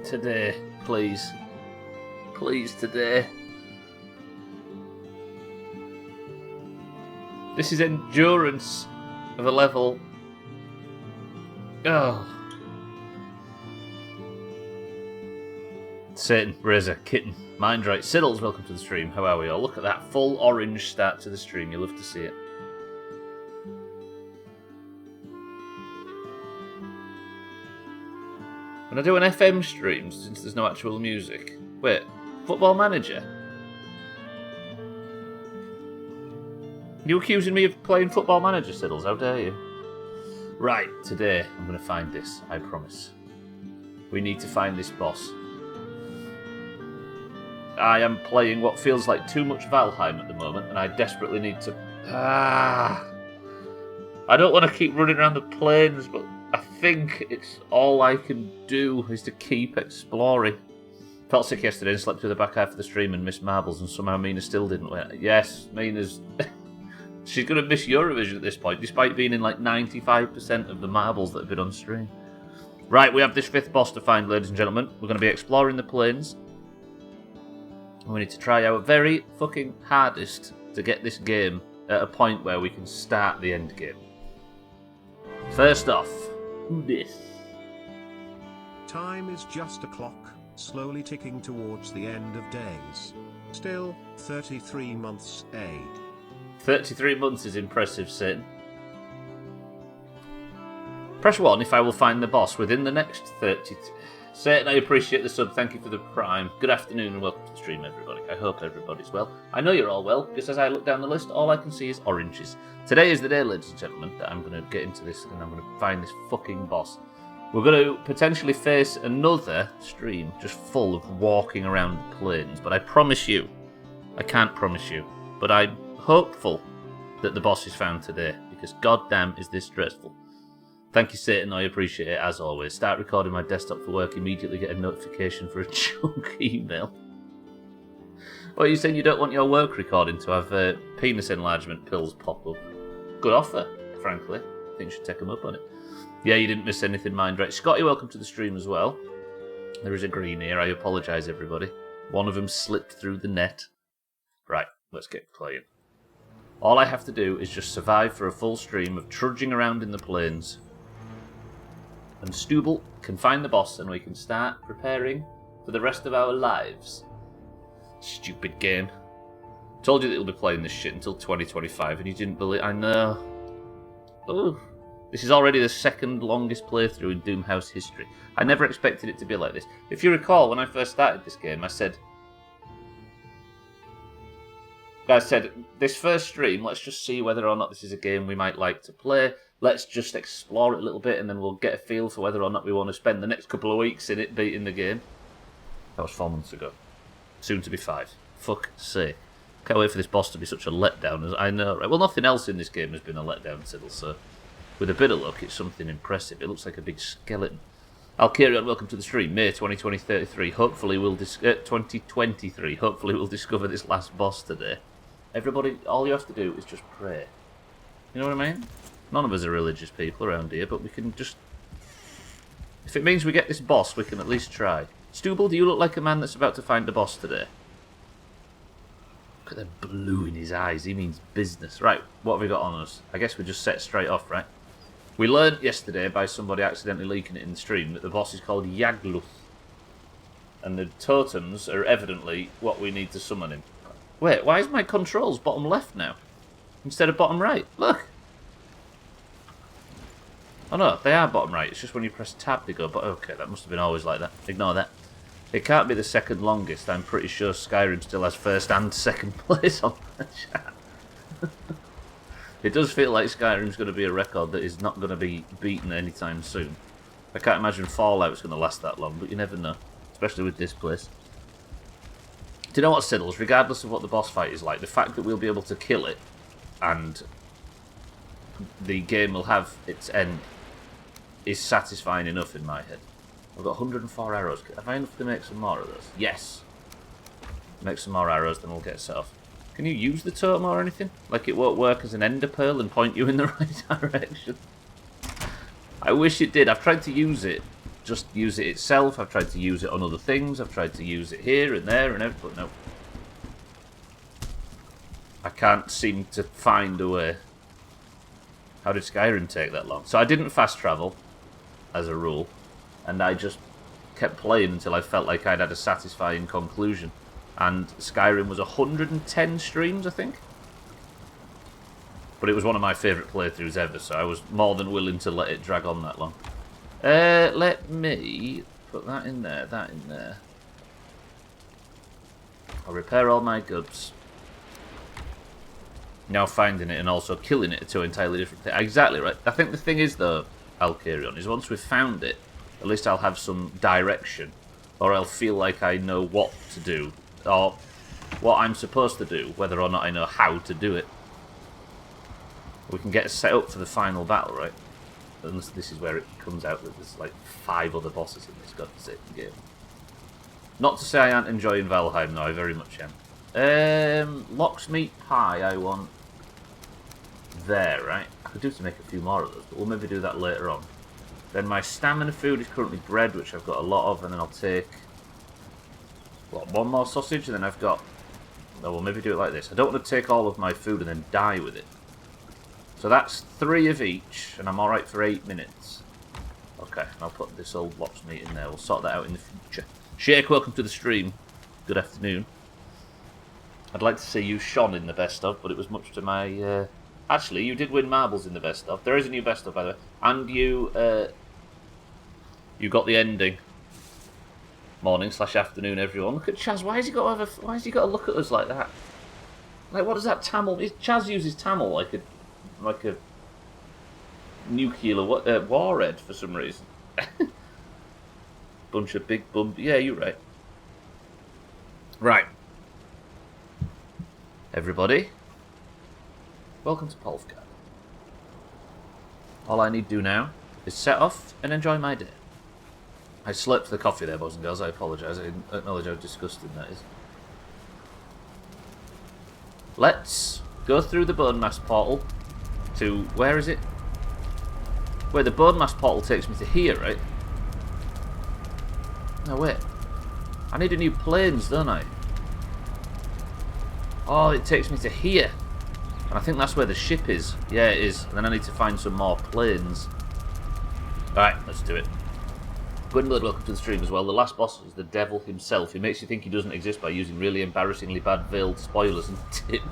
today, please. Please, today. This is endurance of a level. Oh. Satan, Razor, Kitten, Mindright, Siddles, welcome to the stream. How are we all? Look at that full orange start to the stream. You'll love to see it. When I do an FM stream, since there's no actual music. Wait, Football Manager? You accusing me of playing Football Manager, Siddles? How dare you? Right, today I'm going to find this, I promise. We need to find this boss. I am playing what feels like too much Valheim at the moment, and I desperately need to... I don't want to keep running around the plains, but I think it's all I can do is to keep exploring. Felt sick yesterday and slept through the back half of the stream and missed marbles, and somehow Mina still didn't win. Yes, Mina's... She's going to miss Eurovision at this point, despite being in like 95% of the marbles that have been on stream. Right, we have this fifth boss to find, ladies and gentlemen. We're going to be exploring the plains. We need to try our very fucking hardest to get this game at a point where we can start the end game. First off, this. Time is just a clock, slowly ticking towards the end of days. Still, 33 months, 33 months is impressive, Satan. Press 1 if I will find the boss within the next 30... Satan, I appreciate the sub. Thank you for the prime. Good afternoon and welcome to the stream, everybody. I hope everybody's well. I know you're all well, because as I look down the list, all I can see is oranges. Today is the day, ladies and gentlemen, that I'm going to get into this and I'm going to find this fucking boss. We're going to potentially face another stream just full of walking around the plains, but I promise you, I can't promise you, but I'm hopeful that the boss is found today, because goddamn is this stressful. Thank you, Satan. I appreciate it, as always. Start recording my desktop for work, immediately get a notification for a junk email. What are you saying, you don't want your work recording to have penis enlargement pills pop up? Good offer, frankly. I think you should take them up on it. Yeah, you didn't miss anything, Mindright. Scotty, welcome to the stream as well. There is a green here. I apologise, everybody. One of them slipped through the net. Right, let's get playing. All I have to do is just survive for a full stream of trudging around in the plains. And Stubbler can find the boss and we can start preparing for the rest of our lives. Stupid game. Told you that you'll be playing this shit until 2025 and you didn't believe... I know. Oh, this is already the second longest playthrough in Doomhaus history. I never expected it to be like this. If you recall, when I first started this game, I said, this first stream, let's just see whether or not this is a game we might like to play. Let's just explore it a little bit and then we'll get a feel for whether or not we want to spend the next couple of weeks in it beating the game. That was 4 months ago. Soon to be 5. Fuck's sake. Can't wait for this boss to be such a letdown, as I know, right? Well, nothing else in this game has been a letdown, Siddle, so with a bit of luck, it's something impressive. It looks like a big skeleton. I'll carry on. Welcome to the stream. May 2023. Hopefully we'll 2023. Hopefully we'll discover this last boss today. Everybody, all you have to do is just pray. You know what I mean? None of us are religious people around here, but we can just... If it means we get this boss, we can at least try. Stubbler, do you look like a man that's about to find a boss today? Look at the blue in his eyes. He means business. Right, what have we got on us? I guess we just set straight off, right? We learned yesterday by somebody accidentally leaking it in the stream that the boss is called Yagluth. And the totems are evidently what we need to summon him. Wait, why is my controls bottom left now? Instead of bottom right? Look! Oh no, they are bottom right. It's just when you press tab they go, but okay, that must have been always like that. Ignore that. It can't be the second longest. I'm pretty sure Skyrim still has first and second place on that chat. It does feel like Skyrim's going to be a record that is not going to be beaten anytime soon. I can't imagine Fallout's going to last that long, but you never know. Especially with this place. Do you know what, Siddles? Regardless of what the boss fight is like, the fact that we'll be able to kill it and the game will have its end is satisfying enough in my head. I've got 104 arrows. Have I enough to make some more of those? Yes. Make some more arrows, then we'll get set off. Can you use the totem or anything? Like it won't work as an ender pearl and point you in the right direction? I wish it did. I've tried to use it just use it itself. I've tried to use it on other things. I've tried to use it here and there and everything, but no. I can't seem to find a way. How did Skyrim take that long? So I didn't fast travel, as a rule, and I just kept playing until I felt like I'd had a satisfying conclusion. And Skyrim was 110 streams, I think. But it was one of my favourite playthroughs ever, so I was more than willing to let it drag on that long. Let me put that in there, that in there. I'll repair all my goods. Now finding it and also killing it are two entirely different things. Exactly right. I think the thing is, though, Alcarion, is once we've found it, at least I'll have some direction. Or I'll feel like I know what to do. Or what I'm supposed to do, whether or not I know how to do it. We can get set up for the final battle, right? Unless this is where it comes out that there's like 5 other bosses in this godforsaken game. Not to say I aren't enjoying Valheim, though, I very much am. Locksmeat pie I want there, right? I could do to make a few more of those, but we'll maybe do that later on. Then my stamina food is currently bread, which I've got a lot of, and then I'll take... what, one more sausage, and then I've got... no, we'll maybe do it like this. I don't want to take all of my food and then die with it. So that's 3 of each, and I'm alright for 8 minutes. Okay, I'll put this old lox meat in there. We'll sort that out in the future. Shake, welcome to the stream. Good afternoon. I'd like to see you shone in the best of, but it was much to my... Actually, you did win marbles in the best of. There is a new best of, by the way. And you got the ending. Morning/afternoon, everyone. Look at Chaz. Why has he got to look at us like that? Like, what does that Tamil... Chaz uses Tamil like a nuclear warhead for some reason. Bunch of big bum... yeah, you're right. Right. Everybody, welcome to Polfgard. All I need to do now is set off and enjoy my day. I slurped the coffee there, boys and girls. I apologise. I didn't acknowledge how disgusting that is. Let's go through the Bone Mass portal to... where is it? Wait, the Bone Mass portal takes me to here, right? No, wait. I need a new planes, don't I? Oh, it takes me to here. And I think that's where the ship is. Yeah, it is. And then I need to find some more planes. Alright, let's do it. Gwynblood, welcome to the stream as well. The last boss is the devil himself. He makes you think he doesn't exist by using really embarrassingly bad veiled spoilers and tips.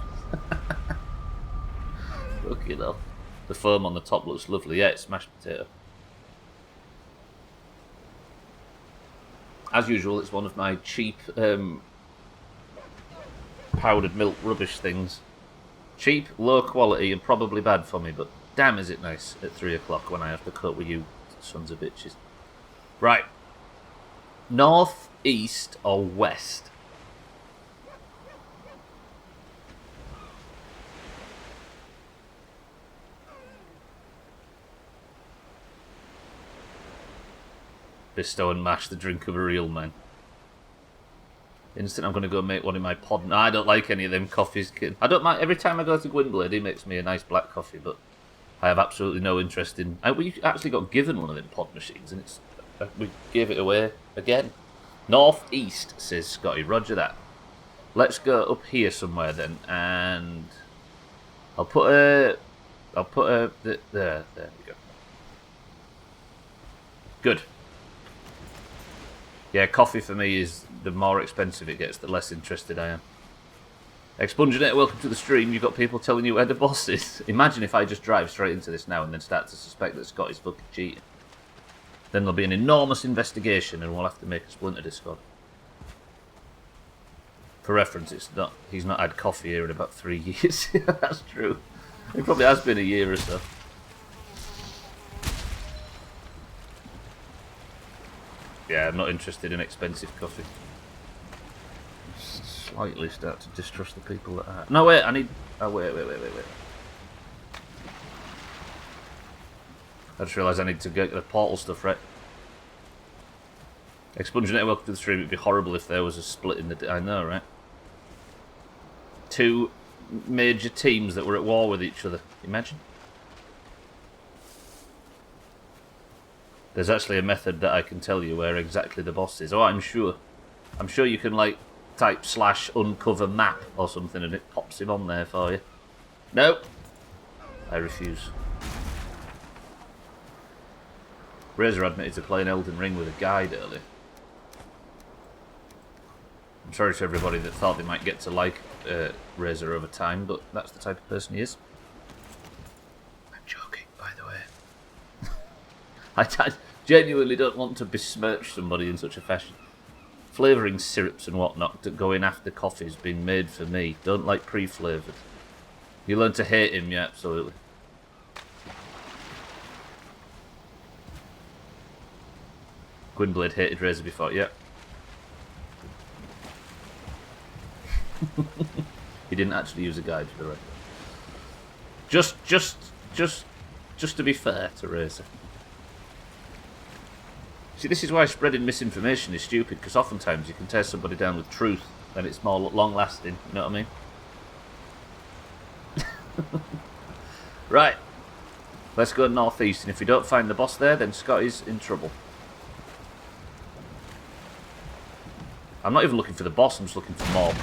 Look, you know. The foam on the top looks lovely. Yeah, it's mashed potato. As usual, it's one of my cheap powdered milk rubbish things. Cheap, low quality, and probably bad for me, but damn is it nice at 3 o'clock when I have to cope with you sons of bitches. Right. North, east, or west? Bestow and mash the drink of a real man. Instant, I'm going to go make one in my pod. No, I don't like any of them coffees. I don't mind. Every time I go to Gwynblade, he makes me a nice black coffee, but I have absolutely no interest in... we actually got given one of them pod machines, and we gave it away again. North-east, says Scotty. Roger that. Let's go up here somewhere then, and I'll put a... there we go. Good. Yeah, coffee for me is the more expensive it gets, the less interested I am. Expunginator, welcome to the stream. You've got people telling you where the boss is. Imagine if I just drive straight into this now and then start to suspect that Scott is fucking cheating. Then there'll be an enormous investigation and we'll have to make a splinter Discord. For reference, he's not had coffee here in about 3 years. That's true. It probably has been a year or so. Yeah, I'm not interested in expensive coffee. Slightly start to distrust the people that are... No, wait, I need... Oh, wait. I just realised I need to get the portal stuff right. Expunginator, welcome to the stream. It'd be horrible if there was a split in the... I know, right? 2 major teams that were at war with each other. Imagine. There's actually a method that I can tell you where exactly the boss is. Oh, I'm sure. I'm sure you can, like, type /uncover map or something and it pops him on there for you. Nope. I refuse. Razor admitted to playing Elden Ring with a guide earlier. I'm sorry to everybody that thought they might get to like Razor over time, but that's the type of person he is. I'm joking, by the way. I genuinely don't want to besmirch somebody in such a fashion. Flavouring syrups and whatnot that go in after coffee's been made for me. Don't like pre-flavoured. You learn to hate him, yeah, absolutely. Gwynblade hated Razor before, yeah. He didn't actually use a guide for the record. Just to be fair to Razor. See, this is why spreading misinformation is stupid, because oftentimes you can tear somebody down with truth, and it's more long-lasting, you know what I mean? Right. Let's go northeast, and if we don't find the boss there, then Scotty's in trouble. I'm not even looking for the boss, I'm just looking for more.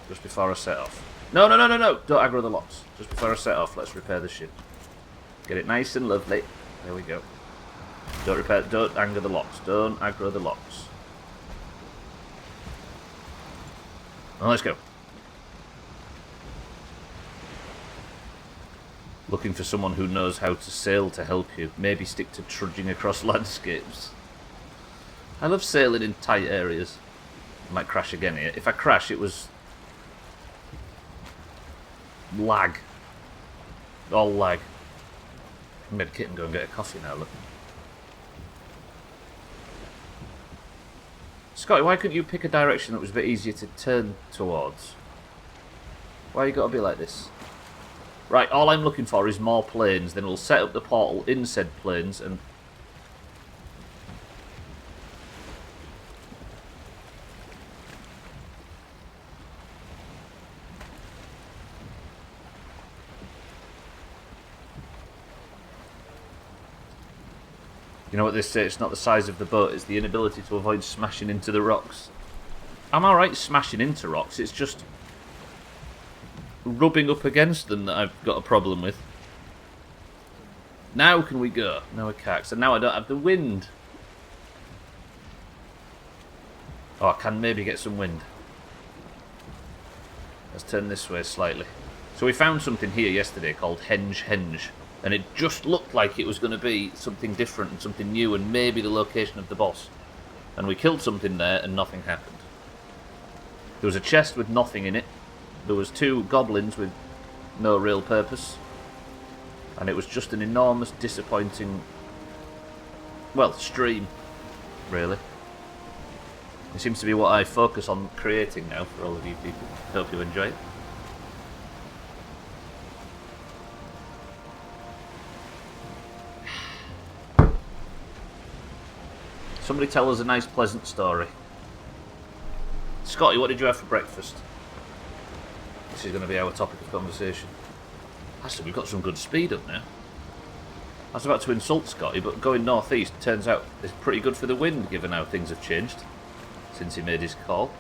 Just before I set off. No! Don't aggro the locks. Just before I set off, let's repair the ship. Get it nice and lovely. There we go. Don't anger the locks. Don't aggro the locks. Well, let's go. Looking for someone who knows how to sail to help you. Maybe stick to trudging across landscapes. I love sailing in tight areas. I might crash again here. If I crash, it was lag. All lag. I'm going to kit and go and get a coffee now, look. Scotty, why couldn't you pick a direction that was a bit easier to turn towards? Why you got to be like this? Right, all I'm looking for is more planes, then we'll set up the portal in said planes and... You know what they say, it's not the size of the boat, it's the inability to avoid smashing into the rocks. I'm alright smashing into rocks, it's just rubbing up against them that I've got a problem with. Now can we go? No, we can't. So now I don't have the wind. Oh, I can maybe get some wind. Let's turn this way slightly. So we found something here yesterday called Henge, and it just looked like it was going to be something different and something new and maybe the location of the boss. And we killed something there and nothing happened. There was a chest with nothing in it. There was 2 goblins with no real purpose. And it was just an enormous, disappointing... well, stream, really. It seems to be what I focus on creating now for all of you people. Hope you enjoy it. Somebody tell us a nice, pleasant story. Scotty, what did you have for breakfast? This is going to be our topic of conversation. Actually, we've got some good speed up now. I was about to insult Scotty, but going northeast turns out it's pretty good for the wind, given how things have changed since he made his call.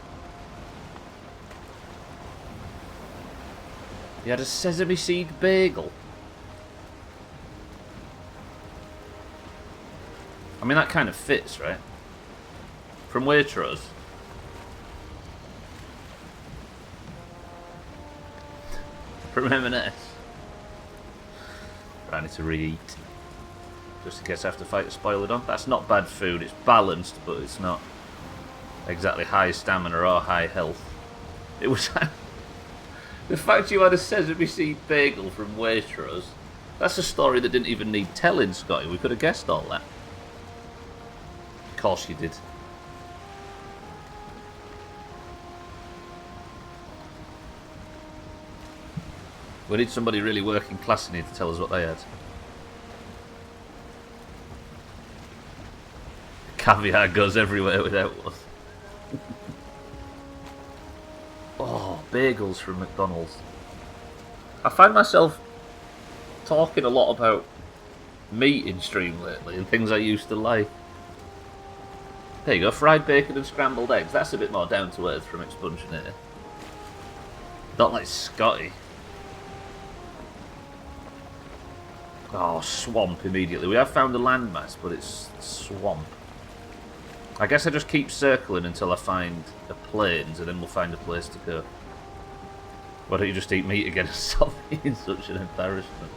He had a sesame seed bagel. I mean, that kind of fits, right? From Waitrose. From M&S. I need to re-eat. Just in case I have to fight a Spoilodon. That's not bad food. It's balanced, but it's not exactly high stamina or high health. It was... the fact you had a sesame seed bagel from Waitrose, that's a story that didn't even need telling, Scotty. We could have guessed all that. Of course you did. We need somebody really working class in here to tell us what they had. Caviar goes everywhere without one. bagels from McDonald's. I find myself talking a lot about meat in stream lately and things I used to like. There you go, fried bacon and scrambled eggs. That's a bit more down to earth from Expunsionator. Not like Scotty. Oh, swamp immediately. We have found a landmass, but it's swamp. I guess I just keep circling until I find the plains, and then we'll find a place to go. Why don't you just eat meat again and stop being such an embarrassment?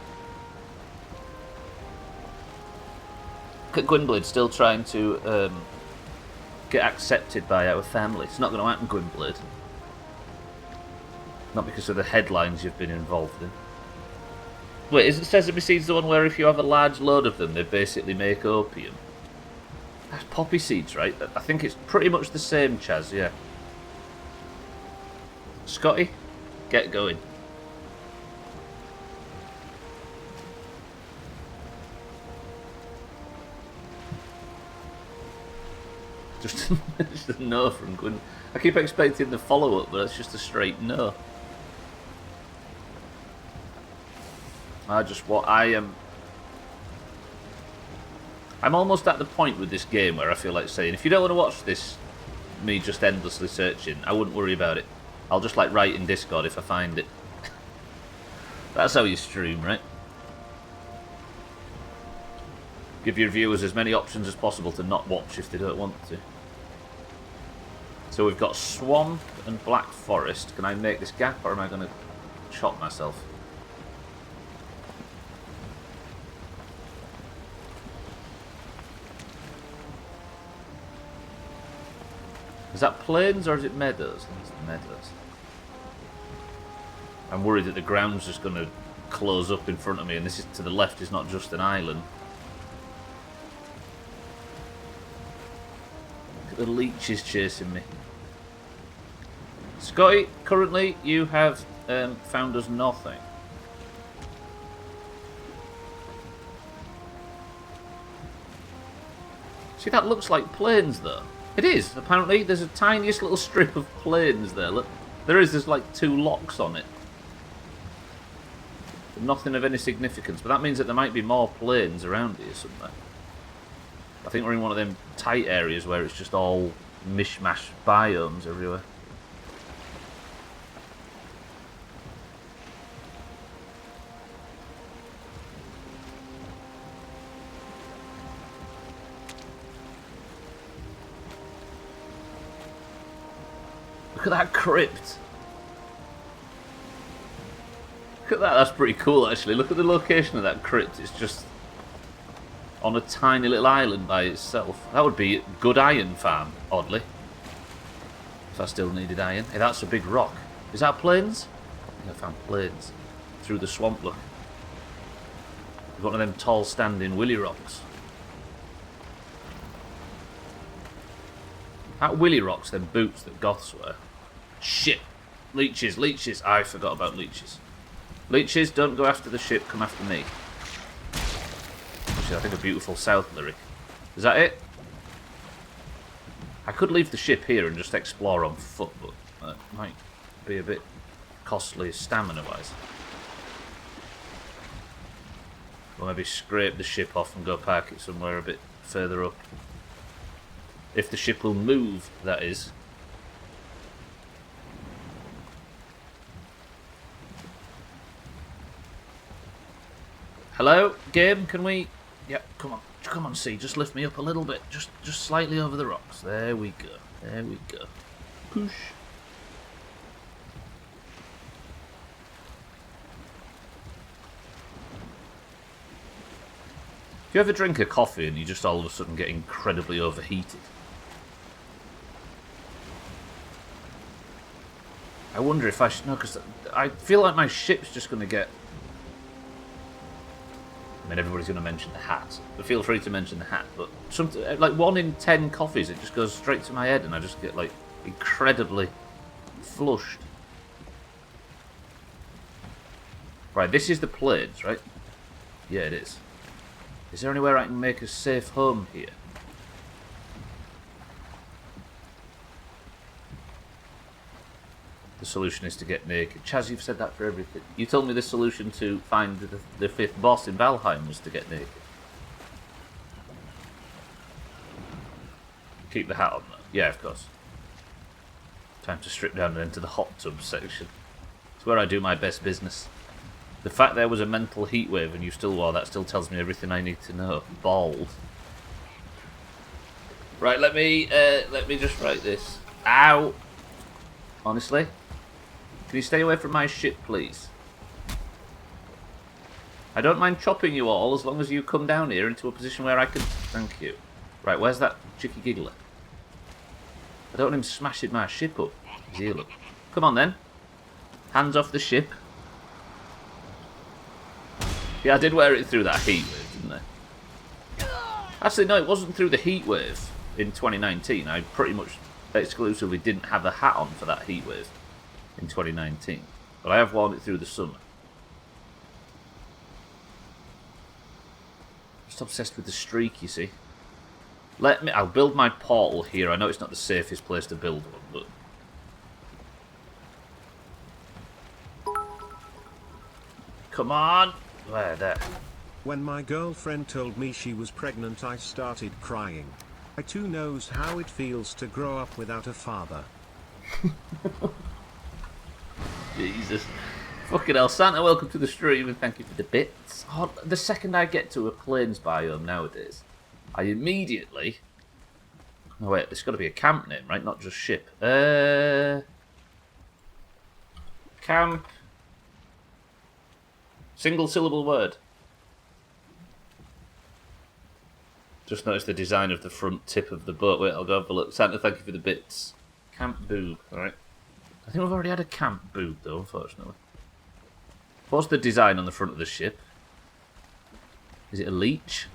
Look at Gwynblade still trying to get accepted by our family. It's not going to happen, Gwynblade. Not because of the headlines you've been involved in. Wait, isn't sesame seeds the one where if you have a large load of them, they basically make opium? That's poppy seeds, right? I think it's pretty much the same, Chaz, yeah. Scotty, get going. Just a no from Gwyn. I keep expecting the follow-up, but it's just a straight no. I'm almost at the point with this game where I feel like saying, if you don't want to watch this, me just endlessly searching, I wouldn't worry about it. I'll just like write in Discord if I find it. That's how you stream, right? Give your viewers as many options as possible to not watch if they don't want to. So we've got swamp and black forest. Can I make this gap, or am I going to chop myself? Is that plains or is it meadows? I think it's meadows. I'm worried that the ground's just going to close up in front of me, and this is to the left is not just an island. Look at the leeches chasing me. Scotty, currently you have found us nothing. See, that looks like plains though. It is, apparently. There's a tiniest little strip of plains there. Look, there's like 2 locks on it. But nothing of any significance. But that means that there might be more plains around here somewhere. I think we're in one of them tight areas where it's just all mishmash biomes everywhere. Look at that crypt. Look at that, that's pretty cool actually. Look at the location of that crypt. It's just on a tiny little island by itself. That would be a good iron farm, oddly. If I still needed iron. Hey, that's a big rock. Is that plains? I think I found plains. Through the swamp, look. We've got one of them tall standing willy rocks. That willy rocks, them boots that goths wear. Shit! Leeches, leeches! I forgot about leeches. Leeches, don't go after the ship, come after me. Actually, I think a beautiful South lyric. Is that it? I could leave the ship here and just explore on foot, but that might be a bit costly stamina-wise. Or maybe scrape the ship off and go park it somewhere a bit further up. If the ship will move, that is. Hello, game, can we... Yep, come on, C, just lift me up a little bit. Just slightly over the rocks. There we go. There we go. Push. If you ever drink a coffee and you just all of a sudden get incredibly overheated, I wonder if I should... No, because I feel like my ship's just going to get... I mean, everybody's going to mention the hat. But feel free to mention the hat. But like 1 in 10 coffees, it just goes straight to my head and I just get, like, incredibly flushed. Right, this is the plains, right? Yeah, it is. Is there anywhere I can make a safe home here? The solution is to get naked. Chaz, you've said that for everything. You told me the solution to find the 5th boss in Valheim was to get naked. Keep the hat on, though. Yeah, of course. Time to strip down and enter the hot tub section. It's where I do my best business. The fact there was a mental heatwave and you still wore that still tells me everything I need to know. Bald. Right, let me just write this. Ow! Honestly? Can you stay away from my ship, please? I don't mind chopping you all as long as you come down here into a position where I can... Thank you. Right, where's that chicky giggler? I don't want him smashing my ship up. His heel up. Come on then. Hands off the ship. Yeah, I did wear it through that heat wave, didn't I? Actually, no, it wasn't through the heat wave in 2019. I pretty much exclusively didn't have a hat on for that heat wave in 2019. But I have worn it through the summer. Just obsessed with the streak, you see. I'll build my portal here. I know it's not the safest place to build one, but... Come on! There. When my girlfriend told me she was pregnant, I started crying. I too knows how it feels to grow up without a father. Jesus. Fucking hell. Santa, welcome to the stream and thank you for the bits. Oh, the second I get to a plains biome nowadays, I immediately... Oh wait, there's got to be a camp name, right? Not just ship. Camp... Single syllable word. Just noticed the design of the front tip of the boat. Wait, I'll go have a look. Santa, thank you for the bits. Camp boob, alright. I think we've already had a camp boob though, unfortunately. What's the design on the front of the ship? Is it a leech?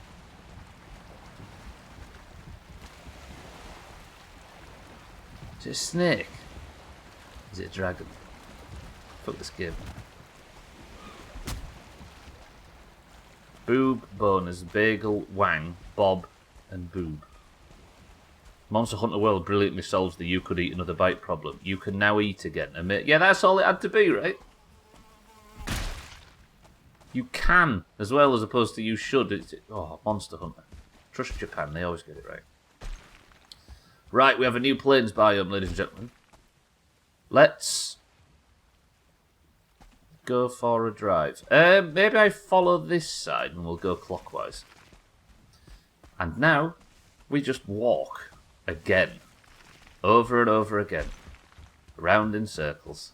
Is it a snake? Is it a dragon? Fuck this game. Boob, bonus, bagel, wang, bob, and boob. Monster Hunter World brilliantly solves the you could eat another bite problem. You can now eat again. Yeah, that's all it had to be, right? You can, as well, as opposed to you should. Oh, Monster Hunter. Trust Japan, they always get it right. Right, we have a new plains biome, ladies and gentlemen. Let's go for a drive. Maybe I follow this side and we'll go clockwise. And now, we just walk again. Over and over again. Around in circles.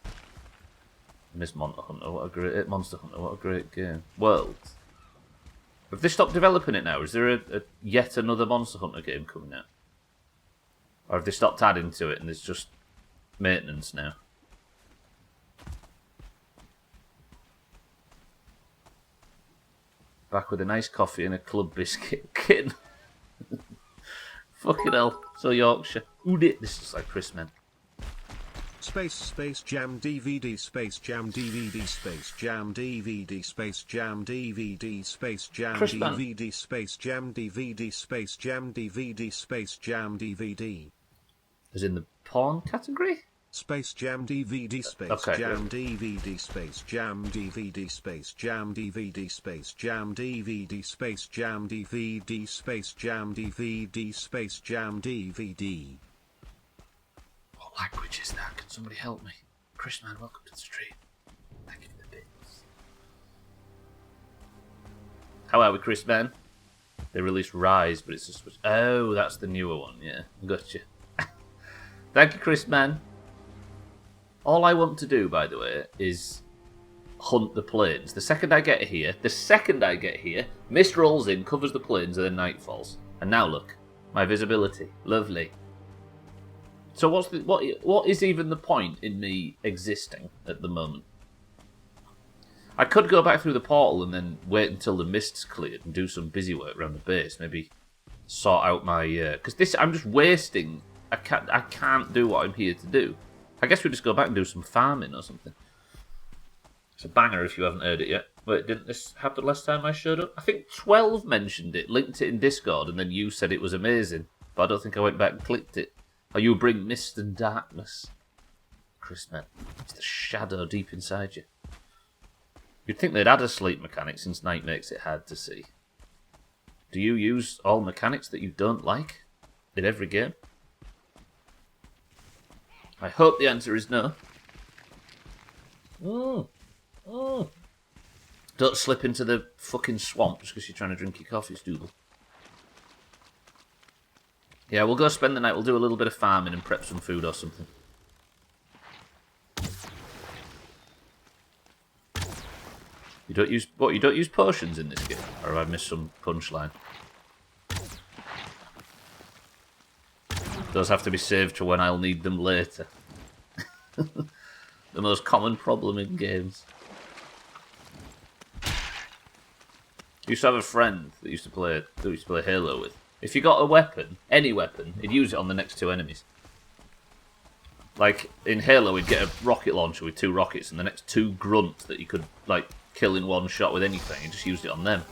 Miss Monster Hunter, what a great game. World. Have they stopped developing it now? Is there yet another Monster Hunter game coming out? Or have they stopped adding to it and it's just maintenance now? Back with a nice coffee and a club biscuit. Kitten. Fucking hell. So Yorkshire. Ooh, this is like Chris, man. Space Jam DVD Space Jam DVD Space Jam DVD Space Jam DVD Space Jam DVD Space Jam DVD Space Jam DVD Space Jam DVD. As in the porn category? Space Jam DVD Space Jam DVD Space Jam DVD Space Jam DVD Space Jam DVD Space Jam DVD Space Jam DVD Space Jam DVD. What language is that? Can somebody help me? Chris, man, welcome to the stream. Thank you for the bits. How are we, Chris, man? They released Rise, but it's just... Oh, that's the newer one, yeah. Gotcha. Thank you, Chris, man. All I want to do, by the way, is hunt the plains. The second I get here, mist rolls in, covers the plains, and then night falls. And now look, my visibility, lovely. So what is even the point in me existing at the moment? I could go back through the portal and then wait until the mist's cleared and do some busy work around the base. Maybe sort out my because I'm just wasting. I can't do what I'm here to do. I guess we just go back and do some farming or something. It's a banger if you haven't heard it yet. Wait, didn't this happen last time I showed up? I think 12 mentioned it, linked it in Discord, and then you said it was amazing. But I don't think I went back and clicked it. Or you bring mist and darkness. Chris, man. It's the shadow deep inside you. You'd think they'd add a sleep mechanic since night makes it hard to see. Do you use all mechanics that you don't like in every game? I hope the answer is no. Don't slip into the fucking swamp just because you're trying to drink your coffee, Stubbler. Yeah, we'll go spend the night. We'll do a little bit of farming and prep some food or something. You don't use what? You don't use potions in this game, or have I missed some punchline? Those have to be saved for when I'll need them later. The most common problem in games. I used to have a friend that used to play Halo with. If you got a weapon, any weapon, he'd use it on the next two enemies. Like in Halo, we'd get a rocket launcher with 2 rockets, and the next 2 grunts that you could like kill in one shot with anything, and just used it on them.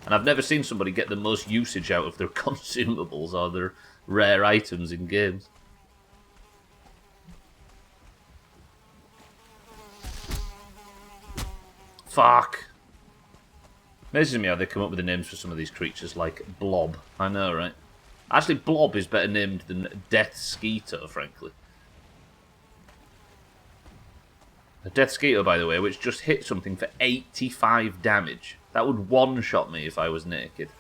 And I've never seen somebody get the most usage out of their consumables or their rare items in games. Fuck. Amazes me how they come up with the names for some of these creatures, like Blob. I know, right? Actually, Blob is better named than Death Skeeter, frankly. A Death Skeeter, by the way, which just hit something for 85 damage. That would one-shot me if I was naked.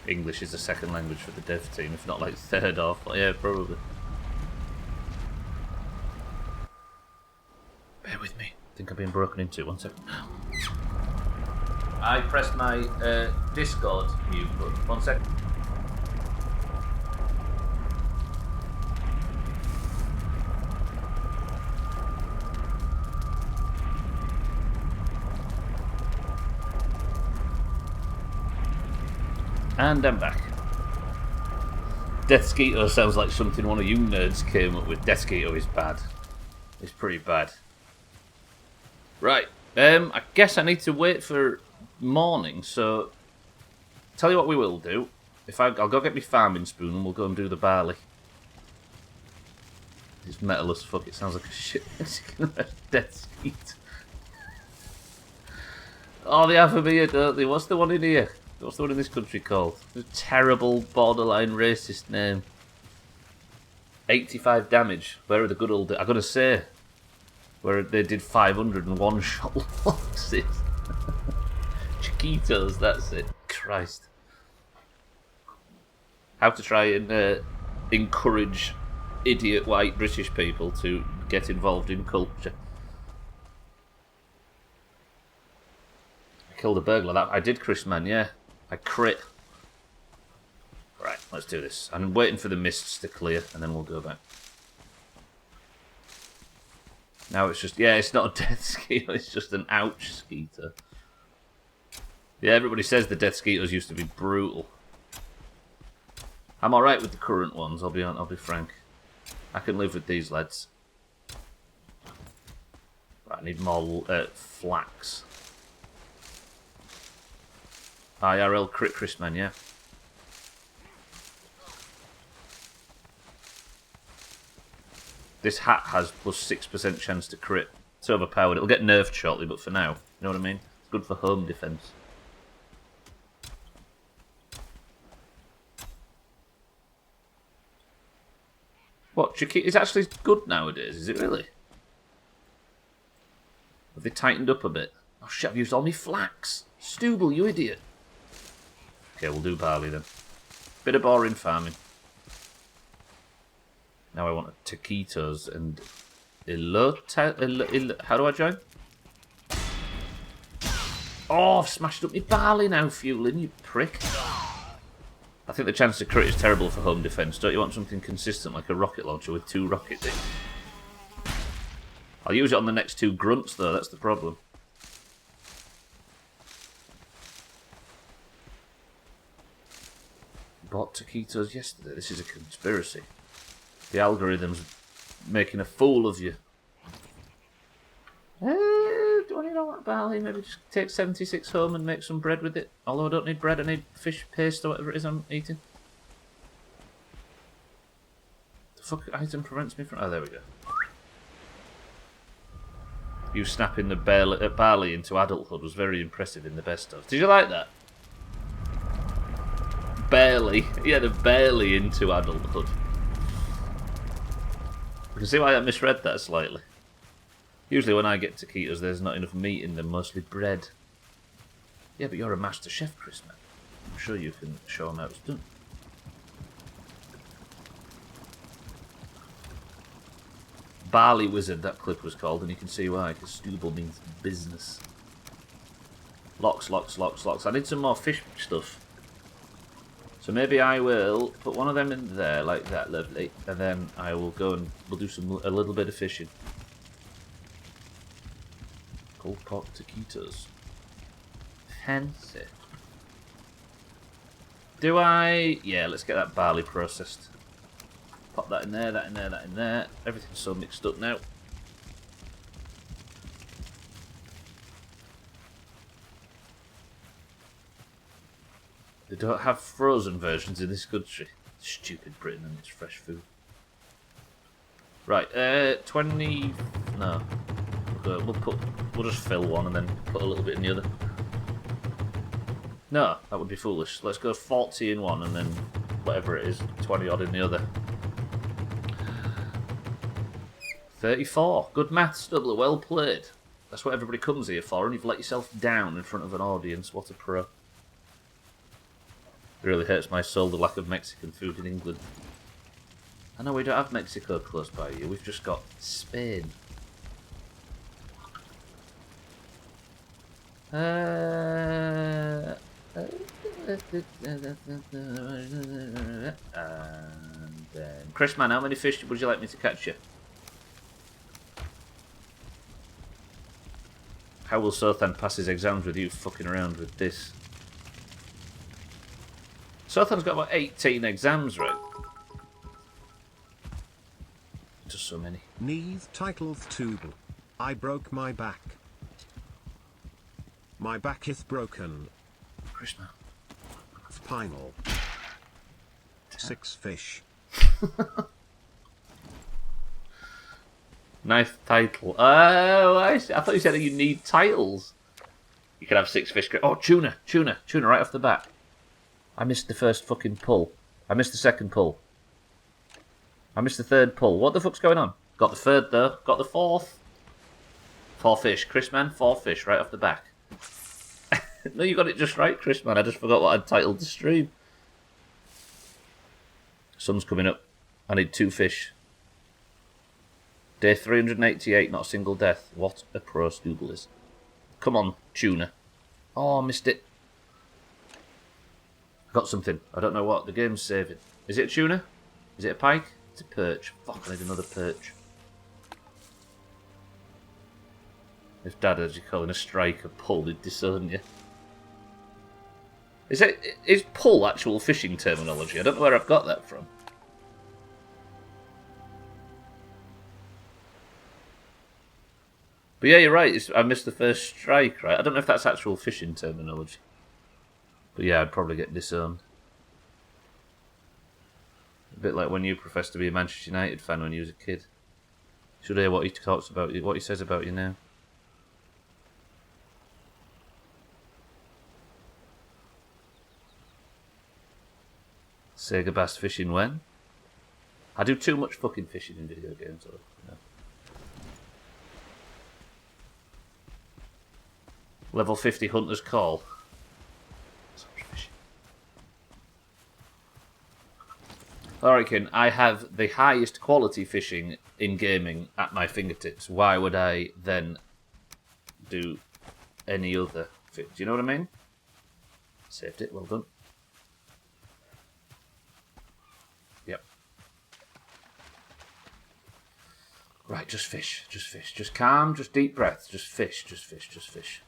English is the second language for the dev team, if not like third off. Yeah, probably. Bear with me. I think I'm being broken into. 1 second. I pressed my Discord mute button. 1 second. And I'm back. Death Skeeter sounds like something one of you nerds came up with. Death Skeeter is bad. It's pretty bad. Right. I guess I need to wait for morning, so tell you what we will do. I'll go get my farming spoon and we'll go and do the barley. It's metal as fuck, it sounds like a shit Death Skeeter. Oh, they have them here, don't they? What's the one in here? What's the one in this country called? A terrible, borderline racist name. 85 damage. Where are the good old... I gotta say, where they did 501 shot losses. Chiquitos, that's it. Christ. How to try and encourage idiot white British people to get involved in culture. I killed a burglar. That I did, Chris, man, yeah. I crit. Right, let's do this. I'm waiting for the mists to clear, and then we'll go back. Now it's just... Yeah, it's not a Death Skeeter, it's just an ouch Skeeter. Yeah, everybody says the Death Skeeters used to be brutal. I'm alright with the current ones, I'll be frank. I can live with these lads. Right, I need more flax. IRL crit Chris, man, yeah. This hat has plus 6% chance to crit. It's overpowered. It'll get nerfed shortly, but for now, you know what I mean? It's good for home defense. What, Chiquita is actually good nowadays, is it really? Have they tightened up a bit? Oh shit, I've used all my flax. Stubbler, you idiot. Okay, we'll do barley then. Bit of boring farming. Now I want taquitos and how do I join? Oh, I've smashed up my barley now, fueling, you prick. I think the chance to crit is terrible for home defense. Don't you want something consistent like a rocket launcher with 2 rockets in? I'll use it on the next 2 grunts though, that's the problem. Bought taquitos yesterday. This is a conspiracy. The algorithm's making a fool of you. Do I need all that barley? Maybe just take 76 home and make some bread with it. Although I don't need bread, I need fish paste or whatever it is I'm eating. fuck item prevents me from... Oh, there we go. You snapping the barley into adulthood was very impressive in the best of. Did you like that? Barely. He had a barely into adulthood. You can see why I misread that slightly. Usually when I get taquitos, there's not enough meat in them, mostly bread. Yeah, but you're a master chef, Chris, man. I'm sure you can show them how it's done. Barley Wizard, that clip was called, and you can see why, because Stubbler means business. Locks, locks, locks, locks. I need some more fish stuff. So maybe I will put one of them in there, like that, lovely, and then I will go and we'll do a little bit of fishing. Cold pot taquitos. Fancy. Do I... Yeah, let's get that barley processed. Pop that in there, that in there, that in there. Everything's so mixed up now. They don't have frozen versions in this country. Stupid Britain and its fresh food. Right, 20... No. We'll just fill one and then put a little bit in the other. No, that would be foolish. Let's go 40 in one and then whatever it is, 20 odd in the other. 34. Good maths, Stubbler. Well played. That's what everybody comes here for, and you've let yourself down in front of an audience. What a pro. It really hurts my soul, the lack of Mexican food in England. I know we don't have Mexico close by you. We've just got Spain. And then, Chris, man, how many fish would you like me to catch you? How will Sothan pass his exams with you fucking around with this? Sothan's got about 18 exams, right? Just so many. Untitled Chapter. I broke my back. My back is broken. Chris, man. Spinal. 6 fish. Nice title. Oh, I thought you said that you need titles. You can have 6 fish. Oh, tuna right off the bat. I missed the first fucking pull. I missed the second pull. I missed the third pull. What the fuck's going on? Got the third though. Got the fourth. 4 fish. Chris, man, 4 fish right off the back. No, you got it just right, Chris, man. I just forgot what I'd titled the stream. Sun's coming up. I need 2 fish. Day 388, not a single death. What a pro Stubbler is. Come on, tuna. Oh, I missed it. Got something. I don't know what. The game's saving. Is it a tuna? Is it a pike? It's a perch. Fuck, I need another perch. If Dad, as you call it, a strike, a pull, he'd disown you. Is pull actual fishing terminology? I don't know where I've got that from. But yeah, you're right. I missed the first strike, right? I don't know if that's actual fishing terminology. But yeah, I'd probably get disowned. A bit like when you professed to be a Manchester United fan when you was a kid. Should hear what he talks about you, what he says about you now. Sega bass fishing when? I do too much fucking fishing in video games. Or, no. Level 50 Hunter's Call. So much fishing. Alright, Ken, I have the highest quality fishing in gaming at my fingertips. Why would I then do any other fish? Do you know what I mean? Saved it, well done. Yep. Right, just fish, just fish. Just calm, just deep breaths. Just fish, just fish, just fish.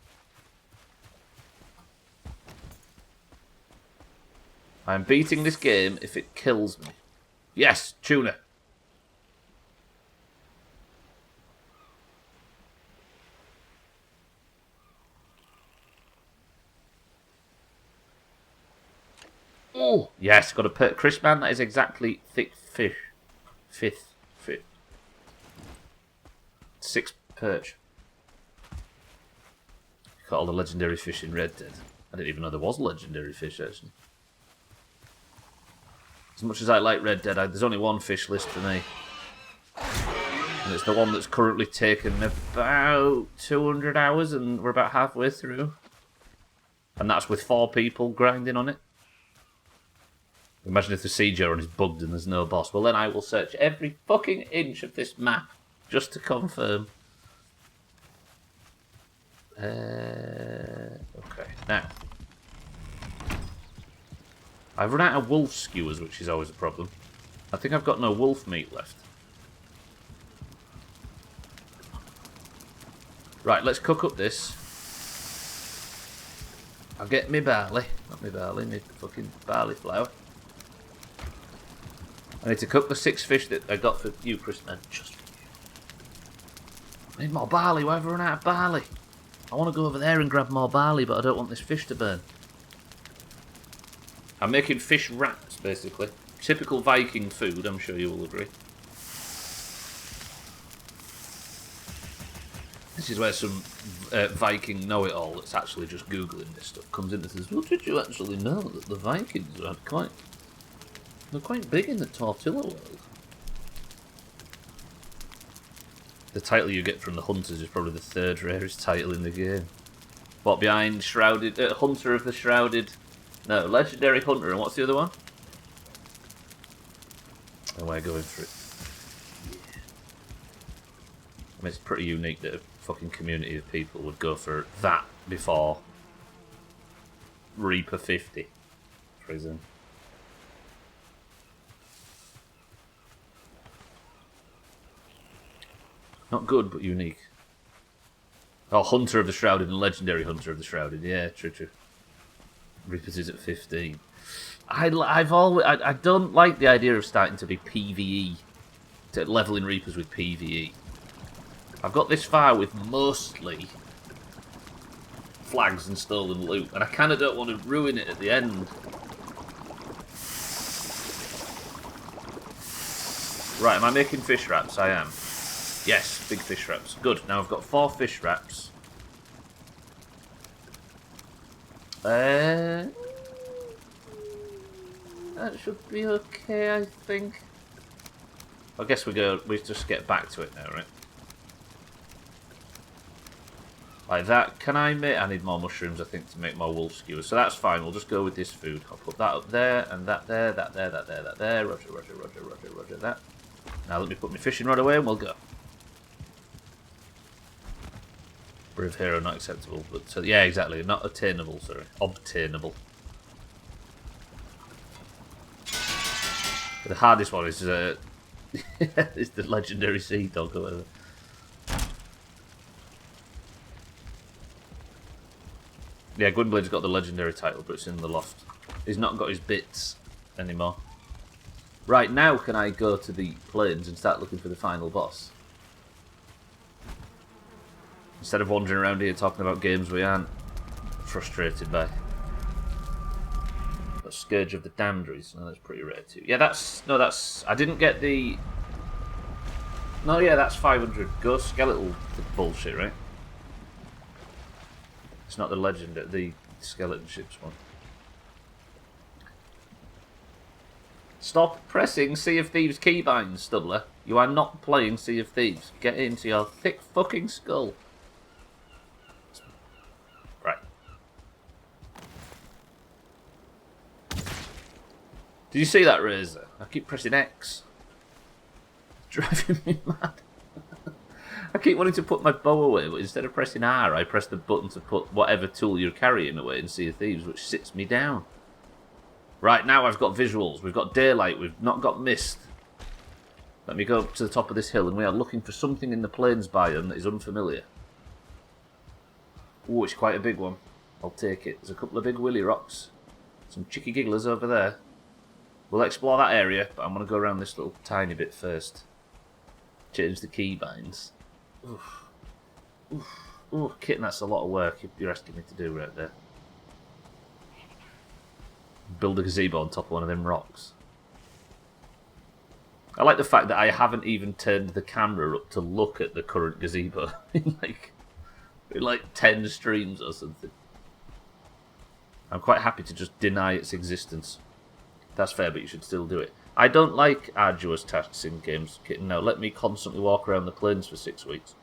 I'm beating this game if it kills me. Yes, tuna. Oh, yes, got a Chris, man, that is exactly thick fish. Fifth. 6 perch. Caught all the legendary fish in Red Dead. I didn't even know there was legendary fish, actually. As much as I like Red Dead, there's only one fish list for me. And it's the one that's currently taken about 200 hours, and we're about halfway through. And that's with 4 people grinding on it. Imagine if the siege area is bugged and there's no boss. Well, then I will search every fucking inch of this map just to confirm. Okay, now. I've run out of wolf skewers, which is always a problem. I think I've got no wolf meat left. Right, let's cook up this. I'll get me barley. Not me barley, me fucking barley flour. I need to cook the 6 fish that I got for you, Chris, man. Just for you. I need more barley. Why have I run out of barley? I want to go over there and grab more barley, but I don't want this fish to burn. I'm making fish wraps, basically. Typical Viking food, I'm sure you will agree. This is where some Viking know-it-all that's actually just Googling this stuff comes in and says, well, did you actually know that the Vikings are they're quite big in the tortilla world? The title you get from the Hunters is probably the 3rd rarest title in the game. What, behind Shrouded... Hunter of the Shrouded... No, Legendary Hunter, and what's the other one? Oh, we're going for it. Yeah. I mean, it's pretty unique that a fucking community of people would go for that before Reaper 50, for example. Not good, but unique. Oh, Hunter of the Shrouded and Legendary Hunter of the Shrouded. Yeah, true. Reapers is at 15. I don't like the idea of starting to be PvE, to leveling Reapers with PvE. I've got this far with mostly flags and stolen loot, and I kind of don't want to ruin it at the end. Right, am I making fish wraps? I am. Yes, big fish wraps. Good. Now I've got 4 fish wraps. That should be okay, I think. I guess we just get back to it now, right? Like that. Can I make... I need more mushrooms, I think, to make more wolf skewers. So that's fine. We'll just go with this food. I'll put that up there, and that there, that there, that there, that there. Roger, that. Now let me put my fishing rod away and we'll go. Brave hero not acceptable, but yeah, exactly, not attainable. Sorry, obtainable. The hardest one is is the legendary sea dog or whatever. Yeah, Gwynblade's got the legendary title, but it's in the loft. He's not got his bits anymore. Right, now can I go to the plains and start looking for the final boss? Instead of wandering around here talking about games we aren't frustrated by. Got Scourge of the Damned. No, that's pretty rare too. Yeah, that's... I didn't get the... No, yeah, that's 500 Ghost Skeletal bullshit, right? It's not the legend, the skeleton ships one. Stop pressing Sea of Thieves keybinds, Stubbler. You are not playing Sea of Thieves. Get it into your thick fucking skull. Right. Did you see that, Razor? I keep pressing X. It's driving me mad. I keep wanting to put my bow away, but instead of pressing R, I press the button to put whatever tool you're carrying away in Sea of Thieves, which sits me down. Right, now I've got visuals. We've got daylight. We've not got mist. Let me go up to the top of this hill, and we are looking for something in the plains biome that is unfamiliar. Oh, it's quite a big one. I'll take it. There's a couple of big willy rocks. Some chicky gigglers over there. We'll explore that area, but I'm going to go around this little tiny bit first. Change the keybinds. Oof. Oof. Ooh, kitten, that's a lot of work you're asking me to do right there. Build a gazebo on top of one of them rocks. I like the fact that I haven't even turned the camera up to look at the current gazebo in like 10 streams or something. I'm quite happy to just deny its existence. That's fair, but you should still do it. I don't like arduous tasks in games, kitten. Now let me constantly walk around the plains for 6 weeks.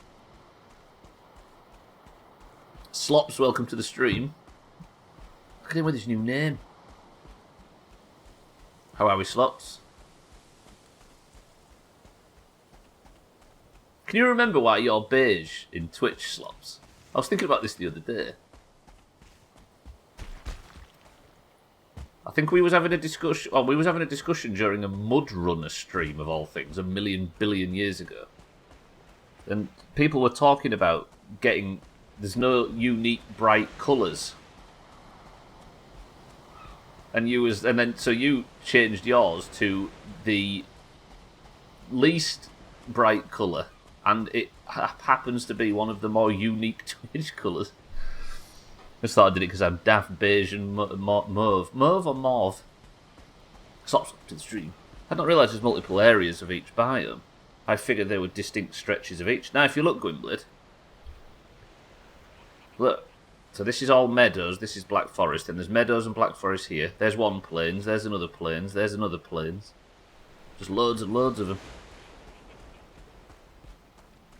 Slops, welcome to the stream. Look at him with his new name. How are we, Slops? Can you remember why you're beige in Twitch, Slops? I was thinking about this the other day. I think we was having a discussion. Well, we was having a discussion during a Mudrunner stream of all things, a million billion years ago, and people were talking about getting. There's no unique bright colours, and so you changed yours to the least bright colour, and it happens to be one of the more unique Twitch colours. I just thought I did it because I'm daft, beige, and mauve. Mauve or mauve? Slops up to the stream. I didn't realise there's multiple areas of each biome. I figured there were distinct stretches of each. Now, if you look, Gwynblade, look. So this is all meadows, this is Black Forest, and there's meadows and Black Forest here. There's one plains, there's another plains, there's another plains. Just loads and loads of them.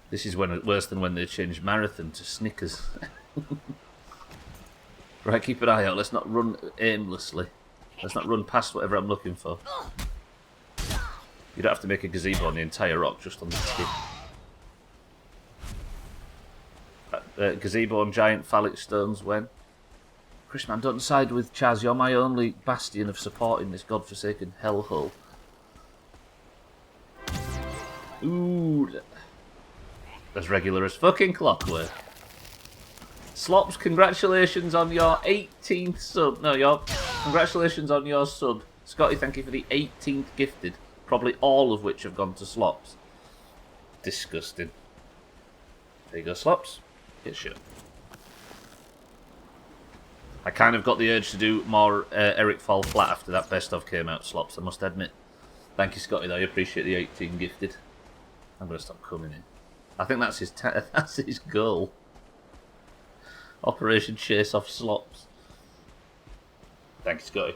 This is worse than when they changed Marathon to Snickers. Right, keep an eye out. Let's not run aimlessly. Let's not run past whatever I'm looking for. You don't have to make a gazebo on the entire rock, just on the tip. Gazebo on giant phallic stones when? Chris, man, don't side with Chaz. You're my only bastion of support in this godforsaken hellhole. Ooh. As regular as fucking clockwork. Slops, congratulations on your 18th sub. No, congratulations on your sub. Scotty, thank you for the 18th gifted. Probably all of which have gone to Slops. Disgusting. There you go, Slops. Get shit. I kind of got the urge to do more Eric Fall Flat after that best of came out, Slops, I must admit. Thank you, Scotty, though. I appreciate the 18 gifted. I'm going to stop coming in. I think that's his goal. Operation Chase Off Slops. Thank you, Scotty.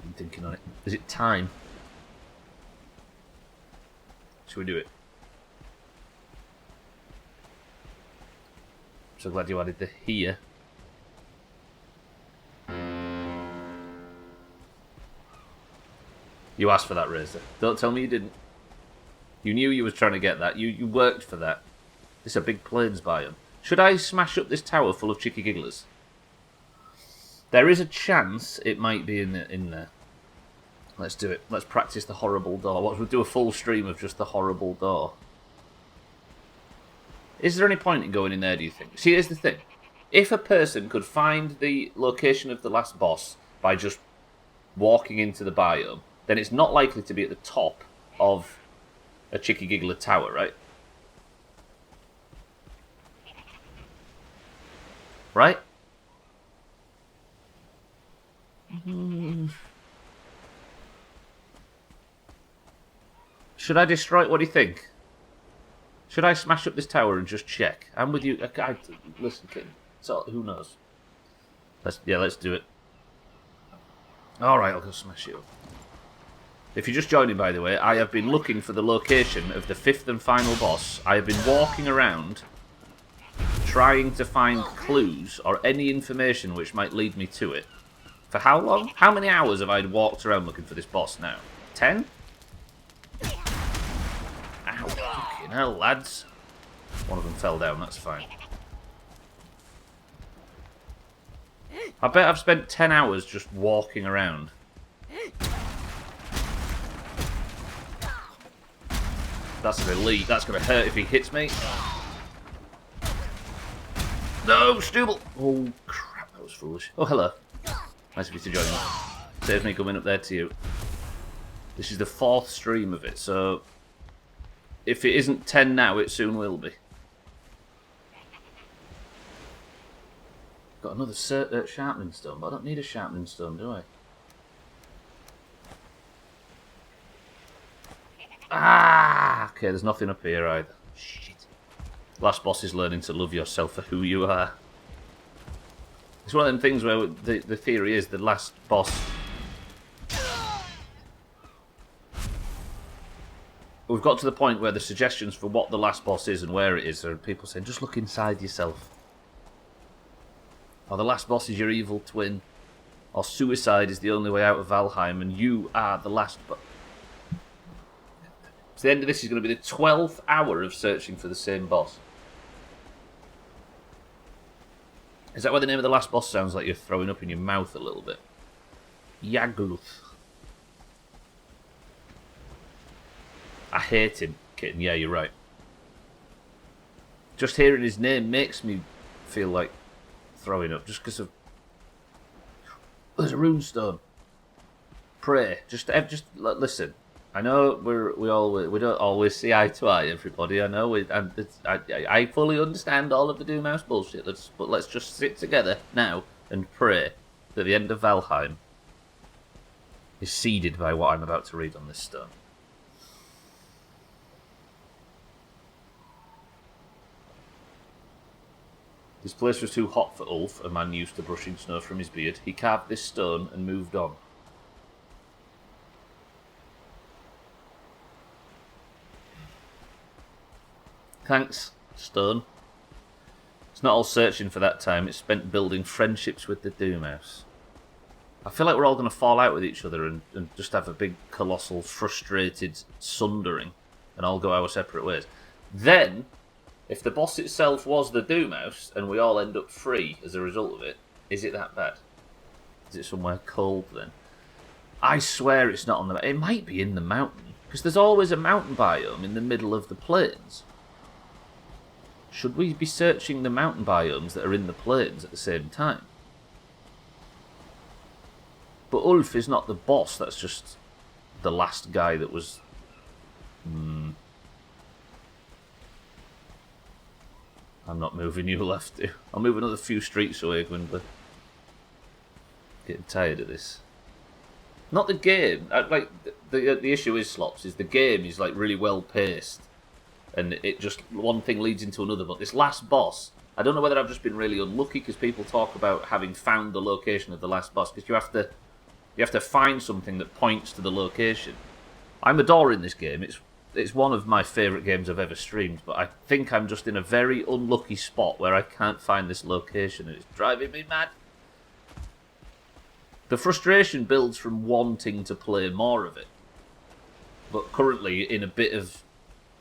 I'm thinking on it. Is it time? Should we do it? I'm so glad you added the here. You asked for that, Razor. Don't tell me you didn't. You knew you was trying to get that. You worked for that. This is a big plains biome. Should I smash up this tower full of chicky gigglers? There is a chance it might be in there. Let's do it. Let's practice the horrible door. We'll do a full stream of just the horrible door. Is there any point in going in there, do you think? See, here's the thing. If a person could find the location of the last boss by just walking into the biome, then it's not likely to be at the top of a chicky giggler tower, right? Right? Should I destroy it? What do you think? Should I smash up this tower and just check? I'm with you. Listen, kid. So who knows? Let's do it. Alright, I'll go smash it up. If you're just joining, by the way, I have been looking for the location of the 5th and final boss. I have been walking around trying to find clues or any information which might lead me to it. For how long? How many hours have I walked around looking for this boss now? 10? Ow, fucking hell, lads. One of them fell down, that's fine. I bet I've spent 10 hours just walking around. That's an elite. That's going to hurt if he hits me. No, Stubbler! Oh, crap, that was foolish. Oh, hello. Nice of you to join me. Saves me coming up there to you. This is the 4th stream of it, so if it isn't 10 now, it soon will be. Got another sharpening stone, but I don't need a sharpening stone, do I? Ah! Okay, there's nothing up here either. Shit. Last boss is learning to love yourself for who you are. It's one of them things where the theory is the last boss... We've got to the point where the suggestions for what the last boss is and where it is are people saying, just look inside yourself. Or the last boss is your evil twin. Or suicide is the only way out of Valheim and you are the last boss. So the end of this is going to be the 12th hour of searching for the same boss. Is that why the name of the last boss sounds like you're throwing up in your mouth a little bit? Yagluth. I hate him, kitten. Yeah, you're right. Just hearing his name makes me feel like throwing up, just because of... There's a runestone. Pray. Just listen. I know we don't always see eye to eye, everybody. I know, I fully understand all of the Doomhaus bullshit. But let's just sit together now and pray that the end of Valheim is seeded by what I'm about to read on this stone. This place was too hot for Ulf, a man used to brushing snow from his beard. He carved this stone and moved on. Thanks, stone. It's not all searching for that time, it's spent building friendships with the Doomhaus. I feel like we're all going to fall out with each other and just have a big, colossal, frustrated sundering and all go our separate ways. Then... if the boss itself was the Doomhaus, and we all end up free as a result of it, is it that bad? Is it somewhere cold then? I swear it's not on the... It might be in the mountain, because there's always a mountain biome in the middle of the plains. Should we be searching the mountain biomes that are in the plains at the same time? But Ulf is not the boss, that's just the last guy that was... I'm not moving, you'll have to. I'll move another few streets away, Gwendolyn. Getting tired of this. Not the game. The issue is, Slops, is the game is like really well paced. And it just, one thing leads into another. But this last boss, I don't know whether I've just been really unlucky, because people talk about having found the location of the last boss, because you have to find something that points to the location. I'm adoring this game. It's one of my favourite games I've ever streamed, but I think I'm just in a very unlucky spot where I can't find this location, and it's driving me mad. The frustration builds from wanting to play more of it, but currently in a bit of...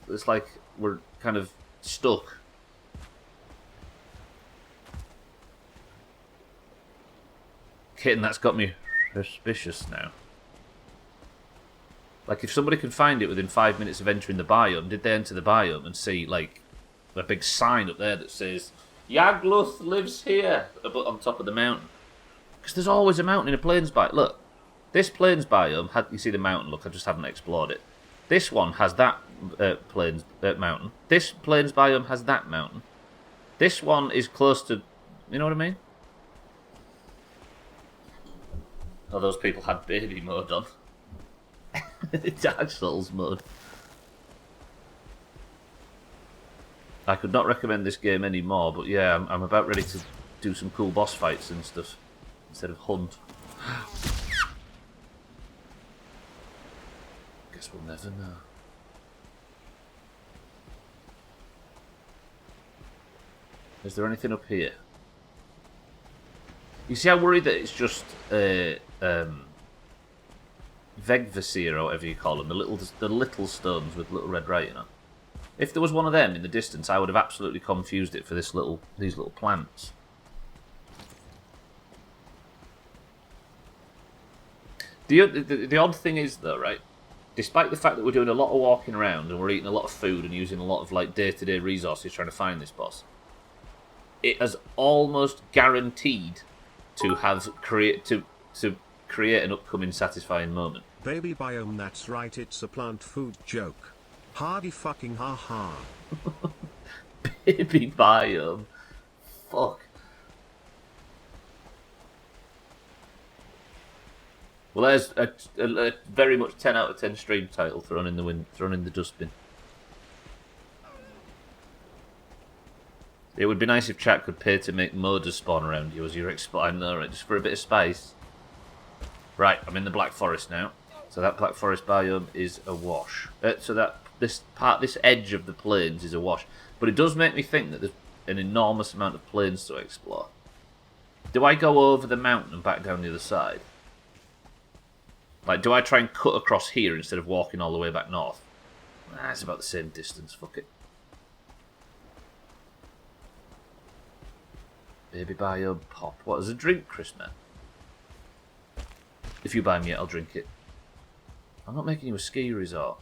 It's like we're kind of stuck. Kitten, that's got me suspicious now. Like, if somebody could find it within 5 minutes of entering the biome, did they enter the biome and see, like, a big sign up there that says, Yagluth lives here, on top of the mountain? Because there's always a mountain in a plains biome. Look, this plains biome, you see the mountain, look, I just haven't explored it. This one has that plains mountain. This plains biome has that mountain. This one is close to, you know what I mean? Oh, those people had baby mode on. Dark Souls mode. I could not recommend this game anymore, but yeah, I'm about ready to do some cool boss fights and stuff instead of hunt. Guess we'll never know. Is there anything up here? You see, I'm worried that it's just Vegvasir, or whatever you call them, the little stones with little red writing on. If there was one of them in the distance, I would have absolutely confused it for these little plants. The odd thing is, though, right? Despite the fact that we're doing a lot of walking around and we're eating a lot of food and using a lot of like day-to-day resources trying to find this boss, it has almost guaranteed to have create an upcoming satisfying moment. Baby biome, that's right, it's a plant food joke. Hardy fucking ha ha. Baby biome. Fuck. Well, there's a very much 10 out of 10 stream title thrown in the dustbin. It would be nice if chat could pay to make moders spawn around you as you're exploring there, right? Just for a bit of spice. Right, I'm in the Black Forest now. So that Black Forest biome is a wash. So that this edge of the plains is a wash. But it does make me think that there's an enormous amount of plains to explore. Do I go over the mountain and back down the other side? Like, do I try and cut across here instead of walking all the way back north? Nah, it's about the same distance, fuck it. Baby biome pop. What is a drink, Chris, man? If you buy me it, I'll drink it. I'm not making you a ski resort.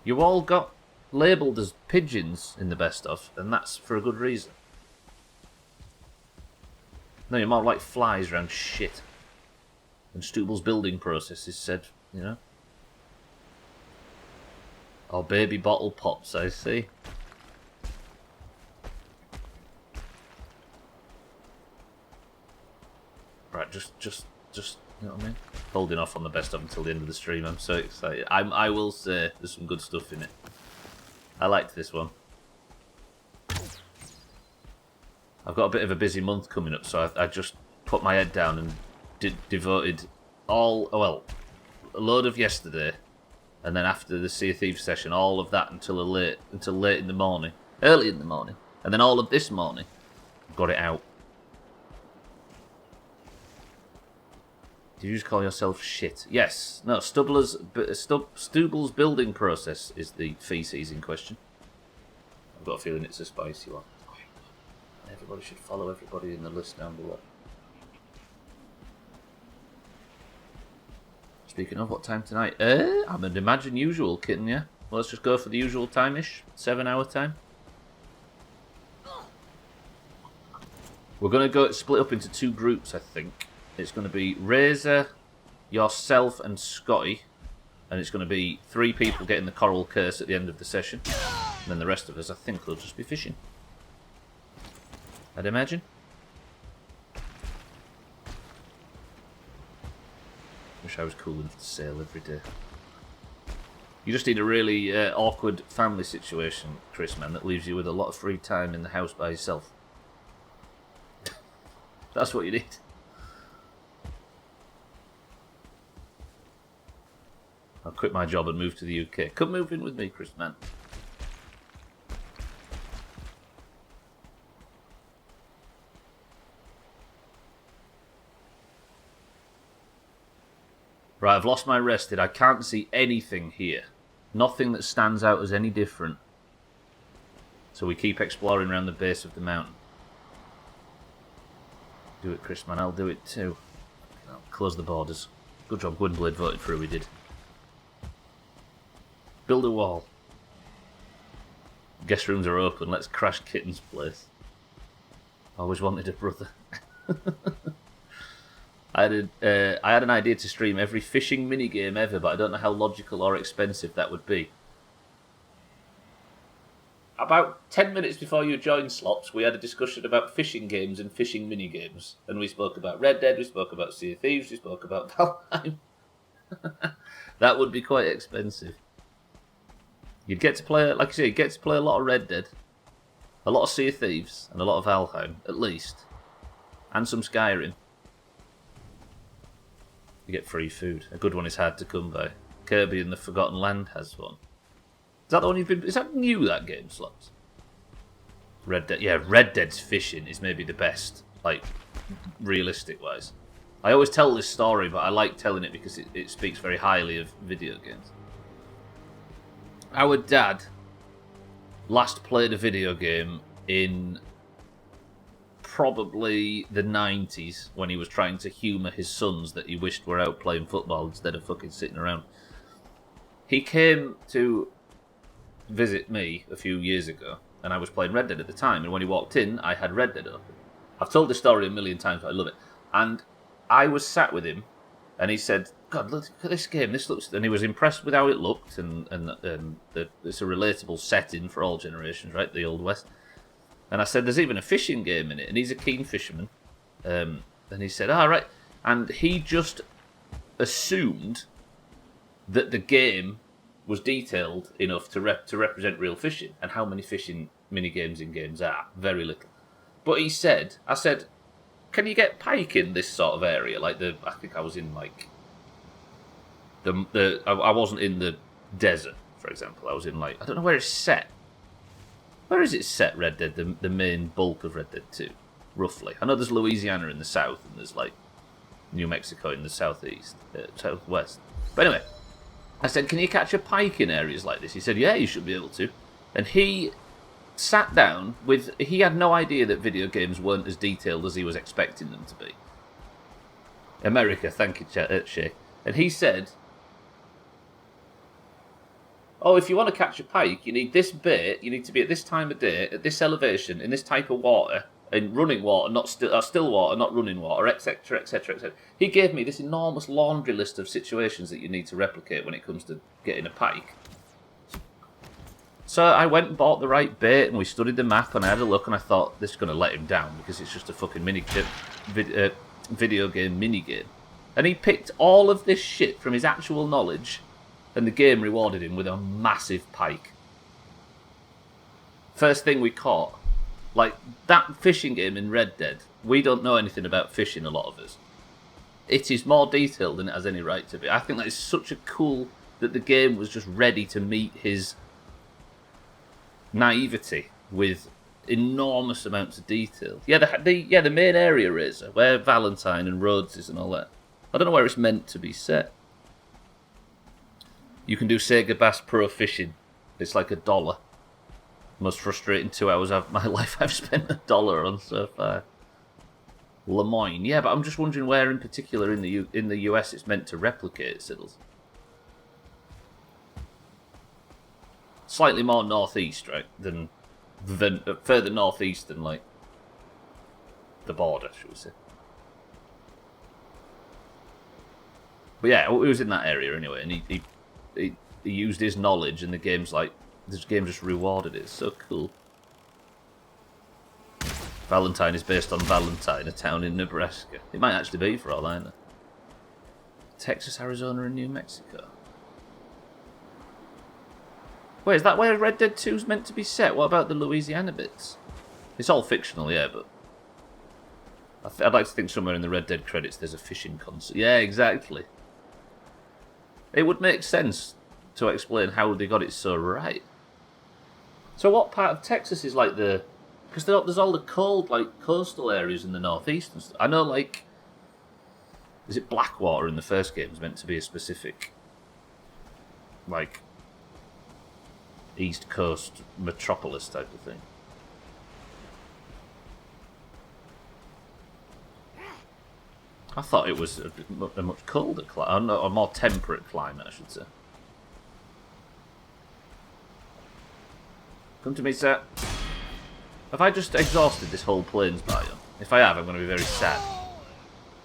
You all got labelled as pigeons in the best of, and that's for a good reason. No, you're more like flies around shit. And Stubbler's building process is said, you know. Or baby bottle pops, I see. Right, just, you know what I mean? Holding off on the best of until the end of the stream. I'm so excited. I will say there's some good stuff in it. I liked this one. I've got a bit of a busy month coming up, so I just put my head down and devoted a load of yesterday, and then after the Sea of Thieves session, all of that until late in the morning, early in the morning, and then all of this morning, got it out. Did you just call yourself shit? Yes. No, Stubbler's building process is the feces in question. I've got a feeling it's a spicy one. Everybody should follow everybody in the list down below. Speaking of, what time tonight? I'm an imagine usual kitten, yeah? Well, let's just go for the usual time-ish. 7-hour time. We're going to go split up into 2 groups, I think. It's going to be Razor, yourself, and Scotty. And it's going to be 3 people getting the Coral Curse at the end of the session. And then the rest of us, I think, will just be fishing. I'd imagine. Wish I was cool enough to sail every day. You just need a really awkward family situation, Chris, man, that leaves you with a lot of free time in the house by yourself. That's what you need. I'll quit my job and move to the UK. Come move in with me, Chris, man. Right, I've lost my rested. I can't see anything here. Nothing that stands out as any different. So we keep exploring around the base of the mountain. Do it, Chris, man. I'll do it too. I'll close the borders. Good job, Gwynblade voted for who we did. Build a wall. Guest rooms are open. Let's crash Kitten's place. Always wanted a brother. I had an idea to stream every fishing minigame ever, but I don't know how logical or expensive that would be. About 10 minutes before you joined, Slops, we had a discussion about fishing games and fishing minigames. And we spoke about Red Dead, we spoke about Sea of Thieves, we spoke about Valheim. That would be quite expensive. You'd get to play, like I say, you'd get to play a lot of Red Dead, a lot of Sea of Thieves, and a lot of Valheim, at least. And some Skyrim. You get free food. A good one is hard to come by. Kirby and the Forgotten Land has one. Is that the one you've been... Is that new, that game, Slots? Red Dead. Yeah, Red Dead's fishing is maybe the best, like, realistic-wise. I always tell this story, but I like telling it because it speaks very highly of video games. Our dad last played a video game in probably the 90s when he was trying to humour his sons that he wished were out playing football instead of fucking sitting around. He came to visit me a few years ago, and I was playing Red Dead at the time, and when he walked in, I had Red Dead open. I've told this story a million times, but I love it. And I was sat with him, and he said, God, look at this game, this looks... And he was impressed with how it looked, and it's a relatable setting for all generations, right, the Old West. And I said, there's even a fishing game in it, and he's a keen fisherman. And he said, all right. And he just assumed that the game was detailed enough to represent real fishing, and how many fishing mini-games in games are. Very little. But I said, can you get pike in this sort of area? Like, I think I was in, like, I wasn't in the desert, for example. I was in, like, I don't know where it's set. Where is it set, Red Dead, the main bulk of Red Dead 2, roughly? I know there's Louisiana in the south, and there's, like, New Mexico in the southeast, southwest. But anyway, I said, can you catch a pike in areas like this? He said, yeah, you should be able to. And he sat down he had no idea that video games weren't as detailed as he was expecting them to be. America, thank you, Shay. And he said, oh, if you want to catch a pike, you need this bait, you need to be at this time of day, at this elevation, in this type of water, in running water, not still water, not running water, etc., etc., etc. He gave me this enormous laundry list of situations that you need to replicate when it comes to getting a pike. So I went and bought the right bait, and we studied the map, and I had a look, and I thought, this is going to let him down, because it's just a fucking video game minigame. And he picked all of this shit from his actual knowledge, and the game rewarded him with a massive pike. First thing we caught. Like, that fishing game in Red Dead, we don't know anything about fishing, a lot of us. It is more detailed than it has any right to be. I think that is such a cool, that the game was just ready to meet his naivety with enormous amounts of detail. Yeah, the main area is, where Valentine and Rhodes is and all that. I don't know where it's meant to be set. You can do Sega Bass Pro Fishing. It's like $1. Most frustrating 2 hours of my life I've spent $1 on so far. Lemoyne, yeah, but I'm just wondering where in particular in the US it's meant to replicate Siddles. Slightly more northeast, right? Than further northeast than, like, the border, should we say? But yeah, it was in that area anyway, and he used his knowledge, and the game's like, this game just rewarded it. It's so cool. Valentine is based on Valentine, a town in Nebraska. It might actually be, for all I know. Texas, Arizona, and New Mexico. Wait, is that where Red Dead 2 is meant to be set? What about the Louisiana bits? It's all fictional, yeah, but I'd like to think somewhere in the Red Dead credits there's a fishing concert. Yeah, exactly. It would make sense to explain how they got it so right. So what part of Texas is like the... Because there's all the cold, like, coastal areas in the northeast and stuff. I know, like... Is it Blackwater in the first game is meant to be a specific... Like... East Coast metropolis type of thing. I thought it was a much colder climate, a more temperate climate, I should say. Come to me, sir. Have I just exhausted this whole plains biome? If I have, I'm going to be very sad.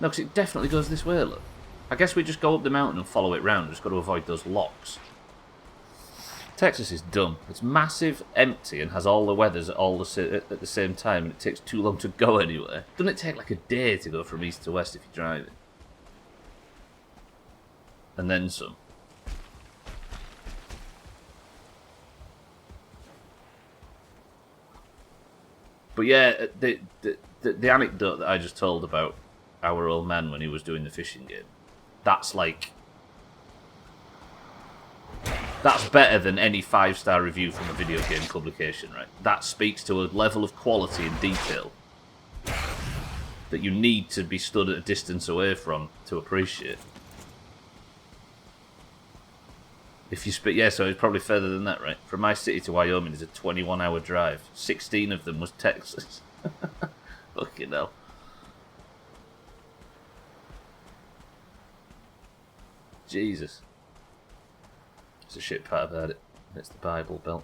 No, because it definitely goes this way, look. I guess we just go up the mountain and follow it round. Just got to avoid those locks. Texas is dumb. It's massive, empty, and has all the weathers at the same time, and it takes too long to go anywhere. Doesn't it take like a day to go from east to west if you're driving? And then some. But yeah, the anecdote that I just told about our old man when he was doing the fishing game, that's like... That's better than any 5-star review from a video game publication, right? That speaks to a level of quality and detail that you need to be stood at a distance away from to appreciate. If you yeah, so it's probably further than that, right? From my city to Wyoming is a 21-hour drive. 16 of them was Texas. Fucking hell. Jesus. It's a shit part about it. It's the Bible Belt.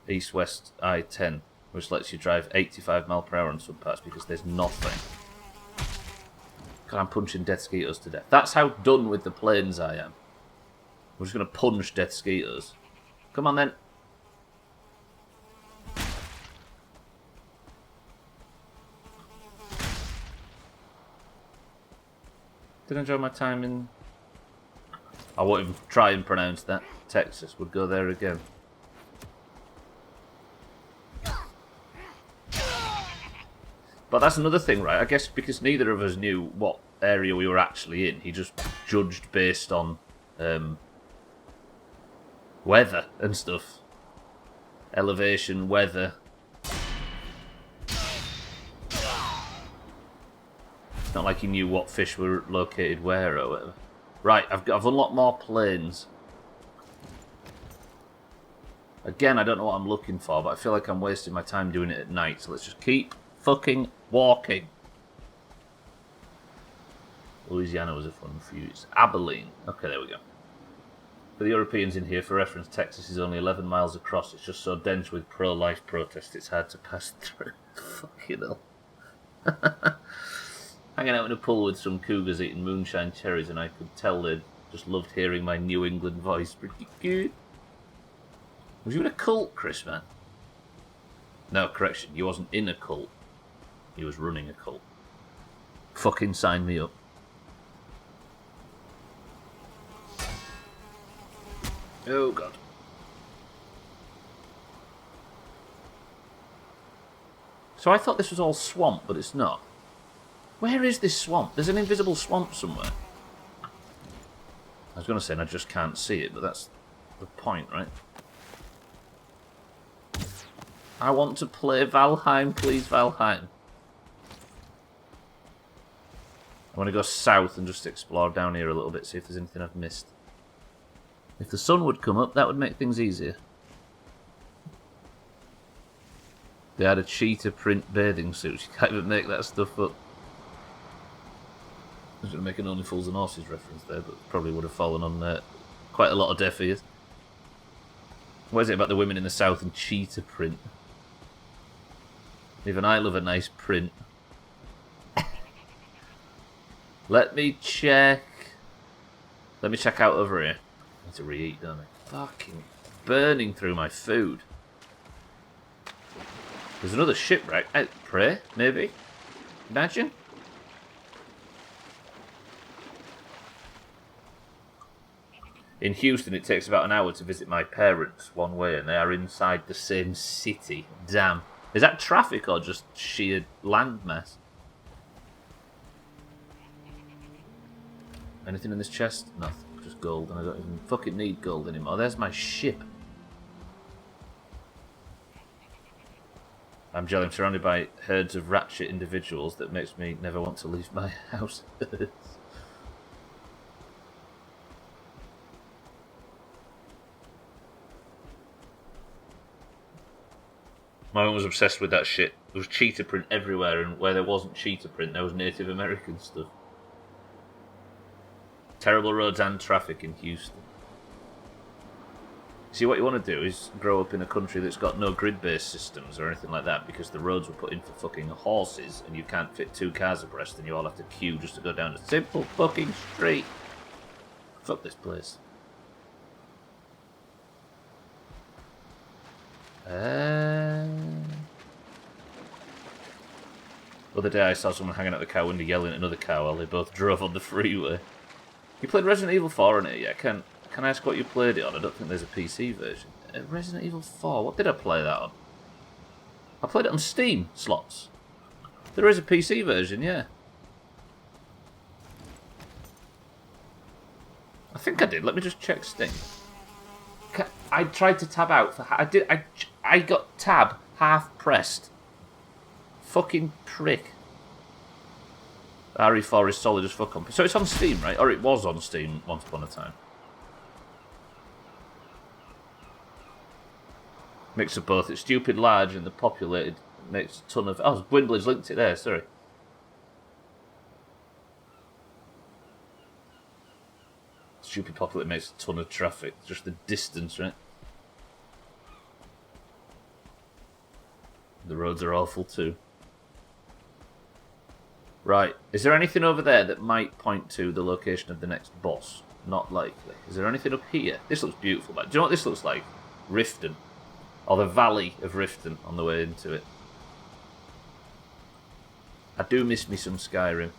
East-West I-10, which lets you drive 85 mph on some parts because there's nothing. God, I'm punching death skeeters to death. That's how done with the plains I am. We're just going to punch death skeeters. Come on then. Did enjoy my time in... I won't even try and pronounce that. Texas. Would go there again. But that's another thing, right? I guess because neither of us knew what area we were actually in, he just judged based on weather and stuff. Elevation, weather. It's not like he knew what fish were located where or whatever. Right, I've unlocked more planes. Again, I don't know what I'm looking for, but I feel like I'm wasting my time doing it at night, so let's just keep fucking walking. Louisiana was a fun few. It's Abilene. Okay, there we go. For the Europeans in here, for reference, Texas is only 11 miles across. It's just so dense with pro-life protests, it's hard to pass through. Fucking hell. Hanging out in a pool with some cougars eating moonshine cherries, and I could tell they just loved hearing my New England voice. Pretty good. Was you in a cult, Chris, man? No, correction. You wasn't in a cult. You was running a cult. Fucking sign me up. Oh, God. So I thought this was all swamp, but it's not. Where is this swamp? There's an invisible swamp somewhere. I was going to say, and I just can't see it, but that's the point, right? I want to play Valheim, please, Valheim. I want to go south and just explore down here a little bit, see if there's anything I've missed. If the sun would come up, that would make things easier. They had a cheetah print bathing suit. You can't even make that stuff up. I was going to make an Only Fools and Horses reference there, but probably would have fallen on quite a lot of deaf ears. What is it about the women in the south and cheetah print? Even I love a nice print. Let me check. Let me check out over here. I need to re-eat, don't I? Fucking burning through my food. There's another shipwreck. Out Prey, maybe? Imagine? In Houston, it takes about an hour to visit my parents one way, and they are inside the same city. Damn. Is that traffic or just sheer landmass? Anything in this chest? Nothing. Just gold, and I don't even fucking need gold anymore. There's my ship. I'm jelly. I'm surrounded by herds of ratchet individuals that makes me never want to leave my house. My mum was obsessed with that shit. There was cheetah print everywhere, and where there wasn't cheetah print, there was Native American stuff. Terrible roads and traffic in Houston. See, what you want to do is grow up in a country that's got no grid-based systems or anything like that, because the roads were put in for fucking horses, and you can't fit 2 cars abreast, and you all have to queue just to go down a simple fucking street. Fuck this place. Other day I saw someone hanging out the car window yelling at another car while they both drove on the freeway. You played Resident Evil 4 on it yet? Can I ask what you played it on? I don't think there's a PC version. Resident Evil 4, what did I play that on? I played it on Steam slots. There is a PC version, yeah. I think I did. Let me just check Steam. I tried to tab out for... I got tab half pressed. Fucking prick. RE4 is solid as fuck on... So it's on Steam, right? Or it was on Steam once upon a time. Mix of both. It's stupid large and the populated makes a ton of... Oh, Gwynblade's linked it there, sorry. Stupid populated makes a ton of traffic. Just the distance, right? The roads are awful too. Right. Is there anything over there that might point to the location of the next boss? Not likely. Is there anything up here? This looks beautiful, man. Do you know what this looks like? Riften. Or the Valley of Riften on the way into it. I do miss me some Skyrim.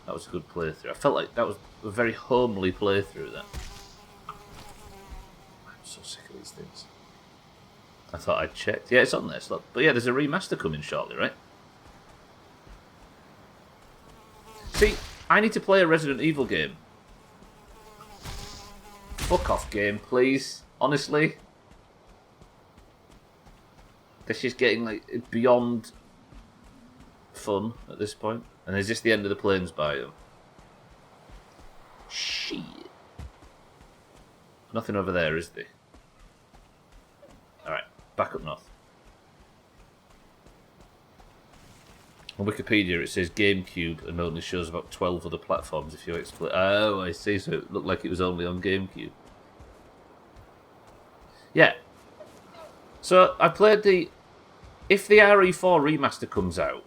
That was a good playthrough. I felt like that was a very homely playthrough, that. I'm so sick of these things. I thought I'd checked. Yeah, it's on there. Look. But yeah, there's a remaster coming shortly, right? See, I need to play a Resident Evil game. Fuck off, game, please. Honestly. This is getting, like, beyond fun at this point. And is this the end of the Plains biome? Shit. Nothing over there, is there? Alright, back up north. On Wikipedia it says GameCube and only shows about 12 other platforms if you explain. Oh, I see, so it looked like it was only on GameCube. Yeah. So, I played the... If the RE4 remaster comes out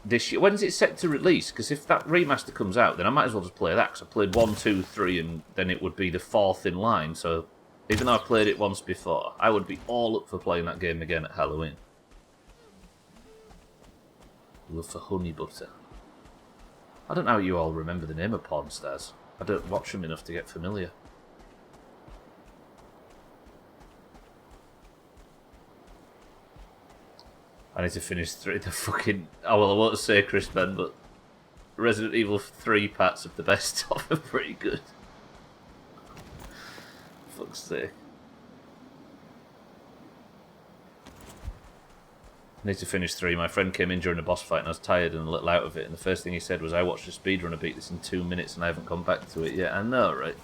this year... When's it set to release? Because if that remaster comes out, then I might as well just play that. Because I played 1, 2, 3, and then it would be the 4th in line. So, even though I played it once before, I would be all up for playing that game again at Halloween. Love for honey butter. I don't know how you all remember the name of porn stars. I don't watch them enough to get familiar. I need to finish the fucking... Oh, well, I won't say Chris Ben, but Resident Evil 3 parts of the best of are pretty good. Fuck's sake. I need to finish 3. My friend came in during a boss fight and I was tired and a little out of it. And the first thing he said was, I watched a speedrunner beat this in 2 minutes and I haven't gone back to it yet. I know, right?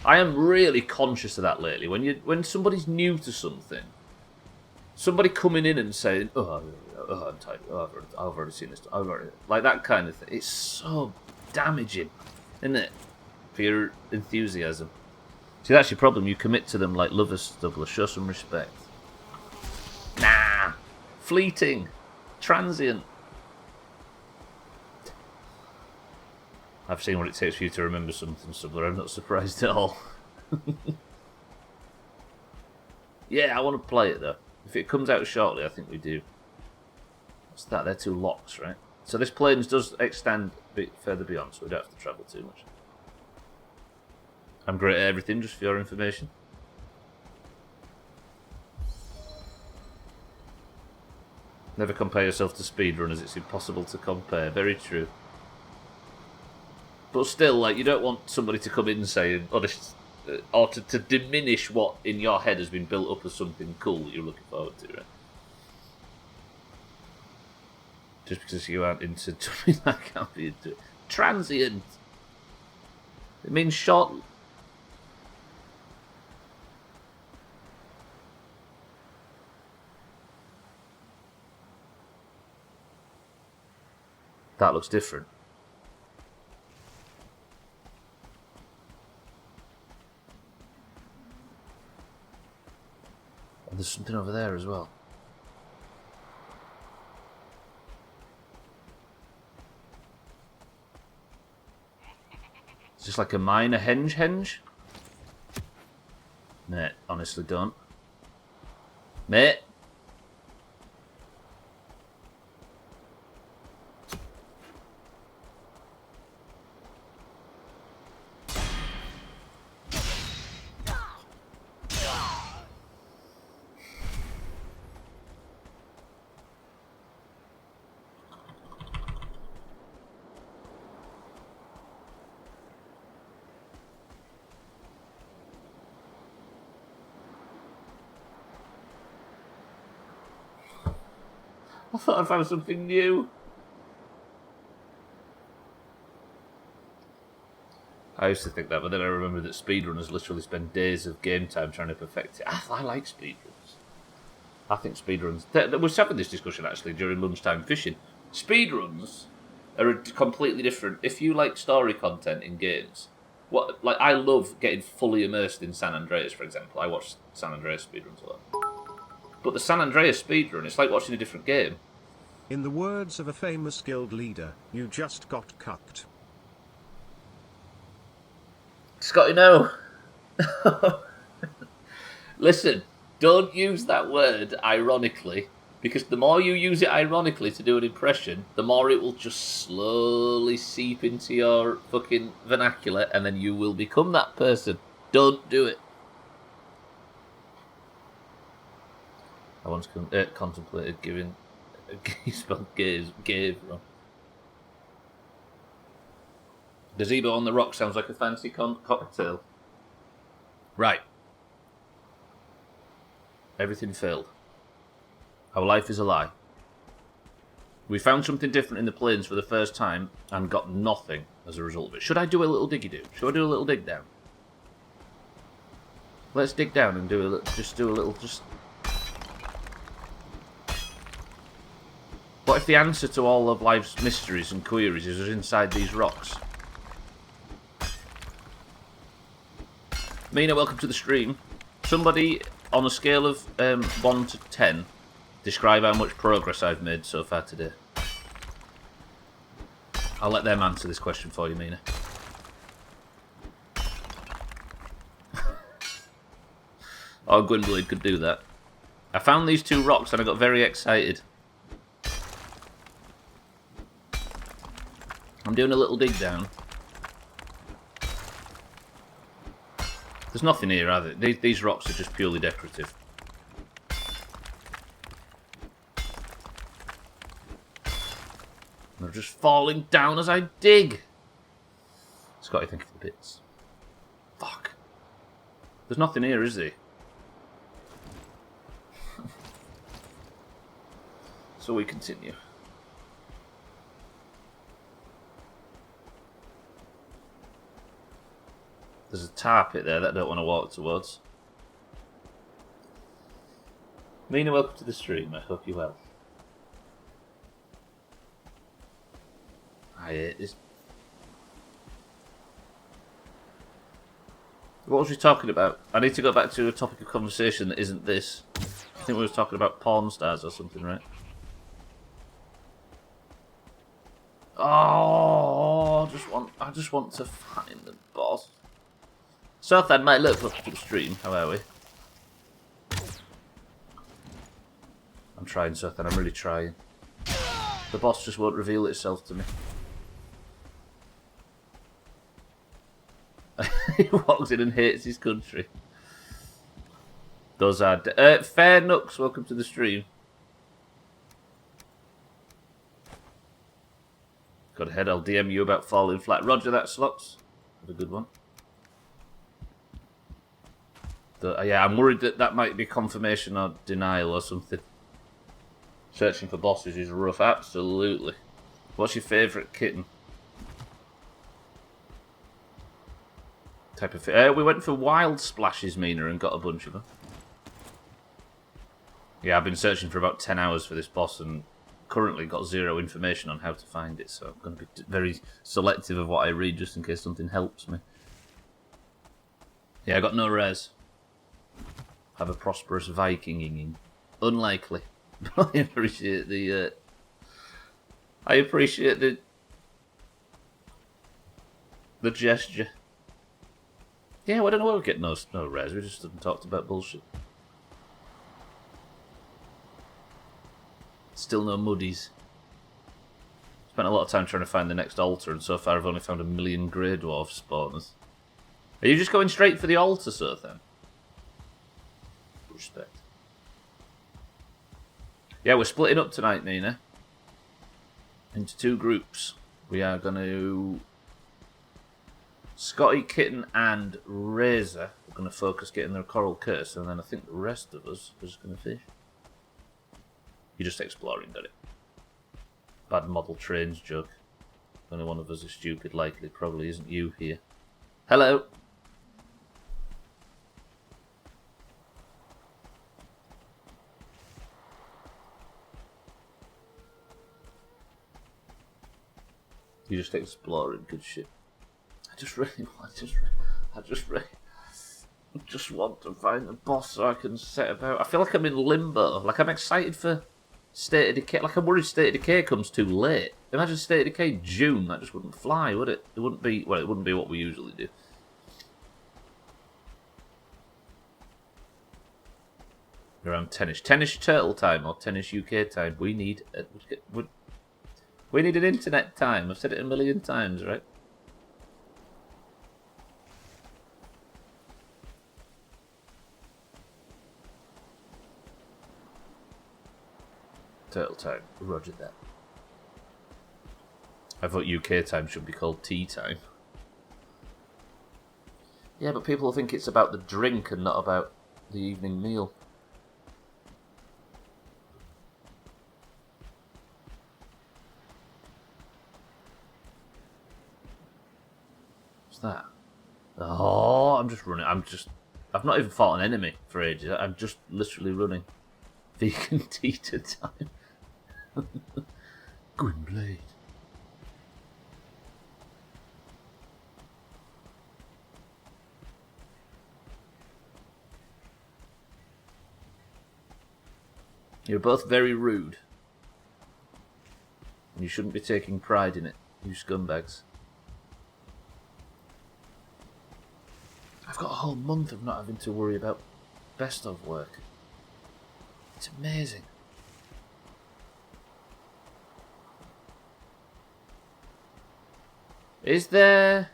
I am really conscious of that lately. When somebody's new to something, somebody coming in and saying, I'm tired. I've already seen this. Like that kind of thing. It's so damaging, isn't it? For your enthusiasm. See, that's your problem. You commit to them like lovers, Stubbler. Show some respect. Nah. Fleeting. Transient. I've seen what it takes for you to remember something, Stubbler. I'm not surprised at all. Yeah, I want to play it, though. If it comes out shortly, I think we do. What's that? They're 2 locks, right? So this Plains does extend a bit further beyond, so we don't have to travel too much. I'm great at everything, just for your information. Never compare yourself to speedrunners, it's impossible to compare. Very true. But still, like, you don't want somebody to come in saying, or to diminish what in your head has been built up as something cool that you're looking forward to, right? Just because you aren't into something that can't be into it. Transient! It means short... That looks different. And there's something over there as well. Is this like a minor henge? Mate, honestly don't. Mate! I thought I found something new. I used to think that, but then I remembered that speedrunners literally spend days of game time trying to perfect it. I like speedruns. I think speedruns... We were having this discussion, actually, during lunchtime fishing. Speedruns are a completely different... If you like story content in games... I love getting fully immersed in San Andreas, for example. I watch San Andreas speedruns a lot. But the San Andreas speedrun, it's like watching a different game. In the words of a famous guild leader, you just got cucked. Scotty, no. Listen, don't use that word ironically. Because the more you use it ironically to do an impression, the more it will just slowly seep into your fucking vernacular, and then you will become that person. Don't do it. I once contemplated giving... You spelled gave wrong. Gazebo on the rock sounds like a fancy cocktail. Right. Everything failed. Our life is a lie. We found something different in the plains for the first time and got nothing as a result of it. Should I do a little diggy-do? Should I do a little dig down? Let's dig down and do a little... What if the answer to all of life's mysteries and queries is inside these rocks? Mina, welcome to the stream. Somebody, on a scale of 1 to 10, describe how much progress I've made so far today. I'll let them answer this question for you, Mina. Oh, Gwynblade could do that. I found these 2 rocks and I got very excited. I'm doing a little dig down. There's nothing here, are there? These rocks are just purely decorative. They're just falling down as I dig. Scotty, thank you for the bits. Fuck. There's nothing here, is there? So we continue. There's a tar pit there that I don't want to walk towards. Mina, welcome to the stream. I hope you're well. I hate this. What was we talking about? I need to go back to a topic of conversation that isn't this. I think we were talking about porn stars or something, right? Oh, I just want to find the boss. Southland might look up to the stream. How are we? I'm trying, Southland. I'm really trying. The boss just won't reveal itself to me. He walks in and hates his country. Those are... Fair Nooks, welcome to the stream. Go ahead, I'll DM you about falling flat. Roger that, Slots. Have a good one. Yeah, I'm worried that might be confirmation or denial or something. Searching for bosses is rough, absolutely. What's your favourite kitten? Type of we went for wild splashes, Mina, and got a bunch of them. Yeah, I've been searching for about 10 hours for this boss and currently got 0 information on how to find it, so I'm going to be very selective of what I read just in case something helps me. Yeah, I got no res. Have a prosperous Vikinging. Unlikely. I appreciate the... the gesture. Yeah, well, I don't know why we get no res. We just haven't talked about bullshit. Still no muddies. Spent a lot of time trying to find the next altar, and so far I've only found 1 million Grey Dwarf spawners. Are you just going straight for the altar, sir, then? Respect. Yeah, we're splitting up tonight, Mina. Into 2 groups. We are going to... Scotty, Kitten, and Razor are going to focus getting their Coral Curse, and then I think the rest of us are just going to fish. You're just exploring, got it. Bad model trains joke. Only one of us is stupid, likely. Probably isn't you here. Hello! You're just exploring, good shit. I just want to find the boss so I can set about. I feel like I'm in limbo. Like I'm excited for State of Decay. Like I'm worried State of Decay comes too late. Imagine State of Decay June. That just wouldn't fly, would it? It wouldn't be. Well, it wouldn't be what we usually do. Around 10ish. 10ish turtle time or 10ish UK time. We need an internet time. I've said it a million times, right? Turtle time. Roger that. I thought UK time should be called tea time. Yeah, but people think it's about the drink and not about the evening meal. What's that? Oh, I'm just running. I've not even fought an enemy for ages. I'm just literally running. Vegan teeter time. Gwynblade. You're both very rude. And you shouldn't be taking pride in it, you scumbags. I've got a whole month of not having to worry about best of work. It's amazing. Is there...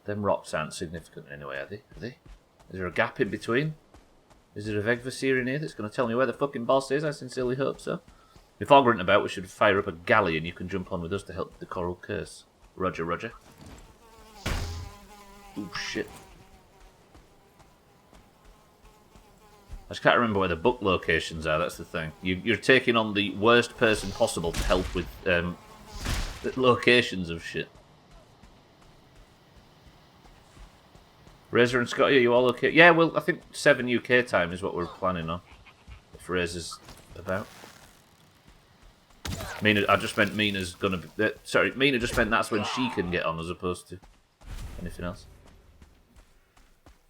Them rocks aren't significant anyway, are they? Is there a gap in between? Is there a Vegvaseer in here that's going to tell me where the fucking boss is? I sincerely hope so. If Ogren't about, we should fire up a galley and you can jump on with us to help the Coral Curse. Roger, roger. Ooh, shit. I just can't remember where the book locations are, that's the thing. You're taking on the worst person possible to help with the locations of shit. Razor and Scotty, are you all okay? Yeah, well, I think 7 UK time is what we're planning on. If Razor's about. I just meant Mina's gonna be... sorry, Mina just meant that's when she can get on as opposed to anything else.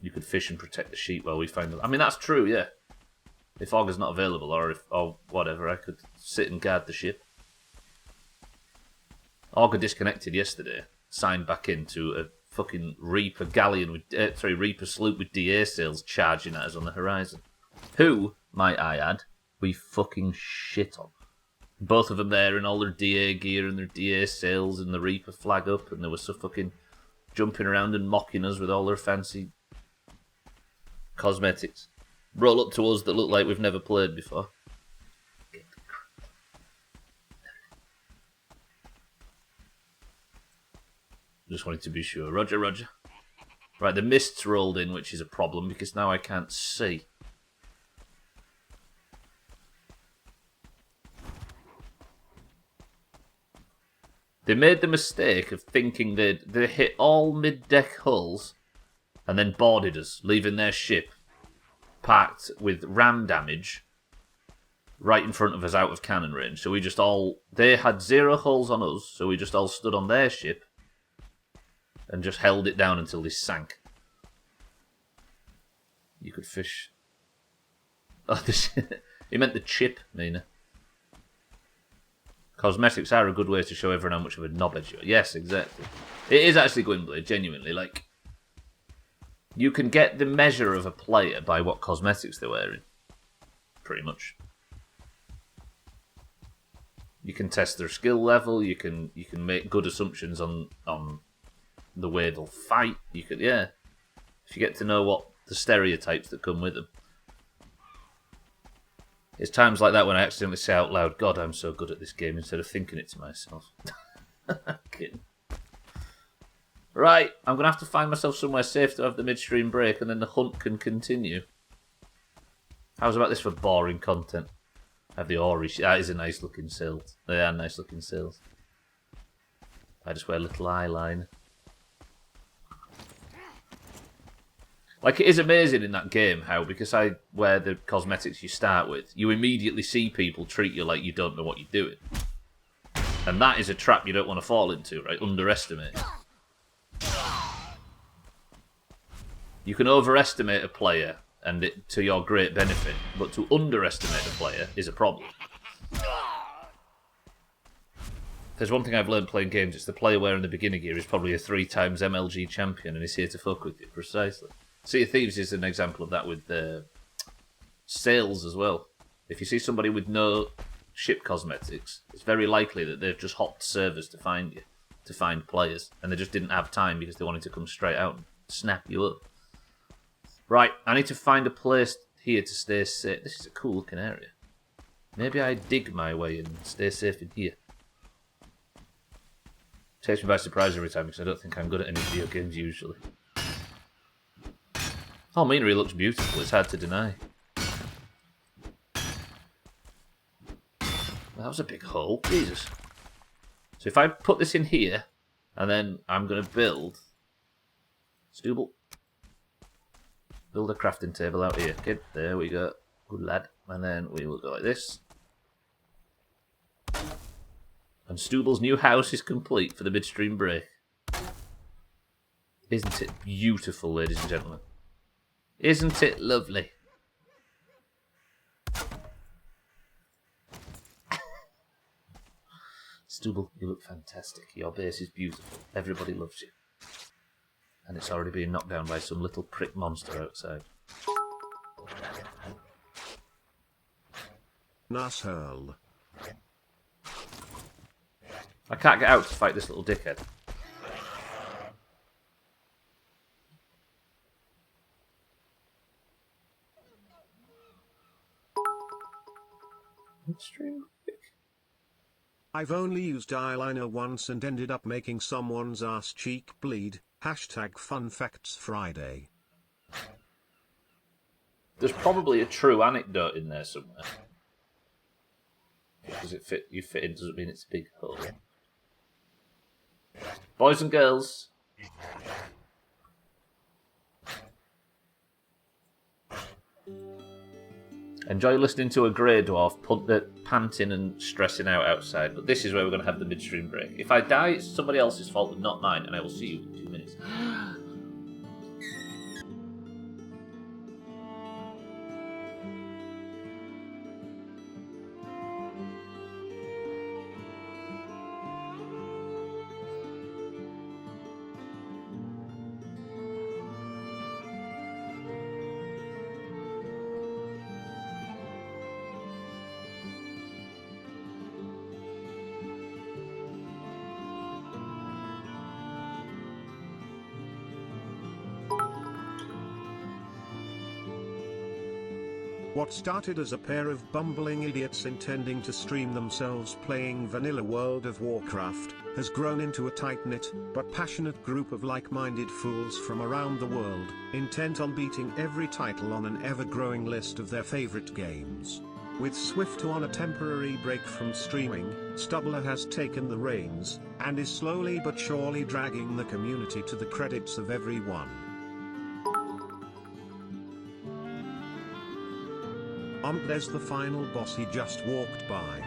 You could fish and protect the sheep while we find them. I mean, that's true, yeah. If Augur's not available or whatever, I could sit and guard the ship. Augur disconnected yesterday, signed back into a fucking Reaper galleon with... Reaper sloop with DA sails charging at us on the horizon. Who, might I add, we fucking shit on. Both of them there in all their DA gear and their DA sails and the Reaper flag up, and they were so fucking jumping around and mocking us with all their fancy cosmetics. Roll up to us that look like we've never played before. Just wanted to be sure. Roger, roger. Right, the mist's rolled in, which is a problem because now I can't see. They made the mistake of thinking they hit all mid-deck hulls and then boarded us, leaving their ship packed with ram damage right in front of us out of cannon range. So we just all... They had 0 hulls on us, so we just all stood on their ship and just held it down until they sank. You could fish... Oh, he meant the chip, Mina. Cosmetics are a good way to show everyone how much of a knobhead you are. Yes, exactly. It is actually Gwynblade, genuinely. Like, you can get the measure of a player by what cosmetics they're wearing. Pretty much. You can test their skill level. You can make good assumptions on the way they'll fight. You could, yeah. If you get to know what the stereotypes that come with them. It's times like that when I accidentally say out loud, God, I'm so good at this game, instead of thinking it to myself. Kidding. Right, I'm going to have to find myself somewhere safe to have the midstream break, and then the hunt can continue. How's about this for boring content? I have the Ori. That is a nice looking sail. They are nice looking sails. I just wear a little eyeline. Like, it is amazing in that game how, because I wear the cosmetics you start with, you immediately see people treat you like you don't know what you're doing. And that is a trap you don't want to fall into, right? Underestimate. You can overestimate a player, and it, to your great benefit, but to underestimate a player is a problem. there's one thing I've learned playing games, it's the player wearing the beginner gear is probably a 3 times MLG champion and he's here to fuck with you, precisely. Sea of Thieves is an example of that with sales as well. If you see somebody with no ship cosmetics, it's very likely that they've just hopped servers to find you, to find players, and they just didn't have time because they wanted to come straight out and snap you up. Right, I need to find a place here to stay safe. This is a cool looking area. Maybe I dig my way in and stay safe in here. Takes me by surprise every time because I don't think I'm good at any video games usually. Oh, Meanery looks beautiful, it's hard to deny. That was a big hole, Jesus. So if I put this in here, and then I'm going to build... Stubbler. Build a crafting table out here, kid. There we go. Good lad. And then we will go like this. And Stubble's new house is complete for the midstream break. Isn't it beautiful, ladies and gentlemen? Isn't it lovely? Stubbler, you look fantastic. Your base is beautiful. Everybody loves you. And it's already being knocked down by some little prick monster outside. Nice hurl. I can't get out to fight this little dickhead. Midstream break. I've only used eyeliner once and ended up making someone's ass cheek bleed. Hashtag Fun Facts Friday. There's probably a true anecdote in there somewhere. Does it fit? You fit in doesn't mean it's a big hole. Boys and girls. Enjoy listening to a grey dwarf panting and stressing out outside, but this is where we're going to have the midstream break. If I die, it's somebody else's fault and not mine, and I will see you in 2 minutes. What started as a pair of bumbling idiots intending to stream themselves playing vanilla World of Warcraft, has grown into a tight-knit, but passionate group of like-minded fools from around the world, intent on beating every title on an ever-growing list of their favorite games. With Swift on a temporary break from streaming, Stubbler has taken the reins, and is slowly but surely dragging the community to the credits of everyone. There's the final boss, he just walked by.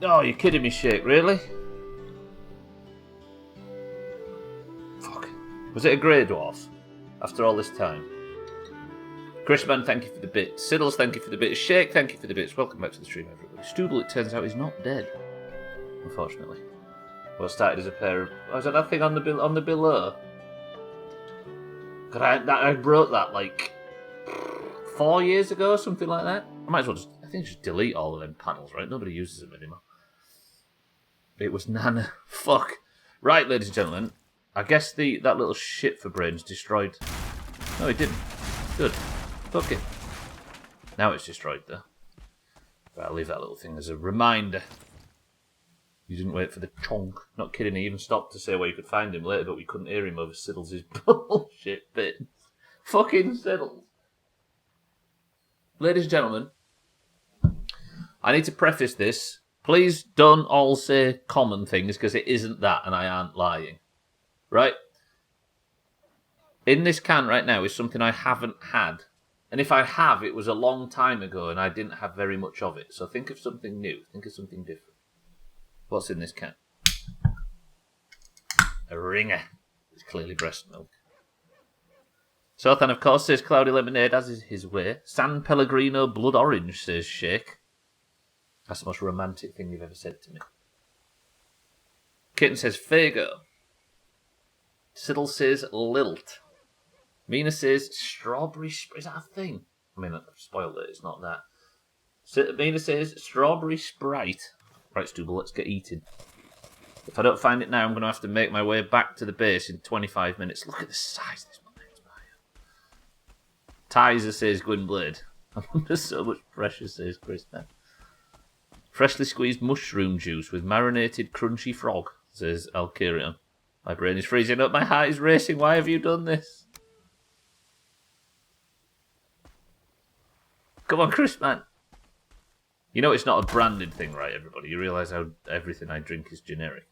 Oh, you're kidding me, Shake, really? Fuck. Was it a grey dwarf? After all this time? Chrisman, thank you for the bits. Siddles, thank you for the bits. Shake, thank you for the bits. Welcome back to the stream, everybody. Stubbler, it turns out, is not dead. Unfortunately. Well, started as a pair of... Was that thing on the below? God, I wrote that, like, 4 years ago, something like that. I might as well just delete all of them panels, right? Nobody uses them anymore. It was Nana. Fuck. Right, ladies and gentlemen. I guess that little shit for brains destroyed... No, it didn't. Good. Fuck it. Now it's destroyed, though. But I'll leave that little thing as a reminder. You didn't wait for the chonk. Not kidding, he even stopped to say where you could find him later, but we couldn't hear him over Siddles' bullshit bit. Fucking Siddles. Ladies and gentlemen, I need to preface this. Please don't all say common things, because it isn't that, and I aren't lying. Right? In this can right now is something I haven't had. And if I have, it was a long time ago, and I didn't have very much of it. So think of something new. Think of something different. What's in this can? A ringer. It's clearly breast milk. Sothan, of course, says cloudy lemonade, as is his way. San Pellegrino blood orange, says Shake. That's the most romantic thing you've ever said to me. Kitten says Fago. Siddle says Lilt. Mina says strawberry... Is that a thing? I mean, I've spoiled it. It's not that. Mina says strawberry Sprite. Right, Stubbler, let's get eating. If I don't find it now, I'm going to have to make my way back to the base in 25 minutes. Look at the size of this biome. Tyson says Gwynblade. I'm under so much pressure, says Chris now. Freshly squeezed mushroom juice with marinated crunchy frog, says Alkirion. My brain is freezing up, my heart is racing. Why have you done this? Come on, Chris, man. You know it's not a branded thing, right, everybody? You realise how everything I drink is generic.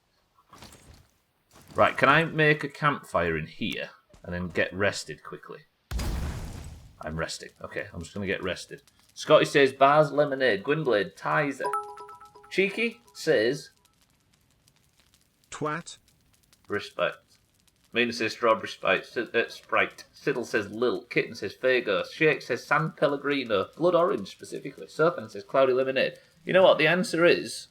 Right, can I make a campfire in here and then get rested quickly? I'm resting. Okay, I'm just going to get rested. Scotty says bars, lemonade, Gwynblade, Tyson. Cheeky says... Twat. Respect. Mina says strawberry Sprite. Siddle says Lilt. Kitten says Fago. Shake says San Pellegrino. Blood orange, specifically. Sothan says cloudy lemonade. You know what? The answer is...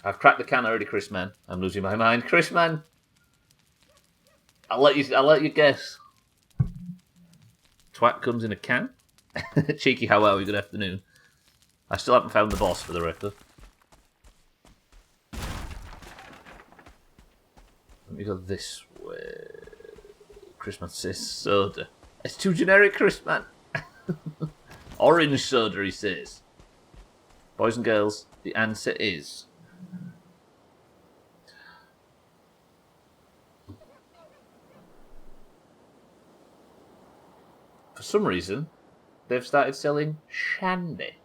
I've cracked the can already, Chris Man. I'm losing my mind. Chris Man! I'll let you guess. Twat comes in a can. Cheeky, how are we? Good afternoon. I still haven't found the boss, for the record. Let me go this way. Chrisman says soda. It's too generic, Chrisman. Orange soda, he says. Boys and girls, the answer is... For some reason, they've started selling Shandy.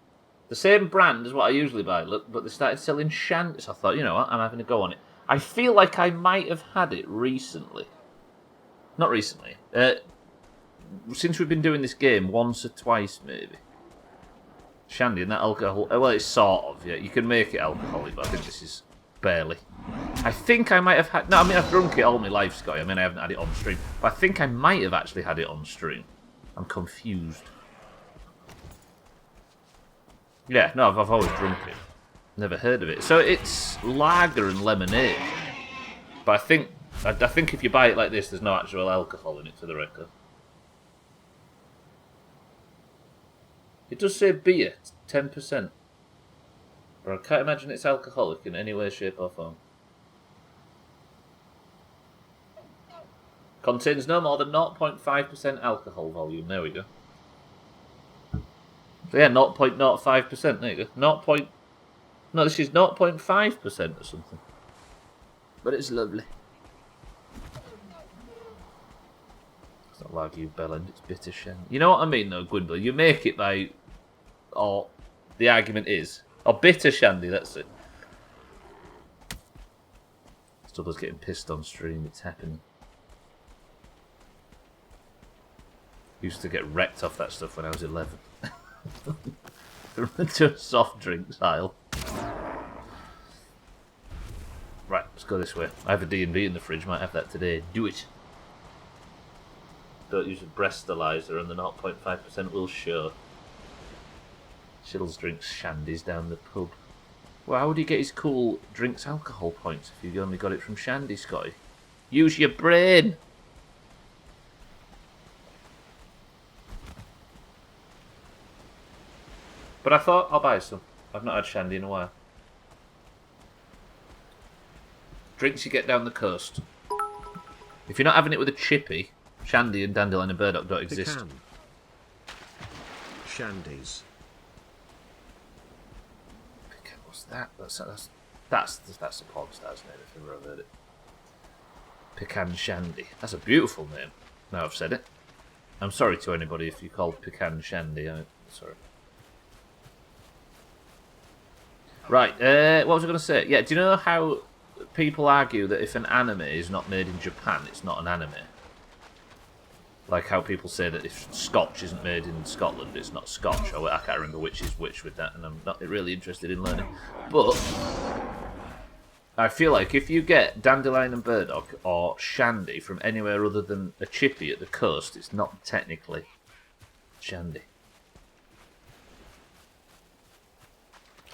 The same brand as what I usually buy, but they started selling Shandy. So I thought, you know what, I'm having a go on it. I feel like I might have had it recently. Not recently. Since we've been doing this game, once or twice maybe. Shandy and that alcohol... Well, it's sort of, yeah. You can make it alcoholic, but I think this is barely. I think I might have had... No, I mean, I've drunk it all my life, Scotty. I mean, I haven't had it on stream. But I think I might have actually had it on stream. I'm confused. Yeah, no, I've always drunk it. Never heard of it. So it's lager and lemonade. But I think if you buy it like this, there's no actual alcohol in it, for the record. It does say beer, 10%. But I can't imagine it's alcoholic in any way, shape or form. Contains no more than 0.5% alcohol volume. There we go. So yeah, 0.05%. There you go. No, this is 0.5% or something. But it's lovely. It's not Wagyu Belland, it's bitter shen. You know what I mean though, Gwynblade? You make it by... Or the argument is... Or bitter shandy, that's it. Stubbler's getting pissed on stream, it's happening. Used to get wrecked off that stuff when I was 11. to a soft drinks aisle. Right, let's go this way. I have a D&B in the fridge, might have that today. Do it. Don't use a breathalyzer and the 0.5% will show. Shittles drinks shandies down the pub. Well, how would he get his cool drinks alcohol points if you only got it from Shandy, Scotty? Use your brain! But I thought I'll buy some. I've not had Shandy in a while. Drinks you get down the coast. If you're not having it with a chippy, Shandy and Dandelion and Burdock don't exist. Pecan. Shandies. What's that? That's the porn star's name if ever I've heard it. Pecan Shandy. That's a beautiful name. Now I've said it. I'm sorry to anybody if you called Pecan Shandy. I'm sorry. Right, what was I going to say? Yeah, do you know how people argue that if an anime is not made in Japan, it's not an anime? Like how people say that if Scotch isn't made in Scotland, it's not Scotch. Or I can't remember which is which with that, and I'm not really interested in learning. But I feel like if you get Dandelion and Burdock or Shandy from anywhere other than a chippy at the coast, it's not technically Shandy.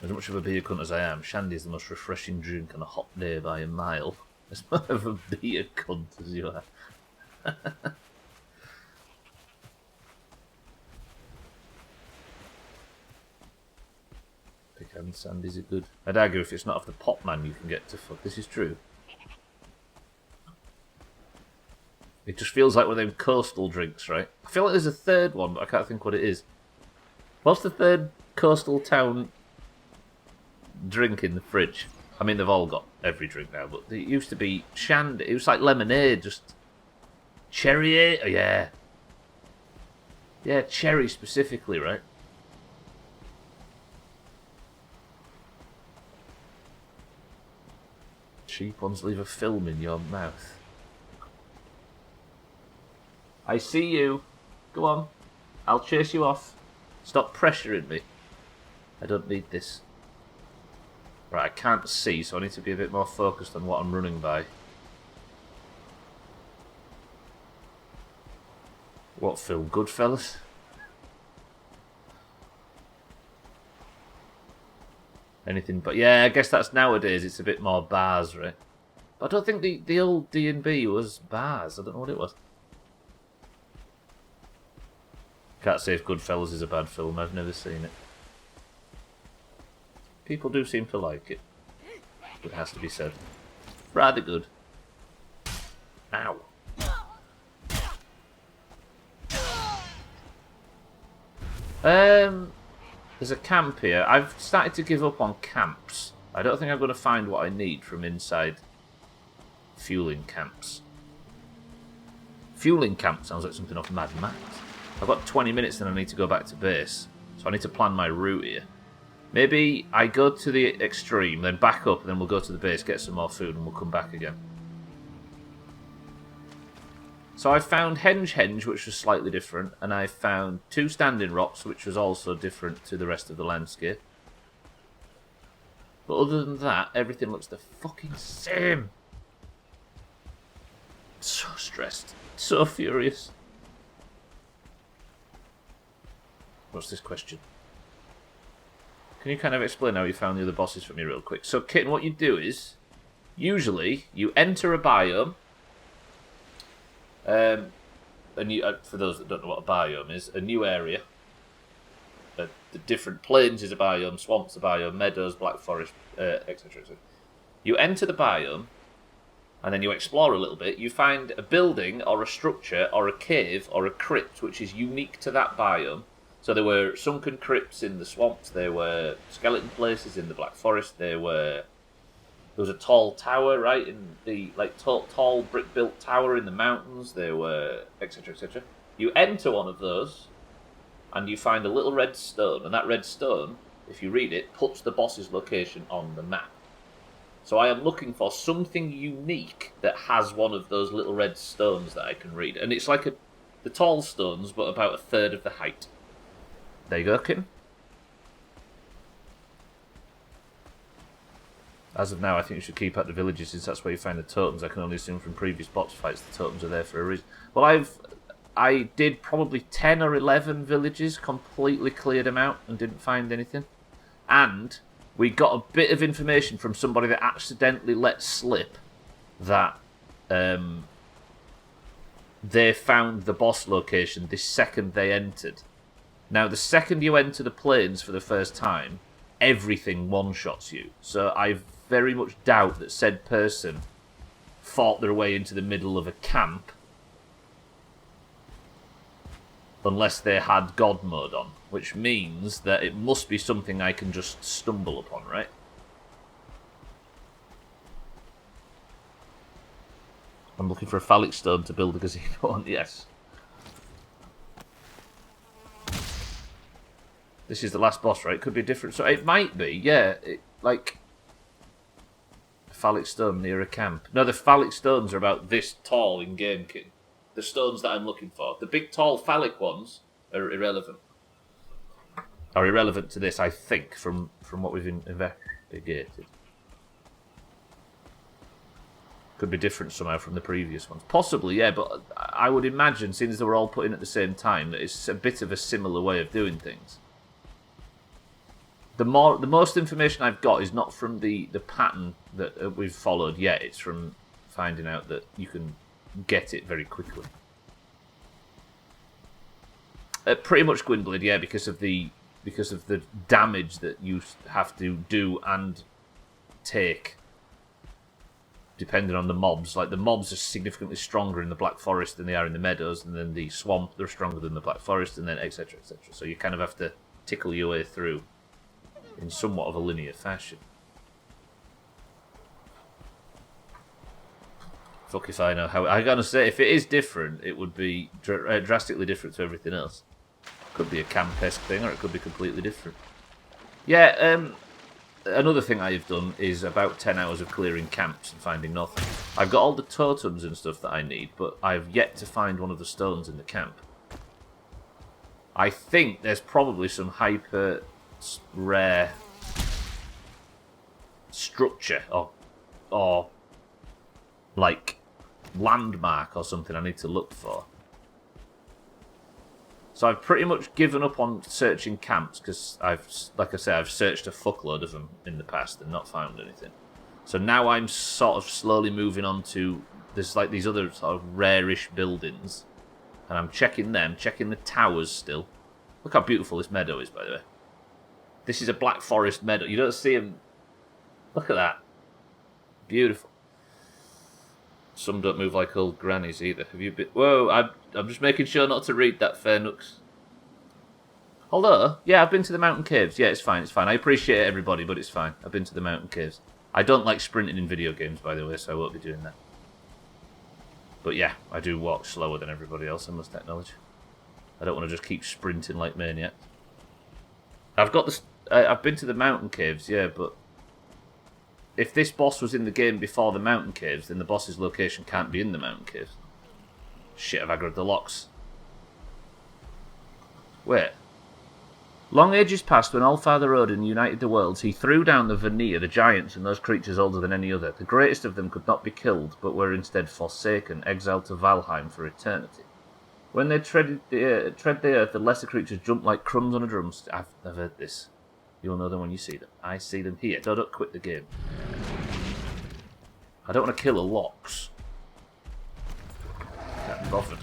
As much of a beer cunt as I am, Shandy is the most refreshing drink on a hot day by a mile. As much of a beer cunt as you are. Pecan Sandies are good. I'd argue if it's not off the Pop Man you can get to fuck. This is true. It just feels like one of them coastal drinks, right? I feel like there's a third one, but I can't think what it is. What's the third coastal town drink in the fridge? I mean, they've all got every drink now, but it used to be Shandy. It was like lemonade, just cherry. Oh, yeah. Yeah, cherry specifically, right? Cheap ones leave a film in your mouth. I see you. Go on. I'll chase you off. Stop pressuring me. I don't need this. Right, I can't see, so I need to be a bit more focused on what I'm running by. What film? Goodfellas? Anything but... Yeah, I guess that's nowadays. It's a bit more bars, right? But I don't think the old D&B was bars. I don't know what it was. Can't say if Goodfellas is a bad film. I've never seen it. People do seem to like it. It has to be said. Rather good. Ow. There's a camp here. I've started to give up on camps. I don't think I'm going to find what I need from inside fueling camps. Fueling camp sounds like something off Mad Max. I've got 20 minutes and I need to go back to base. So I need to plan my route here. Maybe I go to the extreme, then back up, and then we'll go to the base, get some more food, and we'll come back again. So I found Henge, which was slightly different, and I found 2 standing rocks, which was also different to the rest of the landscape. But other than that, everything looks the fucking same. So stressed. So furious. What's this question? Can you kind of explain how you found the other bosses for me real quick? So, Kitten, what you do is, usually, you enter a biome. And you, for those that don't know what a biome is, a new area. The different plains is a biome, swamps a biome, meadows, black forest, etc. etc. You enter the biome, and then you explore a little bit. You find a building, or a structure, or a cave, or a crypt, which is unique to that biome. So there were sunken crypts in the swamps, there were skeleton places in the black forest, there was a tall tower, right, in the tall brick-built tower in the mountains, there were etc. etc. You enter one of those, and you find a little red stone, and that red stone, if you read it, puts the boss's location on the map. So I am looking for something unique that has one of those little red stones that I can read, and it's like the tall stones, but about a third of the height. There you go, Kim. As of now, I think you should keep at the villages since that's where you find the totems. I can only assume from previous boss fights the totems are there for a reason. Well, I did probably 10 or 11 villages, completely cleared them out and didn't find anything. And we got a bit of information from somebody that accidentally let slip that they found the boss location the second they entered. Now, the second you enter the plains for the first time, everything one-shots you. So I very much doubt that said person fought their way into the middle of a camp unless they had God mode on, which means that it must be something I can just stumble upon, right? I'm looking for a phallic stone to build a gazebo on, yes. This is the last boss, right? It could be different. So it might be, yeah. Like, a phallic stone near a camp. No, the phallic stones are about this tall in game, kid. The stones that I'm looking for. The big, tall, phallic ones are irrelevant. Are irrelevant to this, I think, from what we've investigated. Could be different somehow from the previous ones. Possibly, yeah, but I would imagine, since they were all put in at the same time, that it's a bit of a similar way of doing things. The most information I've got is not from the pattern that we've followed yet. It's from finding out that you can get it very quickly. Pretty much Gwynblade, yeah, because of the damage that you have to do and take, depending on the mobs. Like, the mobs are significantly stronger in the Black Forest than they are in the meadows, and then the swamp, they're stronger than the Black Forest, and then etc, etc. So you kind of have to tickle your way through in somewhat of a linear fashion. Fuck if I know how. I'm gonna say, if it is different, it would be drastically different to everything else. Could be a camp-esque thing, or it could be completely different. Yeah, another thing I've done is about 10 hours of clearing camps and finding nothing. I've got all the totems and stuff that I need, but I've yet to find one of the stones in the camp. I think there's probably some hyper rare structure or like landmark or something I need to look for. So I've pretty much given up on searching camps because like I say, I've searched a fuckload of them in the past and not found anything. So now I'm sort of slowly moving on to there's like these other sort of rare-ish buildings, and I'm checking them, checking the towers still. Look how beautiful this meadow is, by the way. This is a Black Forest meadow. You don't see them. Look at that. Beautiful. Some don't move like old grannies either. Have you been... Whoa, I'm just making sure not to read that, Fair Nooks. Although, yeah, I've been to the mountain caves. Yeah, it's fine, it's fine. I appreciate it, everybody, but it's fine. I've been to the mountain caves. I don't like sprinting in video games, by the way, so I won't be doing that. But yeah, I do walk slower than everybody else, I must acknowledge. I don't want to just keep sprinting like maniac. I've been to the mountain caves, yeah, but if this boss was in the game before the mountain caves, then the boss's location can't be in the mountain caves. Shit, I've aggroed the locks. Wait. Long ages past, when Allfather Odin united the worlds, he threw down the Vanir, the giants, and those creatures older than any other. The greatest of them could not be killed, but were instead forsaken, exiled to Valheim for eternity. When they tread the earth, the lesser creatures jump like crumbs on a drumstick. I've heard this. You'll know them when you see them. I see them here. Don't quit the game. I don't want to kill a Lox. Can't be bothered.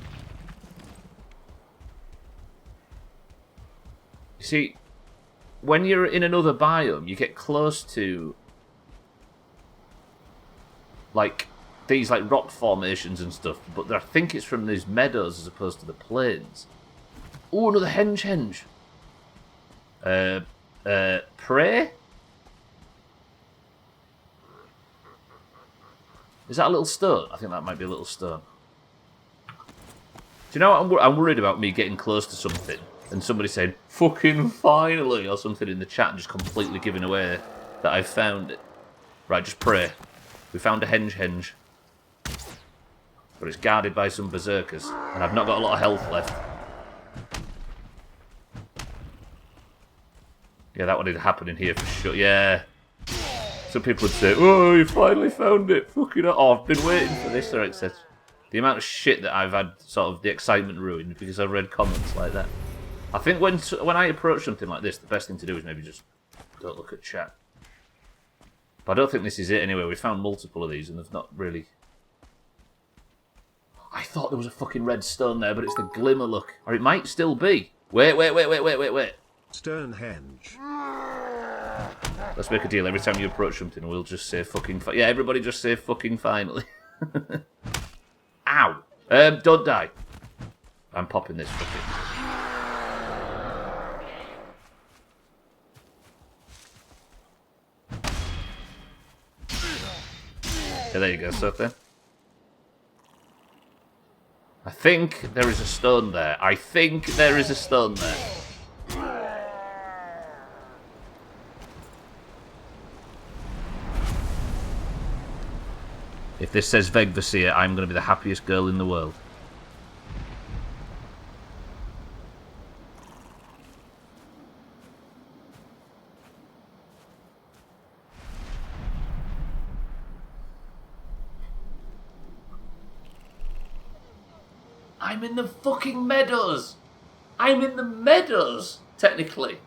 You see, when you're in another biome, you get close to like these like rock formations and stuff, but I think it's from these meadows as opposed to the plains. Oh, another henge. Prey? Is that a little stone? I think that might be a little stone. Do you know what I'm worried about? Me getting close to something and somebody saying, fucking finally, or something in the chat and just completely giving away that I've found it. Right, just pray. We found a henge. But it's guarded by some berserkers, and I've not got a lot of health left. Yeah, that one did happen in here for sure. Yeah. Some people would say, "Oh, you finally found it! Fucking hell. Oh, I've been waiting for this," or etc. The amount of shit that I've had, sort of the excitement ruined because I've read comments like that. I think when I approach something like this, the best thing to do is maybe just don't look at chat. But I don't think this is it anyway. We found multiple of these and they've not really... I thought there was a fucking red stone there, but it's the glimmer look. Or it might still be. Wait. Stonehenge. Let's make a deal. Every time you approach something, we'll just say fucking... Yeah, everybody just say fucking finally. Ow. Don't die. I'm popping this fucking... Yeah, there you go, so then. I think there is a stone there. If this says Vegvasia, I'm going to be the happiest girl in the world. I'm in the fucking meadows! I'm in the meadows, technically.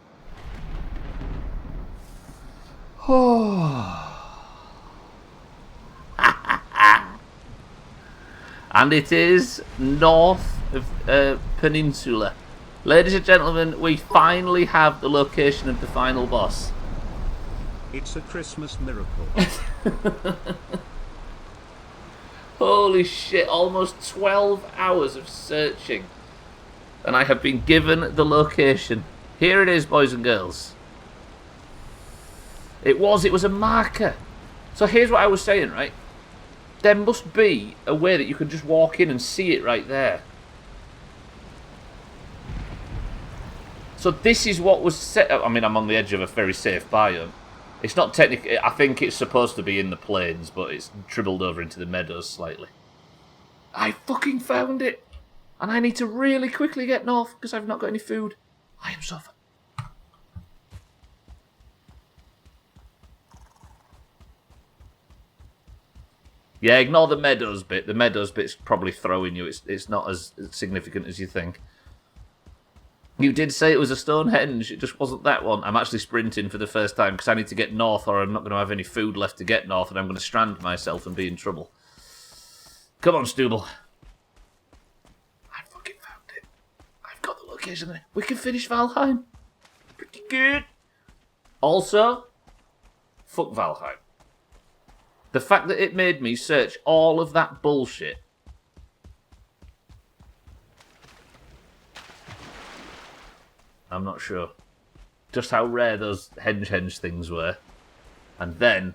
And it is north of Peninsula. Ladies and gentlemen, we finally have the location of the final boss. It's a Christmas miracle. Holy shit, almost 12 hours of searching. And I have been given the location. Here it is, boys and girls. It was a marker. So here's what I was saying, right? There must be a way that you can just walk in and see it right there. So this is what was set up. I mean, I'm on the edge of a very safe biome. It's not technically... I think it's supposed to be in the plains, but it's dribbled over into the meadows slightly. I fucking found it! And I need to really quickly get north, because I've not got any food. I am so... Yeah, ignore the meadows bit. The meadows bit's probably throwing you. It's not as significant as you think. You did say it was a Stonehenge, it just wasn't that one. I'm actually sprinting for the first time because I need to get north or I'm not going to have any food left to get north and I'm going to strand myself and be in trouble. Come on, Stubbler. I fucking found it. I've got the location there. We can finish Valheim. Pretty good. Also, fuck Valheim. The fact that it made me search all of that bullshit. I'm not sure just how rare those henge things were. And then,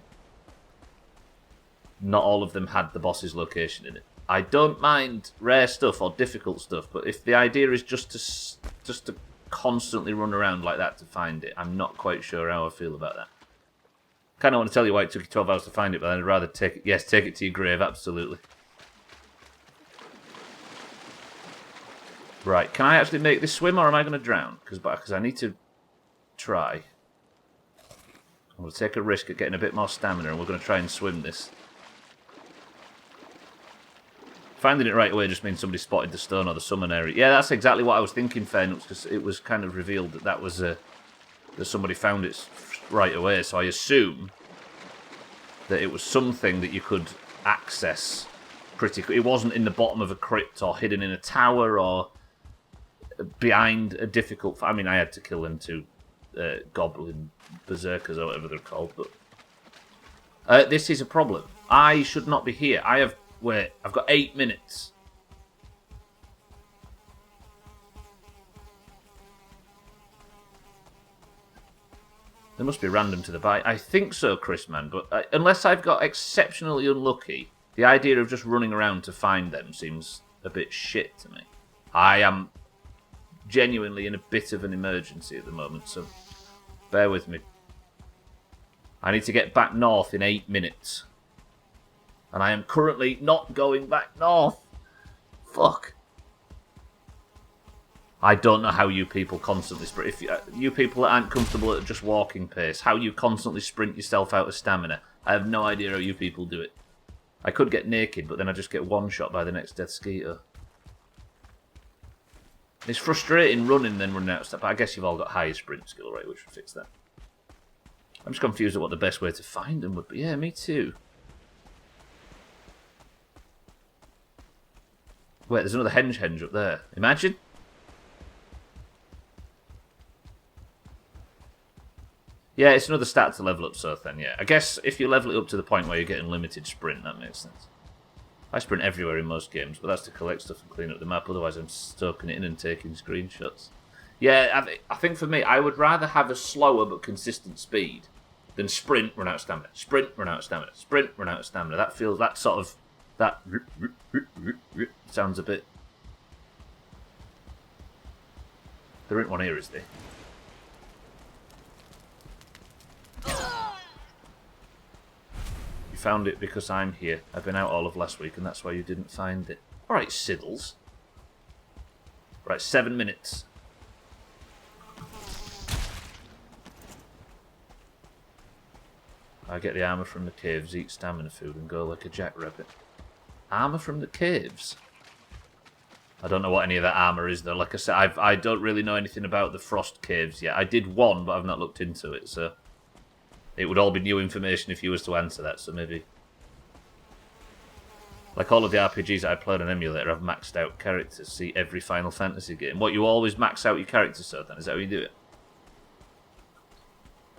not all of them had the boss's location in it. I don't mind rare stuff or difficult stuff, but if the idea is just to constantly run around like that to find it, I'm not quite sure how I feel about that. Kind of want to tell you why it took you 12 hours to find it, but I'd rather take it. Yes, take it to your grave, absolutely. Right, can I actually make this swim or am I going to drown? Because I need to try. I'm going to take a risk at getting a bit more stamina and we're going to try and swim this. Finding it right away just means somebody spotted the stone or the summon area. Yeah, that's exactly what I was thinking, Fairnooks, because it was kind of revealed that was that somebody found it right away. So I assume that it was something that you could access pretty quick. It wasn't in the bottom of a crypt or hidden in a tower or behind a difficult... I mean, I had to kill them two goblin berserkers or whatever they're called, but this is a problem. I should not be here. I've got 8 minutes. There must be random to the bite. I think so, Chris, man, but unless I've got exceptionally unlucky, the idea of just running around to find them seems a bit shit to me. I am genuinely in a bit of an emergency at the moment, so bear with me. I need to get back north in 8 minutes. And I am currently not going back north. Fuck. I don't know how you people constantly sprint. If you people that aren't comfortable at just walking pace, how you constantly sprint yourself out of stamina. I have no idea how you people do it. I could get naked, but then I just get one shot by the next death skeeter. It's frustrating running then running out of stuff, but I guess you've all got higher sprint skill, right, which would fix that. I'm just confused at what the best way to find them would be. Yeah, me too. Wait, there's another henge up there. Imagine. Yeah, it's another stat to level up, so then, yeah. I guess if you level it up to the point where you're getting limited sprint, that makes sense. I sprint everywhere in most games, but that's to collect stuff and clean up the map, otherwise I'm stoking it in and taking screenshots. Yeah, I think for me, I would rather have a slower but consistent speed than sprint, run out of stamina. Sprint, run out of stamina. Sprint, run out of stamina. That feels, that sort of, that sounds a bit... There ain't one here, is there? You found it because I'm here. I've been out all of last week and that's why you didn't find it. Alright, Siddles. Right, 7 minutes. I get the armour from the caves, eat stamina food and go like a jackrabbit. Armour from the caves? I don't know what any of that armour is though. Like I said, I don't really know anything about the frost caves yet. I did one, but I've not looked into it, so... It would all be new information if you was to answer that, so maybe... Like all of the RPGs that I played on emulator, I've maxed out characters. See every Final Fantasy game. What, you always max out your characters, so then? Is that how you do it?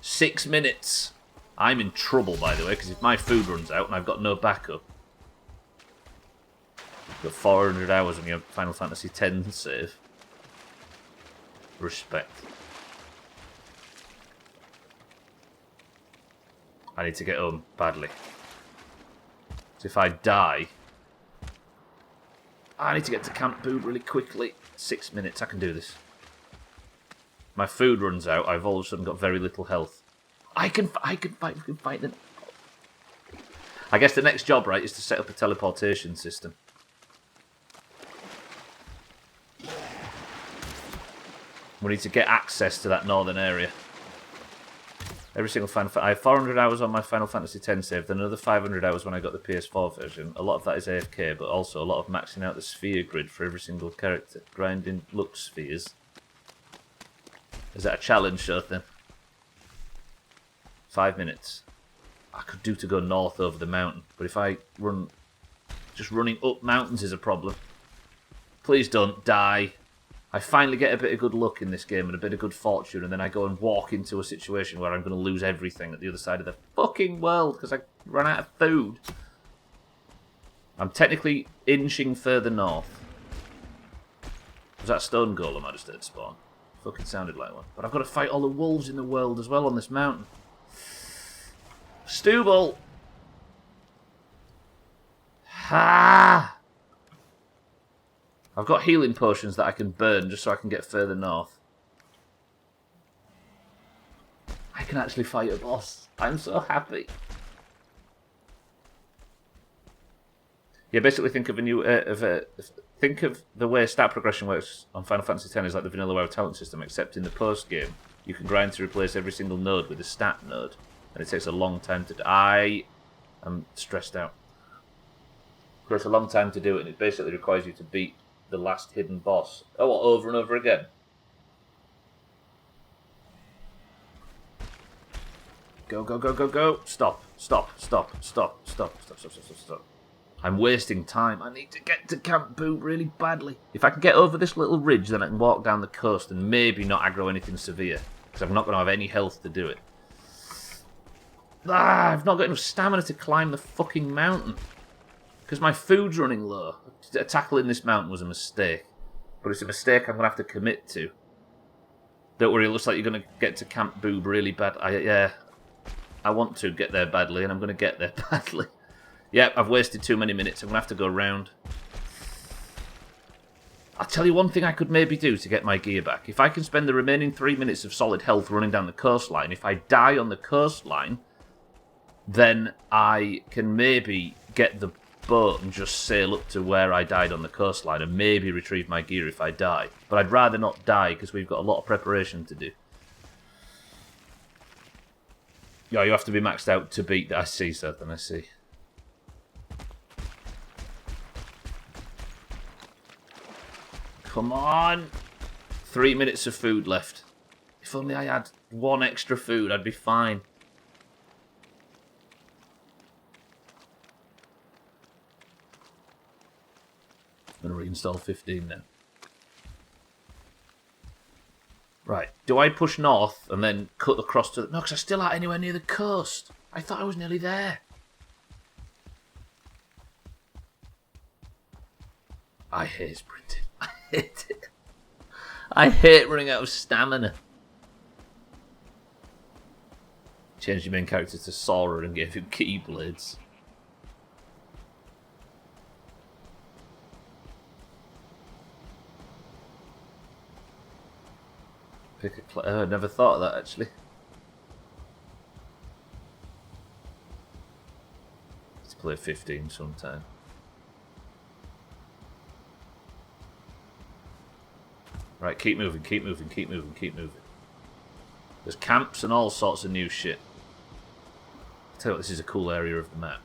6 minutes! I'm in trouble, by the way, because if my food runs out and I've got no backup... You've got 400 hours on your Final Fantasy X save. Respect. I need to get home badly. So if I die... I need to get to Camp Boob really quickly. 6 minutes, I can do this. My food runs out, I've all of a sudden got very little health. I can fight them. I guess the next job, right, is to set up a teleportation system. We need to get access to that northern area. Every single Final Fantasy. I have 400 hours on my Final Fantasy X save, then another 500 hours when I got the PS4 version. A lot of that is AFK, but also a lot of maxing out the sphere grid for every single character. Grinding Lux spheres. Is that a challenge, sure thing? 5 minutes. I could do to go north over the mountain, but if I run... Just running up mountains is a problem. Please don't die. I finally get a bit of good luck in this game and a bit of good fortune, and then I go and walk into a situation where I'm going to lose everything at the other side of the fucking world because I ran out of food. I'm technically inching further north. Was that a stone golem I just heard spawn? Fucking sounded like one. But I've got to fight all the wolves in the world as well on this mountain. Stubble! Ha! I've got healing potions that I can burn just so I can get further north. I can actually fight a boss. I'm so happy. Yeah, basically think of a new... think of the way stat progression works on Final Fantasy X is like the vanilla WoW talent system, except in the post-game, you can grind to replace every single node with a stat node, and it takes a long time to... I am stressed out. It takes a long time to do it, and it basically requires you to beat the last hidden boss. Oh, what, over and over again? Go, go, go, go, go. Stop, stop, stop, stop, stop, stop, stop, stop, stop. I'm wasting time. I need to get to Camp Boob really badly. If I can get over this little ridge, then I can walk down the coast and maybe not aggro anything severe, because I'm not going to have any health to do it. Ah, I've not got enough stamina to climb the fucking mountain. Because my food's running low. Tackling this mountain was a mistake. But it's a mistake I'm going to have to commit to. Don't worry, it looks like you're going to get to Camp Boob really bad. Yeah, I want to get there badly, and I'm going to get there badly. Yep, I've wasted too many minutes. I'm going to have to go round. I'll tell you one thing I could maybe do to get my gear back. If I can spend the remaining 3 minutes of solid health running down the coastline, if I die on the coastline, then I can maybe get the boat and just sail up to where I died on the coastline and maybe retrieve my gear if I die. But I'd rather not die because we've got a lot of preparation to do. Yeah, you have to be maxed out to beat that. I see, Southern, I see. Come on! 3 minutes of food left. If only I had 1 extra food, I'd be fine. I'm going to reinstall 15 now. Right, do I push north and then cut across to... No, because I still aren't anywhere near the coast. I thought I was nearly there. I hate sprinting. I hate it. I hate running out of stamina. Changed your main character to Sora and gave him keyblades. Pick a I never thought of that actually. Let's play 15 sometime. Right, keep moving, keep moving, keep moving, keep moving. There's camps and all sorts of new shit. I'll tell you what, this is a cool area of the map.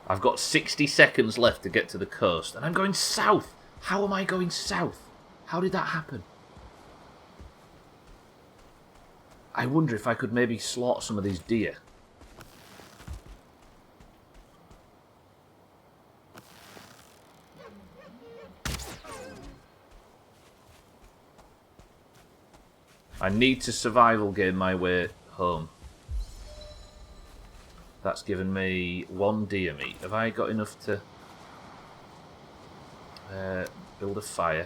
I've got 60 seconds left to get to the coast, and I'm going south. How am I going south? How did that happen? I wonder if I could maybe slaughter some of these deer. I need to survival game my way home. That's given me 1 deer meat. Have I got enough to build a fire?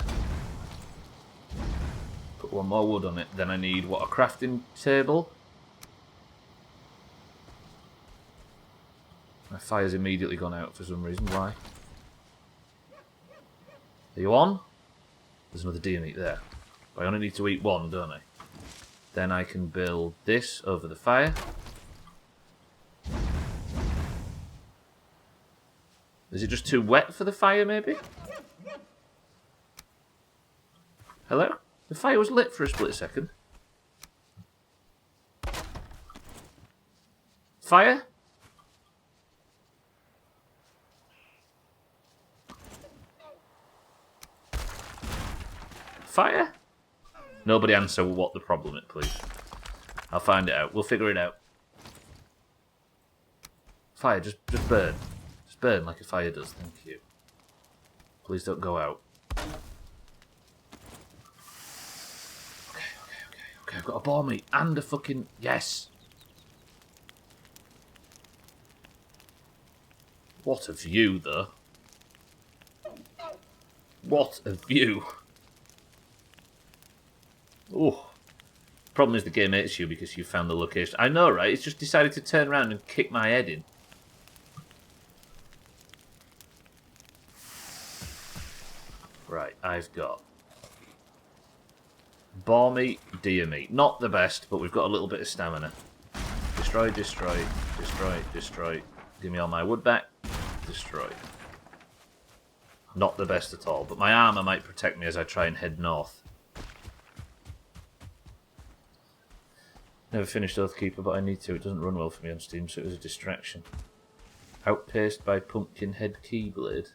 Put 1 more wood on it. Then I need, what, a crafting table? My fire's immediately gone out for some reason. Why? Are you on? There's another deer meat there. But I only need to eat 1, don't I? Then I can build this over the fire. Is it just too wet for the fire, maybe? Hello? The fire was lit for a split second. Fire? Fire? Nobody answer what the problem is, please. I'll find it out. We'll figure it out. Fire, just burn. Just burn like a fire does, thank you. Please don't go out. Okay, I've got a ball meat and a fucking... Yes! What a view, though. What a view. Oh. Problem is the game hates you because you found the location. I know, right? It's just decided to turn around and kick my head in. Right, I've got boar meat, deer meat. Not the best, but we've got a little bit of stamina. Destroy, destroy, destroy, destroy. Give me all my wood back. Destroy. Not the best at all, but my armour might protect me as I try and head north. Never finished Oathkeeper, but I need to. It doesn't run well for me on Steam, so it was a distraction. Outpaced by Pumpkinhead Keyblade.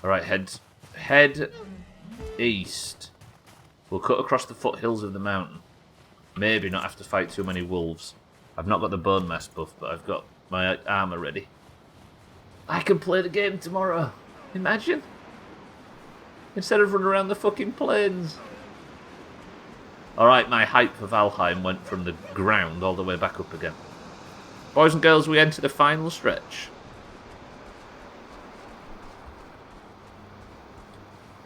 Alright, head east. We'll cut across the foothills of the mountain. Maybe not have to fight too many wolves. I've not got the bone mass buff, but I've got my armour ready. I can play the game tomorrow. Imagine. Instead of running around the fucking plains. Alright, my hype for Valheim went from the ground all the way back up again. Boys and girls, we enter the final stretch.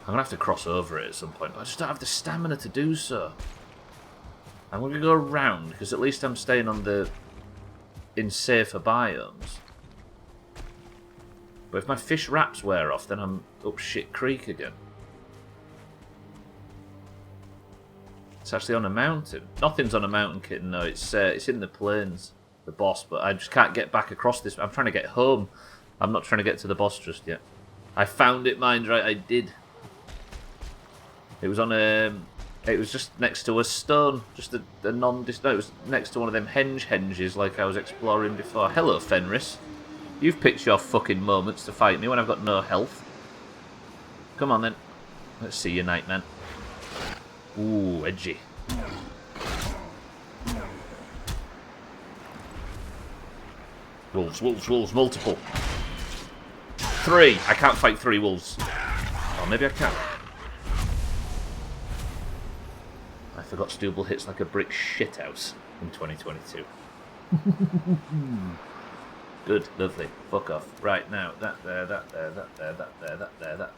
I'm going to have to cross over it at some point, but I just don't have the stamina to do so. I'm going to go around, because at least I'm staying on in safer biomes. But if my fish wraps wear off, then I'm up shit creek again. Let's It's actually on a mountain. Nothing's on a mountain, kitten. No, it's in the plains, the boss. But I just can't get back across this. I'm trying to get home. I'm not trying to get to the boss just yet. I found it, mind right. I did. It was on a. It was just next to a stone, just a non-dis. No, it was next to one of them henges like I was exploring before. Hello, Fenris. You've picked your fucking moments to fight me when I've got no health. Come on then. Let's see you, Nightman. Ooh, edgy. Wolves, wolves, wolves, multiple. 3. I can't fight 3 wolves. Oh, maybe I can. I forgot Stubbler hits like a brick shithouse in 2022. Good, lovely. Fuck off. Right now, that there, that there, that there, that there, that there, that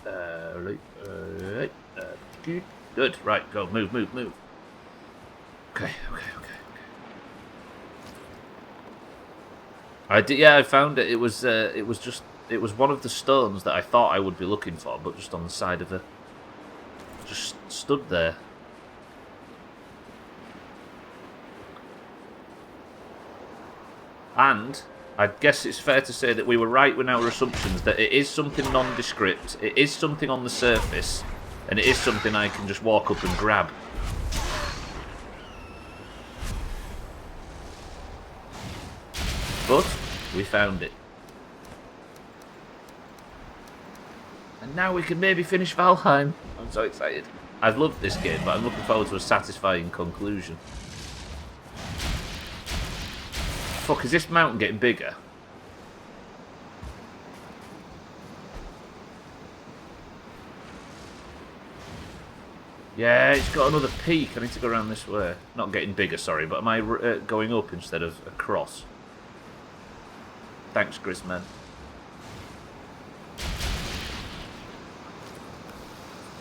there, good. Right, go. Move, move, move. Okay. I did. Yeah, I found it. It was one of the stones that I thought I would be looking for, but just on the side of a. Just stood there. And I guess it's fair to say that we were right with our assumptions that it is something nondescript, it is something on the surface, and it is something I can just walk up and grab. But we found it. And now we can maybe finish Valheim. I'm so excited. I've loved this game, but I'm looking forward to a satisfying conclusion. Fuck, is this mountain getting bigger? Yeah, it's got another peak. I need to go around this way. Not getting bigger, sorry, but am I going up instead of across? Thanks, Grisman.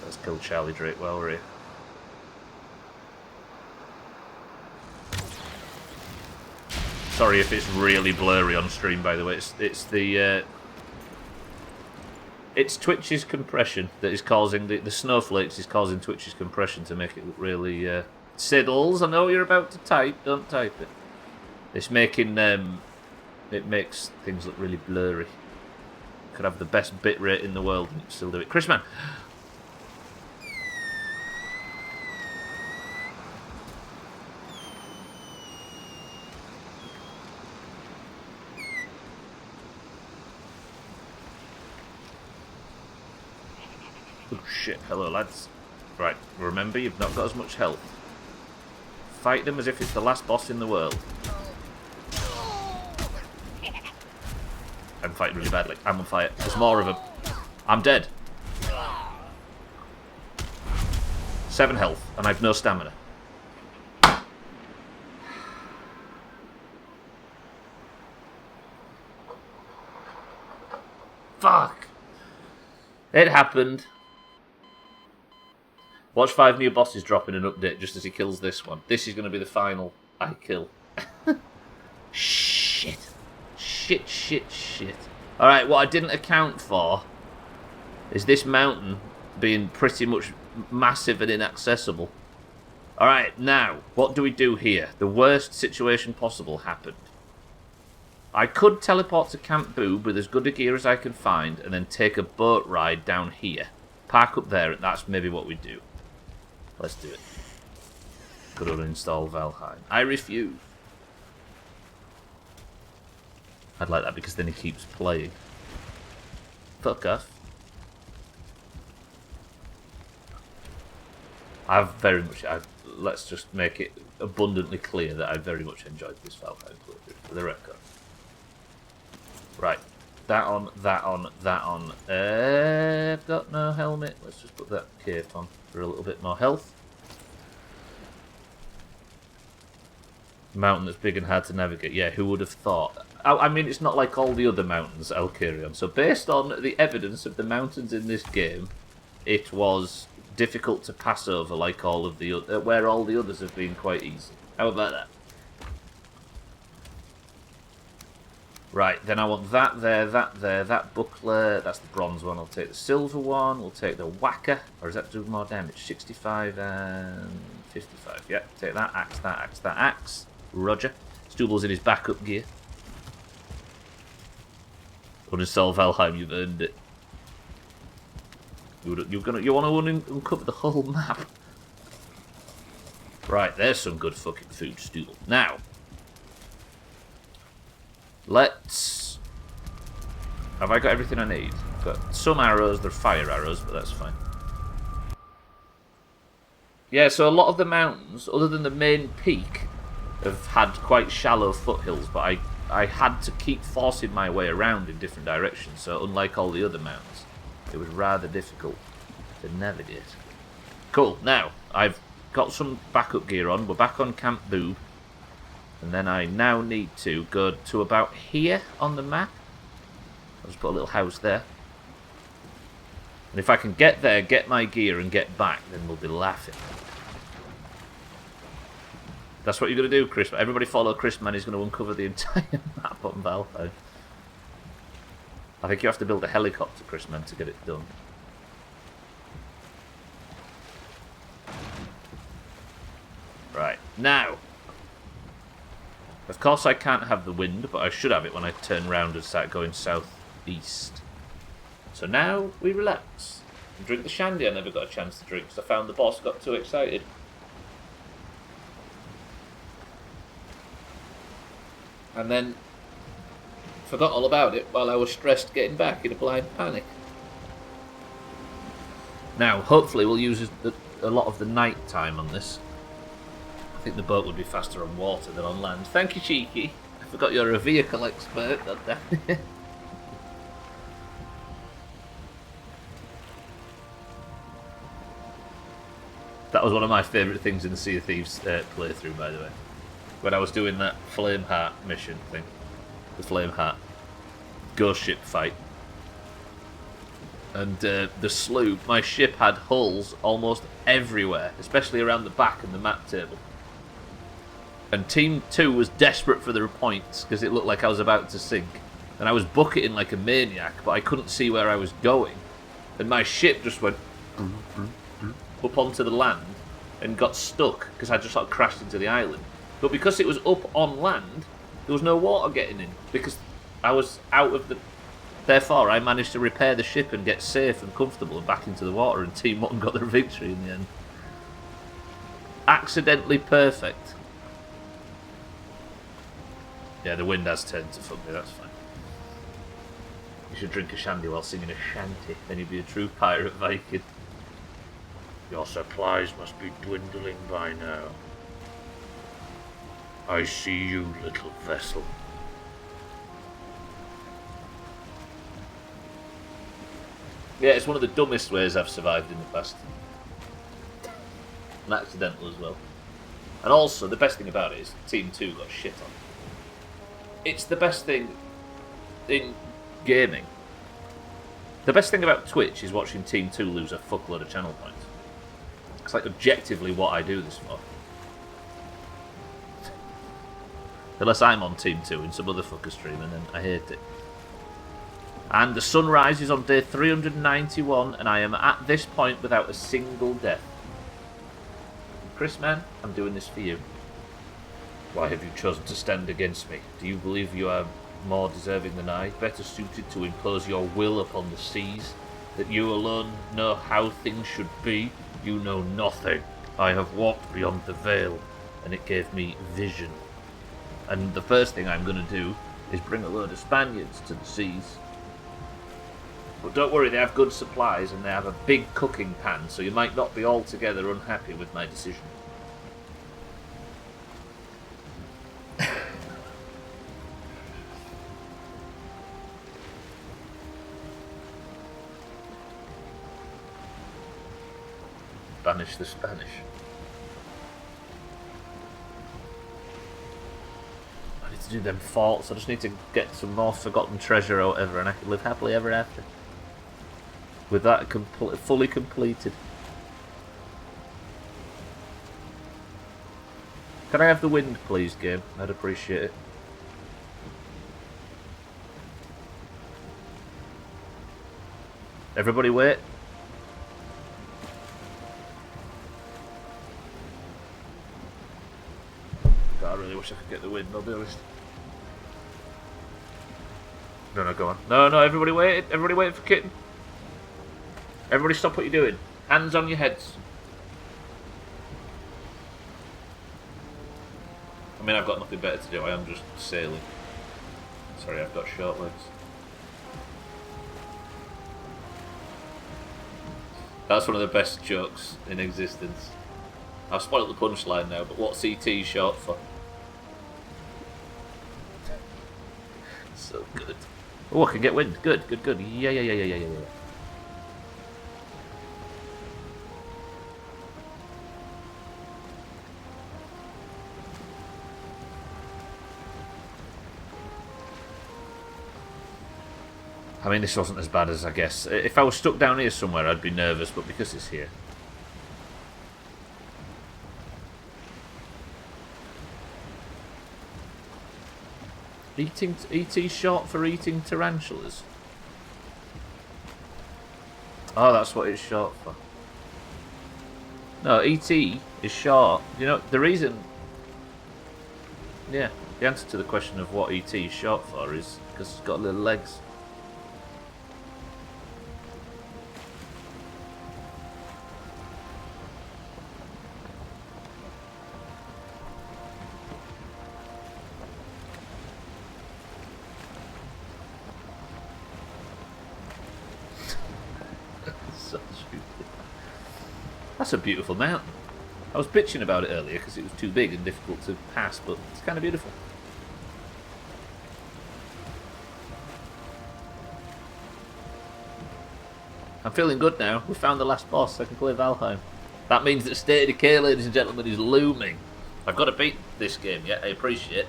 Let's kill Charlie Drake while we're here. Sorry if it's really blurry on stream, by the way. It's Twitch's compression that is causing the snowflakes is causing Twitch's compression to make it look really. Siddles, I know you're about to type. Don't type it. It's making it makes things look really blurry. Could have the best bit rate in the world and still do it. Chrisman. Oh shit, hello lads. Right, remember you've not got as much health. Fight them as if it's the last boss in the world. I'm fighting really badly. I'm on fire. There's more of them. I'm dead. 7 health, and I've no stamina. Fuck! It happened. Watch 5 new bosses drop in an update just as he kills this one. This is going to be the final I kill. Shit. Shit. Alright, what I didn't account for is this mountain being pretty much massive and inaccessible. Alright, now, what do we do here? The worst situation possible happened. I could teleport to Camp Boob with as good a gear as I can find and then take a boat ride down here. Park up there, and that's maybe what we do. Let's do it. Could uninstall Valheim. I refuse. I'd like that because then he keeps playing. Fuck off. Let's just make it abundantly clear that I very much enjoyed this Valheim playthrough, for the record. Right. That on. I've got no helmet. Let's just put that cape on for a little bit more health. Mountain that's big and hard to navigate. Yeah, who would have thought? I mean, it's not like all the other mountains, I'll carry on. So based on the evidence of the mountains in this game, it was difficult to pass over like all of the where all the others have been quite easy. How about that? Right, then I want that there, that buckler. That's the bronze one. I'll take the silver one. We'll take the whacker. Or does that do more damage? 65 and 55. Yep, take that axe, that axe, that axe. Roger. Stubbler's in his backup gear. Uninstall Valheim, you've earned it. You want to uncover the whole map? Right, there's some good fucking food, Stubbler. Now, let's... Have I got everything I need? I've got some arrows, they're fire arrows, but that's fine. Yeah, so a lot of the mountains, other than the main peak, have had quite shallow foothills, but I had to keep forcing my way around in different directions, so unlike all the other mountains, it was rather difficult to navigate. Cool, now, I've got some backup gear on, we're back on Camp Boob, and then I now need to go to about here on the map. I'll just put a little house there. And if I can get there, get my gear and get back, then we'll be laughing. That's what you're going to do, Chris. Everybody follow Chris, man. He's going to uncover the entire map on Valheim. I think you have to build a helicopter, Chris, man, to get it done. Right, now. Of course I can't have the wind, but I should have it when I turn round and start going southeast. So now we relax. And drink the shandy I never got a chance to drink because I found the boss, got too excited. And then forgot all about it while I was stressed getting back in a blind panic. Now, hopefully we'll use a lot of the night time on this. I think the boat would be faster on water than on land. Thank you, Cheeky. I forgot you're a vehicle expert. That was one of my favourite things in the Sea of Thieves playthrough, by the way. When I was doing that Flame Heart mission thing. The Flame Heart ghost ship fight. And the sloop, my ship had hulls almost everywhere, especially around the back and the map table. And Team 2 was desperate for their points because it looked like I was about to sink. And I was bucketing like a maniac, but I couldn't see where I was going. And my ship just went up onto the land and got stuck because I just sort of crashed into the island. But because it was up on land, there was no water getting in because I was out of the... Therefore, I managed to repair the ship and get safe and comfortable and back into the water, and Team 1 got their victory in the end. Accidentally perfect. Yeah, the wind has turned to fuck me, that's fine. You should drink a shandy while singing a shanty, then you'd be a true pirate Viking. Your supplies must be dwindling by now. I see you, little vessel. Yeah, it's one of the dumbest ways I've survived in the past. And accidental as well. And also, the best thing about it is Team 2 got shit on. It's the best thing in gaming. The best thing about Twitch is watching Team 2 lose a fuckload of channel points. It's like objectively what I do this for. Unless I'm on Team 2 in some other fucker stream, and then I hate it. And the sun rises on day 391, and I am at this point without a single death. Chris, man, I'm doing this for you. Why have you chosen to stand against me? Do you believe you are more deserving than I, better suited to impose your will upon the seas? That you alone know how things should be? You know nothing. I have walked beyond the veil, and it gave me vision. And the first thing I'm going to do is bring a load of Spaniards to the seas. But don't worry, they have good supplies and they have a big cooking pan, so you might not be altogether unhappy with my decision. Banish the Spanish. I need to do them forts. I just need to get some more forgotten treasure or whatever, and I can live happily ever after. With that fully completed. Can I have the wind, please, game? I'd appreciate it. Everybody wait. God, I really wish I could get the wind, I'll be honest. No, go on. No, everybody wait. Everybody wait for Kitten. Everybody stop what you're doing. Hands on your heads. I mean, I've got nothing better to do. I am just sailing. Sorry, I've got short legs. That's one of the best jokes in existence. I've spoiled the punchline now, but what's ET short for? So good. Oh, I can get wind. Good. Yeah. I mean, this wasn't as bad as I guess. If I was stuck down here somewhere, I'd be nervous, but because it's here. ET short for eating tarantulas? Oh, that's what it's short for. No, ET is short. You know, the reason... Yeah, the answer to the question of what ET is short for is because it's got little legs. That's a beautiful mountain. I was bitching about it earlier because it was too big and difficult to pass, but it's kind of beautiful. I'm feeling good now. We found the last boss. I can play Valheim. That means that State of Decay, ladies and gentlemen, is looming. I've got to beat this game yet, I appreciate.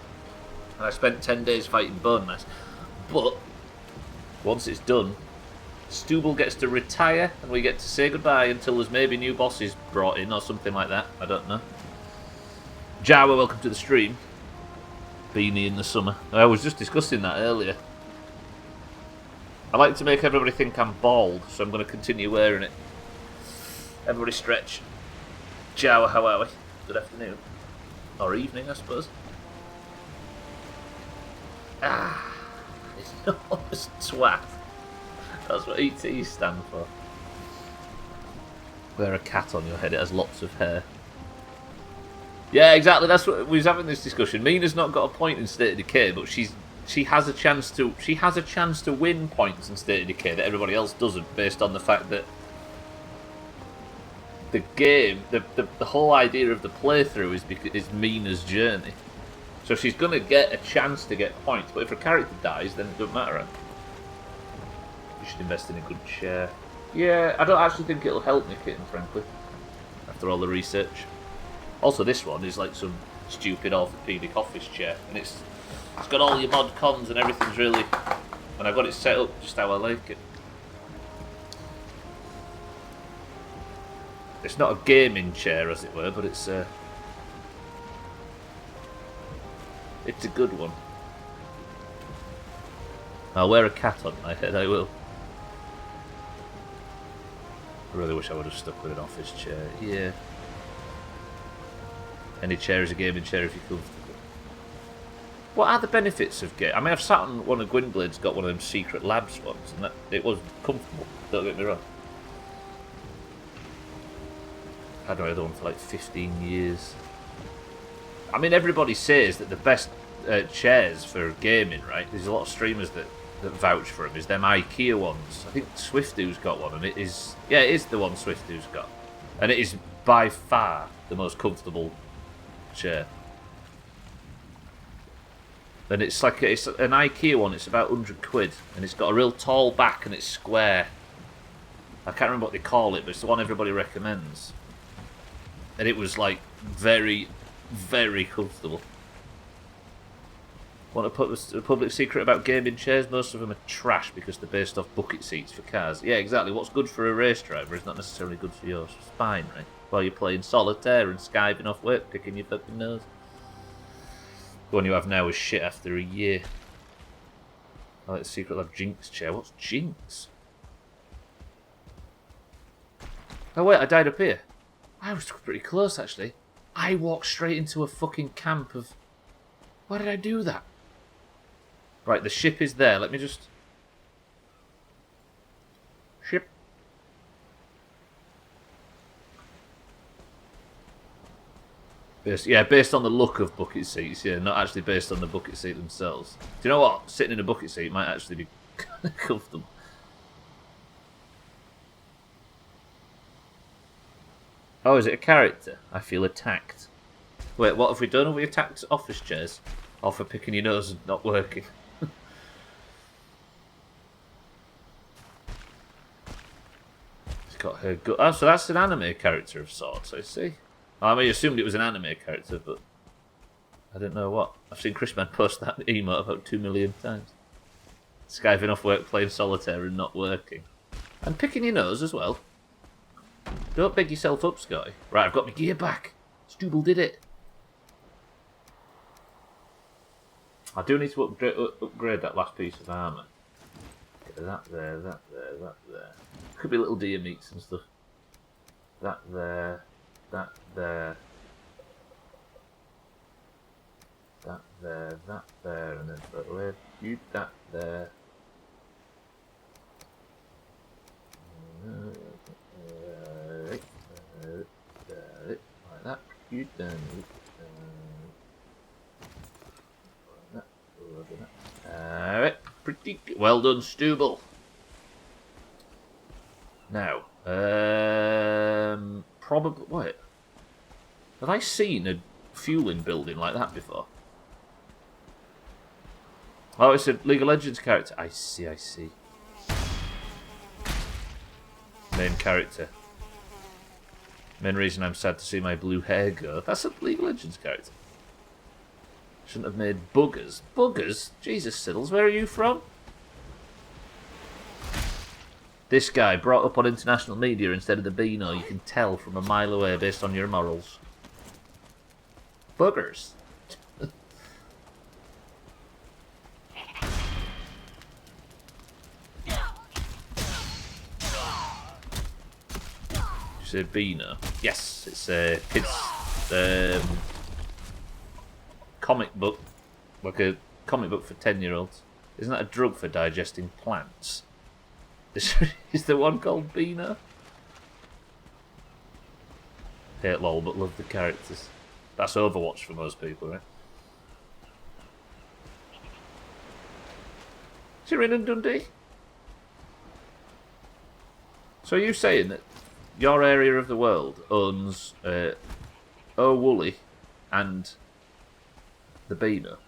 And I spent 10 days fighting Bone Mass. But once it's done, Stubbler gets to retire and we get to say goodbye until there's maybe new bosses brought in or something like that. I don't know. Jawa, welcome to the stream. Beanie in the summer. I was just discussing that earlier. I like to make everybody think I'm bald, so I'm going to continue wearing it. Everybody stretch. Jawa, how are we? Good afternoon. Or evening, I suppose. Ah, enormous twat. That's what ET stand for. Wear a cat on your head, it has lots of hair. Yeah, exactly, that's what we was having this discussion. Mina's not got a point in State of Decay, but she has a chance to win points in State of Decay that everybody else doesn't, based on the fact that the game, the whole idea of the playthrough is Mina's journey. So she's gonna get a chance to get points, but if her character dies, then it doesn't matter. You should invest in a good chair. Yeah, I don't actually think it'll help me, Kitten, frankly. After all the research. Also, this one is like some stupid orthopedic office chair, and it's got all your mod cons and everything's really... And I've got it set up just how I like it. It's not a gaming chair, as it were, but it's a good one. I'll wear a cat on my head, I will. I really wish I would have stuck with an office chair. Yeah. Any chair is a gaming chair if you're comfortable. What are the benefits of game? I mean, I've sat on one of Gwynblade's got one of them secret labs ones, and it was comfortable. Don't get me wrong. I had my other one for like 15 years. I mean, everybody says that the best chairs for gaming, right? There's a lot of streamers that vouch for them. Is them IKEA ones. I think Swiftu's got one, and it is the one Swiftu's got, and it is by far the most comfortable chair. And it's an IKEA one. It's about 100 quid, and it's got a real tall back and it's square. I can't remember what they call it, but it's the one everybody recommends. And it was like very, very comfortable. Want to put a public secret about gaming chairs? Most of them are trash because they're based off bucket seats for cars. Yeah, exactly. What's good for a race driver is not necessarily good for your spine, right? While you're playing solitaire and skiving off work, picking your fucking nose. The one you have now is shit after a year. I like the Secret Lab Jinx chair. What's Jinx? Oh wait, I died up here. I was pretty close, actually. I walked straight into a fucking camp of... Why did I do that? Right, the ship is there. Let me just... Ship. Based on the look of bucket seats, yeah, not actually based on the bucket seat themselves. Do you know what? Sitting in a bucket seat might actually be kind of comfortable. Oh, is it a character? I feel attacked. Wait, what have we done? Have we attacked office chairs? Or for picking your nose and not working? It's got her gut. Oh, so that's an anime character of sorts, I see. I mean, I assumed it was an anime character, but I didn't know what. I've seen Chrisman post that emote about 2 million times. Skiving off work, playing solitaire and not working. And picking your nose as well. Don't big yourself up, Scotty. Right, I've got my gear back. Stubbler did it. I do need to upgrade that last piece of armour. That there, that there, that there. Could be little deer meats and stuff. That there, that there. That there, and then put away. You that there. Like that. You done. Alright, pretty good. Well done, Stubbler. Now, probably what? Have I seen a fueling building like that before? Oh, it's a League of Legends character. I see, I see. Main character. Main reason I'm sad to see my blue hair go. That's a League of Legends character. Shouldn't have made buggers. Buggers? Jesus, Siddles, where are you from? This guy brought up on international media instead of the Beano. You can tell from a mile away based on your morals. Buggers. You say Beano? Yes, it's a kids comic book, like a comic book for 10-year-olds. Isn't that a drug for digesting plants? Is there one called Beano? Hate LOL, but love the characters. That's Overwatch for most people, right? Is it in Dundee? So are you saying that your area of the world owns Woolly and the Beano?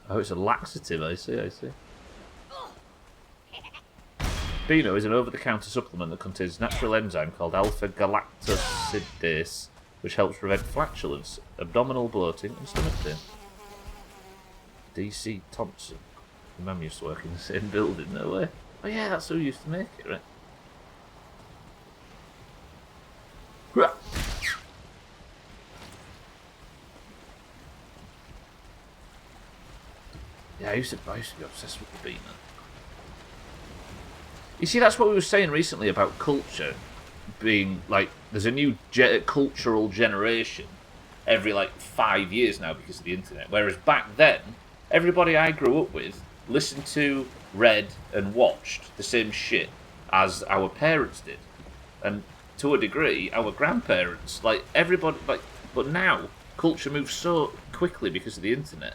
Oh, it's a laxative, I see, I see. Beano is an over-the-counter supplement that contains a natural enzyme called alpha-galactosidase, which helps prevent flatulence, abdominal bloating, and stomach pain. DC Thompson. Your mum used to work in the same building, no way. Oh yeah, that's who used to make it, right? Yeah, I used to be obsessed with the Beano. You see, that's what we were saying recently about culture being like, there's a new cultural generation every like 5 years now because of the internet. Whereas back then, everybody I grew up with listened to, read, and watched the same shit as our parents did, and to a degree, our grandparents. Like everybody, like, but now culture moves so quickly because of the internet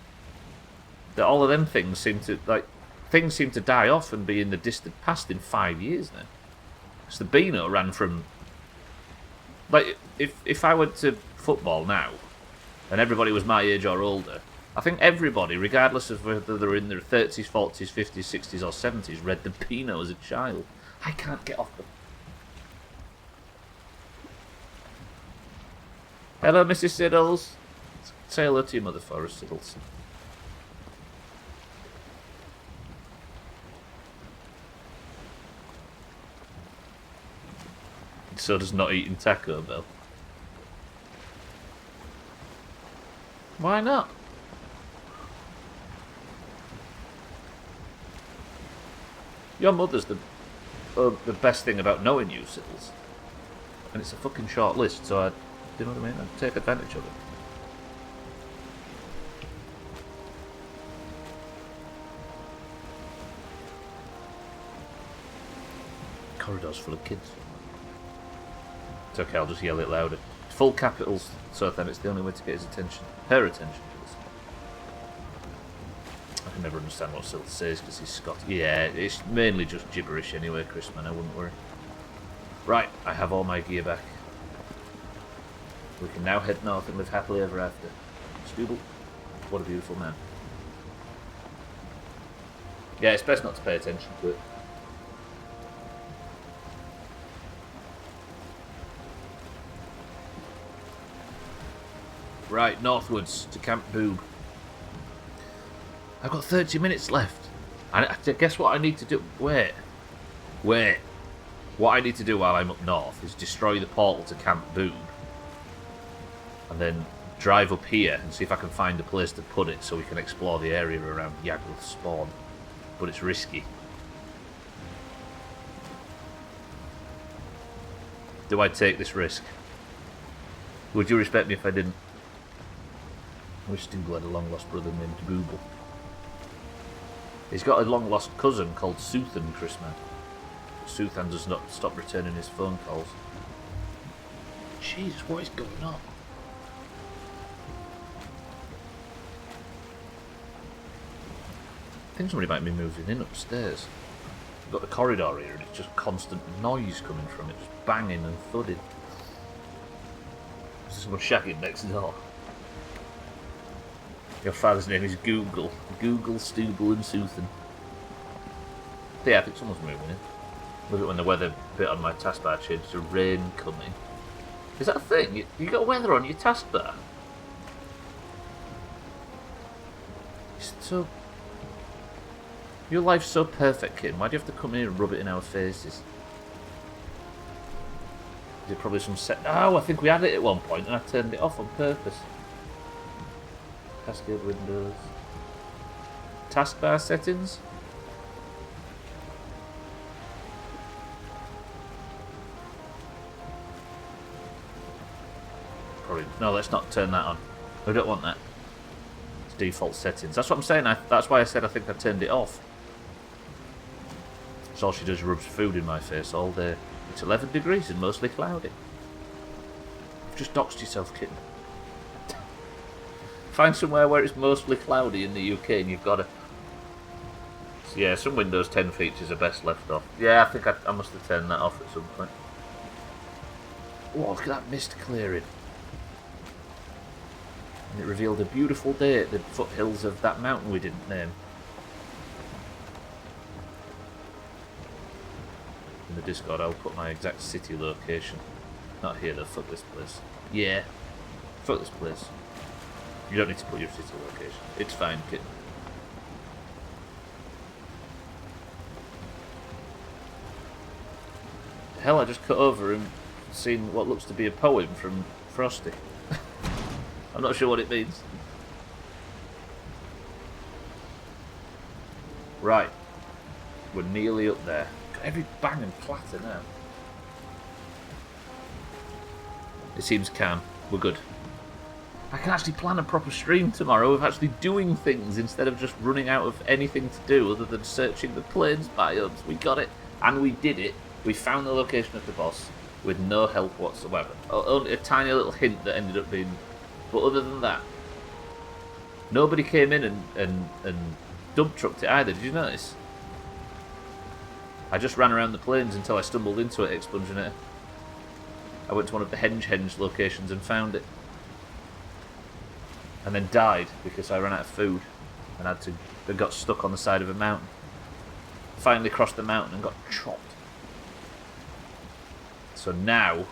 that all of them things seem to die off and be in the distant past in 5 years now. So the Beano ran from, like, if I went to football now and everybody was my age or older, I think everybody, regardless of whether they're in their 30s, 40s, 50s, 60s or 70s, read the Beano as a child. I can't get off them. Hello, Mrs. Siddles. Say hello to your mother for us, Siddles. So does not eating Taco Bell. Why not? Your mother's the best thing about knowing you, Siddles. And it's a fucking short list, so I, you know what I mean? I'd take advantage of it. Corridors full of kids. It's okay, I'll just yell it louder. Full capitals, so then it's the only way to get his attention. Her attention. I can never understand what Syl says because he's Scottish. Yeah, it's mainly just gibberish anyway, Chris, man, I wouldn't worry. Right, I have all my gear back. We can now head north and live happily ever after. Stubbler, what a beautiful man. Yeah, it's best not to pay attention to it. Right, northwards to Camp Boob. I've got 30 minutes left. I guess what I need to do... Wait. What I need to do while I'm up north is destroy the portal to Camp Boob. And then drive up here and see if I can find a place to put it so we can explore the area around Yagluth's spawn. But it's risky. Do I take this risk? Would you respect me if I didn't? I wish Stubbler had a long-lost brother named Booble. He's got a long-lost cousin called Soothan, Chrisman. Soothan does not stop returning his phone calls. Jesus, what is going on? I think somebody might be moving in upstairs. We've got the corridor here and it's just constant noise coming from it, just banging and thudding. There's someone shagging next door. Your father's name is Google. Google, Stubbler and Soothan. Yeah, I think someone's moving in. Love it when the weather bit on my taskbar changed to rain coming. Is that a thing? You got weather on your taskbar? It's so... Your life's so perfect, kid. Why do you have to come here and rub it in our faces? Is it probably some set... Oh, I think we had it at one point and I turned it off on purpose. Cascade windows. Taskbar settings? Probably. No, let's not turn that on. We don't want that. It's default settings. That's what I'm saying. That's why I said I think I turned it off. That's all she does, rubs food in my face all day. It's 11 degrees and mostly cloudy. You've just doxed yourself, kitten. Find somewhere where it's mostly cloudy in the UK and you've got to... So yeah, some Windows 10 features are best left off. Yeah, I think I must have turned that off at some point. Oh, look at that mist clearing. And it revealed a beautiful day at the foothills of that mountain we didn't name. In the Discord I'll put my exact city location. Not here though, fuck this place. Yeah, fuck this place. You don't need to put your city location. It's fine, kid. Hell, I just cut over and seen what looks to be a poem from Frosty. I'm not sure what it means. Right. We're nearly up there. Got every bang and clatter now. It seems calm. We're good. I can actually plan a proper stream tomorrow of actually doing things instead of just running out of anything to do other than searching the plains biomes. We got it, and we did it. We found the location of the boss with no help whatsoever. Only a tiny little hint that ended up being... But other than that, nobody came in and dump trucked it either. Did you notice? I just ran around the plains until I stumbled into it, Expunginator. I went to one of the henge locations and found it. And then died because I ran out of food and got stuck on the side of a mountain. Finally crossed the mountain and got chopped. So now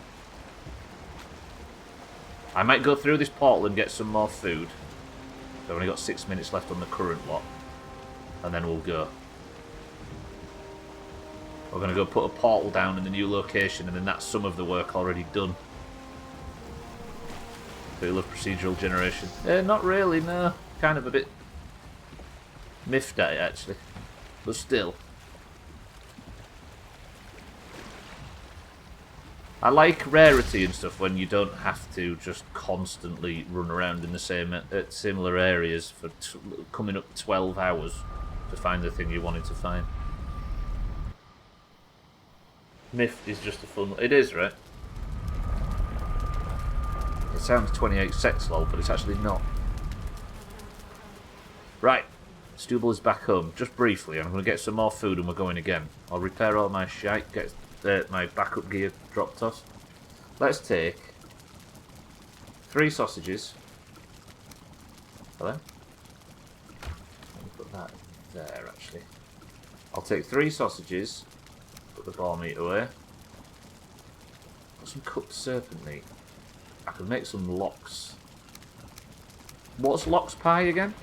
I might go through this portal and get some more food. I've only got 6 minutes left on the current lot. And then we'll go. We're going to go put a portal down in the new location and then that's some of the work already done. Do you love procedural generation? Not really, no. Kind of a bit miffed at it, actually. But still. I like rarity and stuff when you don't have to just constantly run around in the same similar areas for coming up 12 hours to find the thing you wanted to find. Myth is just a fun... It is, right? It sounds 28 sex lol, but it's actually not. Right. Stubbler is back home, just briefly. I'm going to get some more food and we're going again. I'll repair all my shite, get my backup gear dropped off. Let's take 3 sausages. Hello? Let me put that there, actually. I'll take 3 sausages. Put the boar meat away. Got some cooked serpent meat. I can make some lox. What's lox pie again?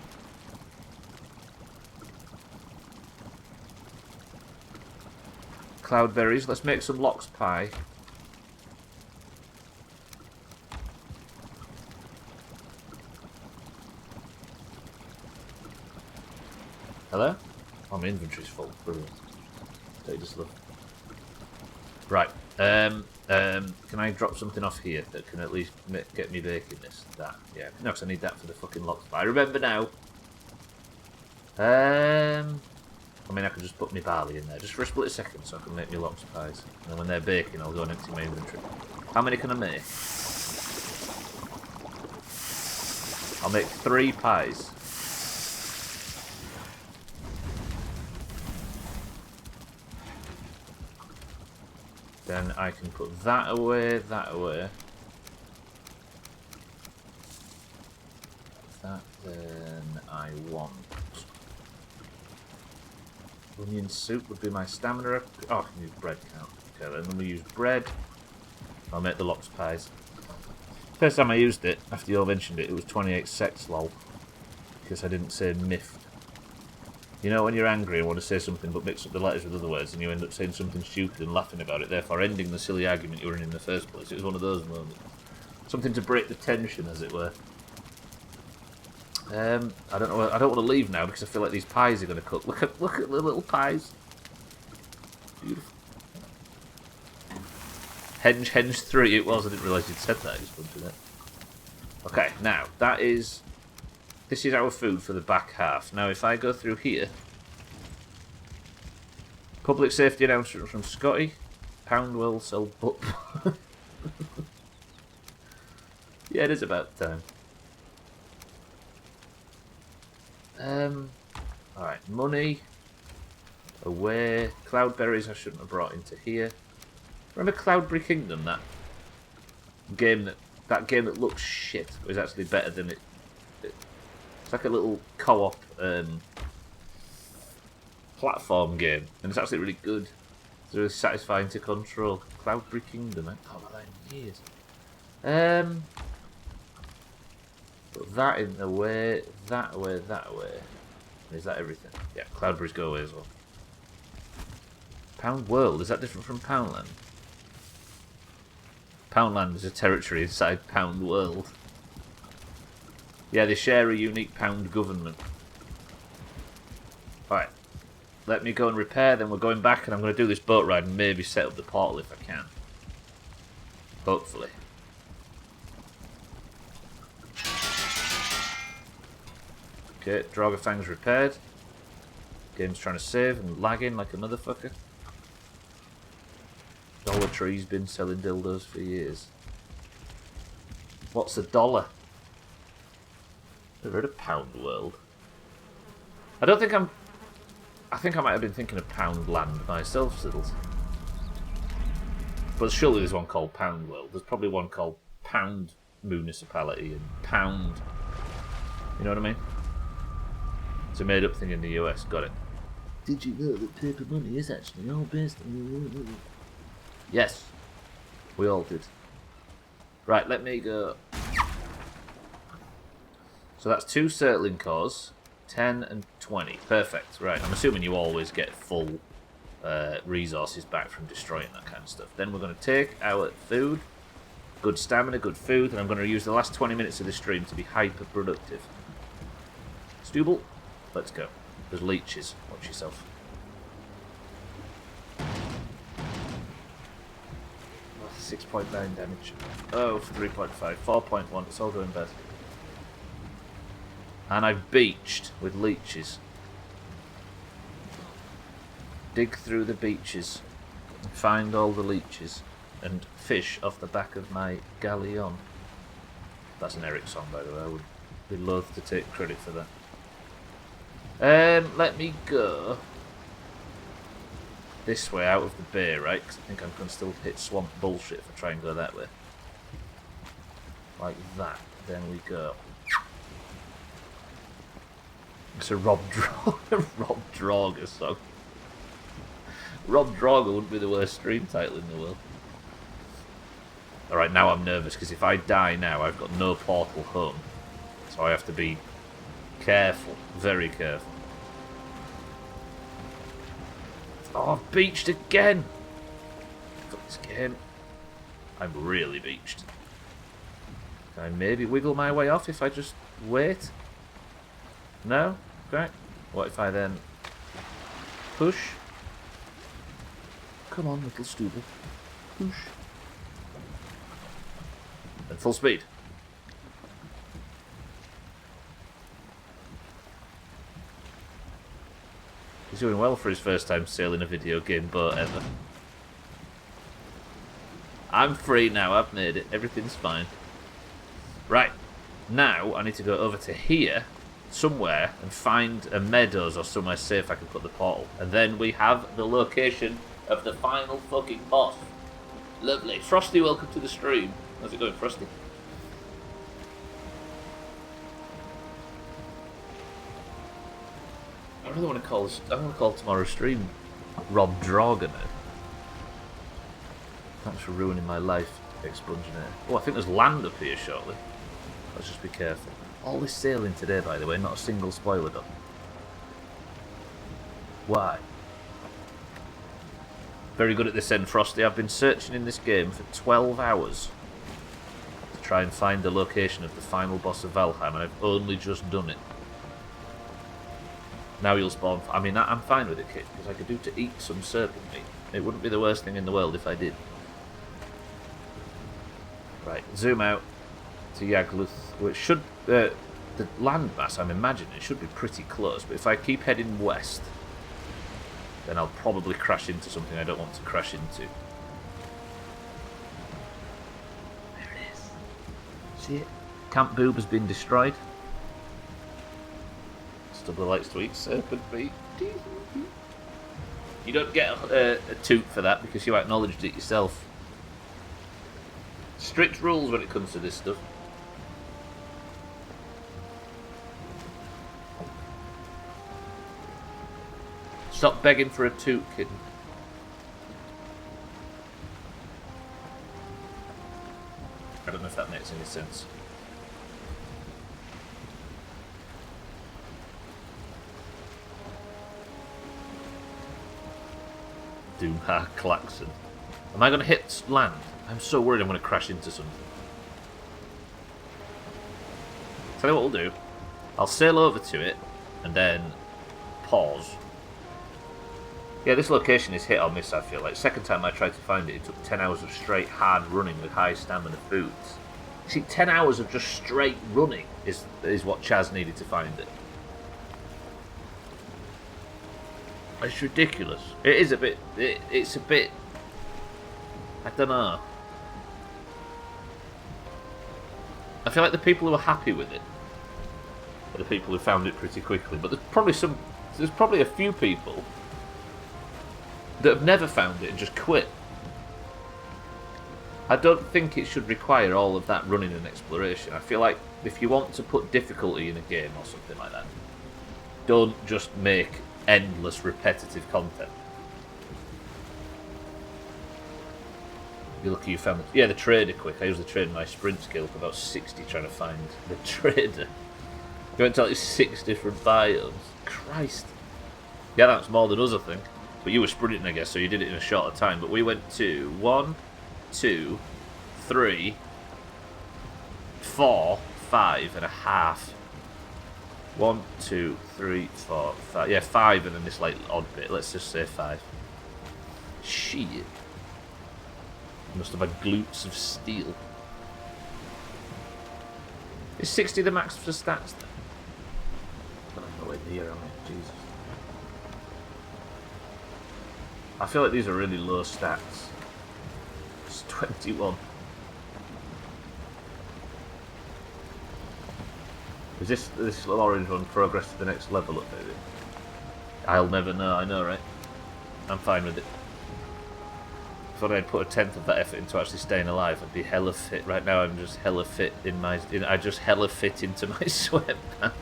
Cloudberries. Let's make some lox pie. Hello? Oh, my inventory's full. Brilliant. Take this stuff. Right. Can I drop something off here that can at least get me baking this? That. Yeah. No, because I need that for the fucking lox pie. I remember now. I mean, I can just put my barley in there, just for a split second, so I can make my lox pies. And when they're baking, I'll go and empty my inventory. How many can I make? I'll make 3 pies. Then I can put that away, that away. That then I want. Onion soup would be my stamina. Oh, I can use bread now. Okay, then we use bread. I'll make the lox pies. First time I used it, after you all mentioned it, it was 28 sex lol. Because I didn't say myth. You know when you're angry and want to say something but mix up the letters with other words and you end up saying something stupid and laughing about it, therefore ending the silly argument you were in the first place. It was one of those moments. Something to break the tension, as it were. I don't know. I don't want to leave now because I feel like these pies are going to cook. Look at the little pies. Beautiful. Henge 3 it was. I didn't realise you'd said that. Just wanted it. Okay, now this is our food for the back half. Now, if I go through here, public safety announcement from Scotty. Pound will sell butt. Yeah, it is about time. Alright, money. Away. Cloudberries I shouldn't have brought into here. Remember Cloudberry Kingdom, that game that looks shit, was actually better than it. It's like a little co-op platform game, and it's actually really good. It's really satisfying to control. Cloudberry Kingdom, I can't remember that in years. Put that in the way, that way, that way. Is that everything? Yeah, Cloudberries go away as well. Pound World, is that different from Poundland? Poundland is a territory inside Pound World. Yeah, they share a unique pound government. Alright. Let me go and repair, then we're going back and I'm going to do this boat ride and maybe set up the portal if I can. Hopefully. Okay, Drogafang's repaired. Game's trying to save and lagging like a motherfucker. Dollar Tree's been selling dildos for years. What's $1? Never heard of Pound World. I think I might have been thinking of Poundland myself, Siddles. But surely there's one called Pound World. There's probably one called Pound Municipality and Pound... You know what I mean? It's a made-up thing in the US. Got it. Did you know that paper money is actually all based on... Yes. We all did. Right, let me go... So that's 2 Surtling cores, 10 and 20. Perfect. Right, I'm assuming you always get full resources back from destroying that kind of stuff. Then we're going to take our food, good stamina, good food, and I'm going to use the last 20 minutes of the stream to be hyper-productive. Stubbler, let's go. There's leeches. Watch yourself. 6.9 damage. Oh, 3.5, 4.1. It's all going bad. And I've beached with leeches. Dig through the beaches, find all the leeches, and fish off the back of my galleon. That's an Eric song, by the way. I would be loath to take credit for that. Let me go this way out of the bay, right? Because I think I can still hit swamp bullshit if I try and go that way. Like that. Then we go. It's a Rob Draugr song. Rob Draugr wouldn't be the worst stream title in the world. Alright, now I'm nervous, because if I die now, I've got no portal home. So I have to be careful, very careful. Oh, I've beached again! Fuck this game. I'm really beached. Can I maybe wiggle my way off if I just wait? No? Okay. What if I then push? Come on, little Stubbler. Push. And full speed. He's doing well for his first time sailing a video game boat ever. I'm free now, I've made it. Everything's fine. Right. Now, I need to go over to here, somewhere, and find a meadows or somewhere safe I can put the portal. And then we have the location of the final fucking boss. Lovely. Frosty, welcome to the stream. How's it going, Frosty? I really want to call this. I want to call tomorrow's stream Rob Draugr now. Thanks for ruining my life, Expunginator. Oh, I think there's land up here shortly. Let's just be careful. All this sailing today, by the way, not a single spoiler done. Why? Very good at this end, Frosty. I've been searching in this game for 12 hours to try and find the location of the final boss of Valheim, and I've only just done it. Now you'll spawn. I mean, I'm fine with it, kid, because I could do to eat some serpent meat. It wouldn't be the worst thing in the world if I did. Right, zoom out to Yagluth, which should... the landmass, I'm imagining, it should be pretty close, but if I keep heading west, then I'll probably crash into something I don't want to crash into. There it is. See it? Camp Boob has been destroyed. Stubbler likes to eat serpent meat. You don't get a toot for that because you acknowledged it yourself. Strict rules when it comes to this stuff. Stop begging for a toot, kid. I don't know if that makes any sense. Doomhaus klaxon. Am I going to hit land? I'm so worried I'm going to crash into something. Tell you what we'll do. I'll sail over to it and then pause. Yeah, this location is hit or miss, I feel like. Second time I tried to find it, it took 10 hours of straight hard running with high stamina foods. See, 10 hours of just straight running is what Chaz needed to find it. It's ridiculous. It is a bit... It's a bit... I don't know. I feel like the people who are happy with it are the people who found it pretty quickly. But there's probably a few people that have never found it and just quit. I don't think it should require all of that running and exploration. I feel like if you want to put difficulty in a game or something like that, don't just make endless repetitive content. You're lucky you found the trader quick. I usually trade my sprint skill for about 60 trying to find the trader. You went to like 6 different biomes. Christ. Yeah, that's more than us, I think. But you were sprinting, I guess, so you did it in a shorter time. But we went to 1, 2, 3, 4, 5.5. 1, 2, 3, 4, 5. Yeah, 5 and then this like odd bit. Let's just say 5. Shit. Must have had glutes of steel. Is 60 the max for stats then? I'm nowhere near on it, Jesus. I feel like these are really low stats. It's 21. Is this little orange one progress to the next level up, maybe? I'll never know, I know, right? I'm fine with it. If I'd put a tenth of that effort into actually staying alive, I'd be hella fit. Right now I'm just hella fit I just hella fit into my sweatpants.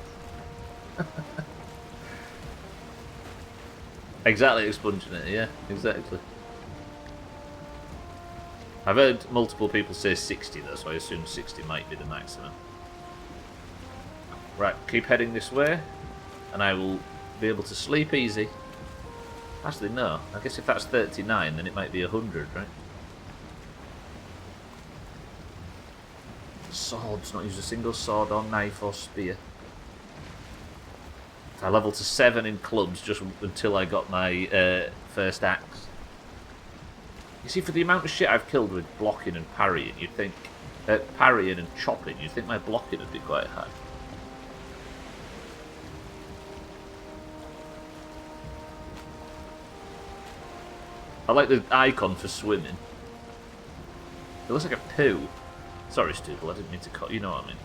Exactly, expunging it, yeah, exactly. I've heard multiple people say 60 though, so I assume 60 might be the maximum. Right, keep heading this way, and I will be able to sleep easy. Actually, no. I guess if that's 39, then it might be 100, right? Swords, not use a single sword or knife or spear. I leveled to 7 in clubs just until I got my first axe. You see, for the amount of shit I've killed with blocking and parrying, you'd think... parrying and chopping, you'd think my blocking would be quite high. I like the icon for swimming. It looks like a poo. Sorry, Stubbler, I didn't mean to cut. You know what I mean.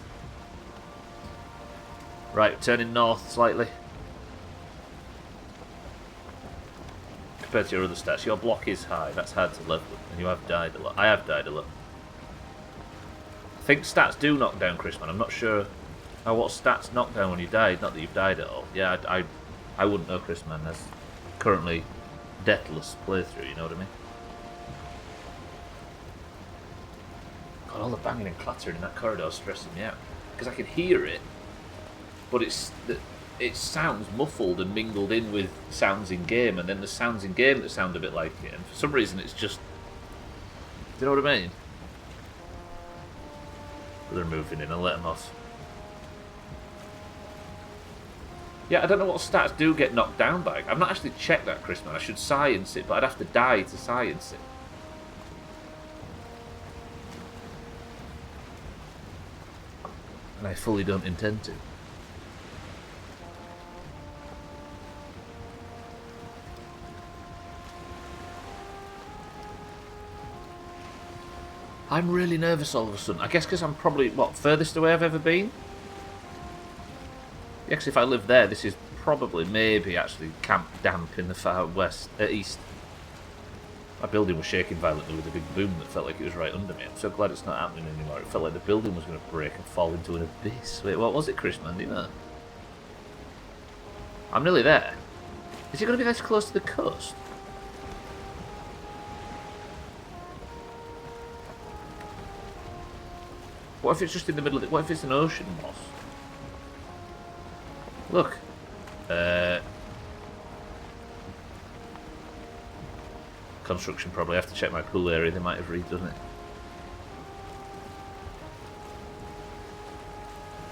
Right, turning north slightly. Compared to your other stats, your block is high. That's hard to level, and you have died a lot. I have died a lot. I think stats do knock down, Chrisman. I'm not sure what stats knock down when you died. Not that you've died at all. Yeah, I wouldn't know, Chrisman. That's currently deathless playthrough, you know what I mean? God, all the banging and clattering in that corridor is stressing me out. Because I can hear it, but it sounds muffled and mingled in with sounds in game, and then there's sounds in game that sound a bit like it, and for some reason it's just... Do you know what I mean? But they're moving in, I'll let them off. Yeah, I don't know what stats do get knocked down by. I've not actually checked that, Chrisman. I should science it, but I'd have to die to science it. And I fully don't intend to. I'm really nervous all of a sudden. I guess because I'm probably, furthest away I've ever been? Yeah, because if I live there, this is probably, maybe, actually Camp Damp in the far west, east. My building was shaking violently with a big boom that felt like it was right under me. I'm so glad it's not happening anymore. It felt like the building was going to break and fall into an abyss. Wait, what was it, Chrisman? Do you know? I'm nearly there. Is it going to be this close to the coast? What if it's just in the middle of it? What if it's an ocean moss? Look. Construction probably. I have to check my pool area. They might have redone it.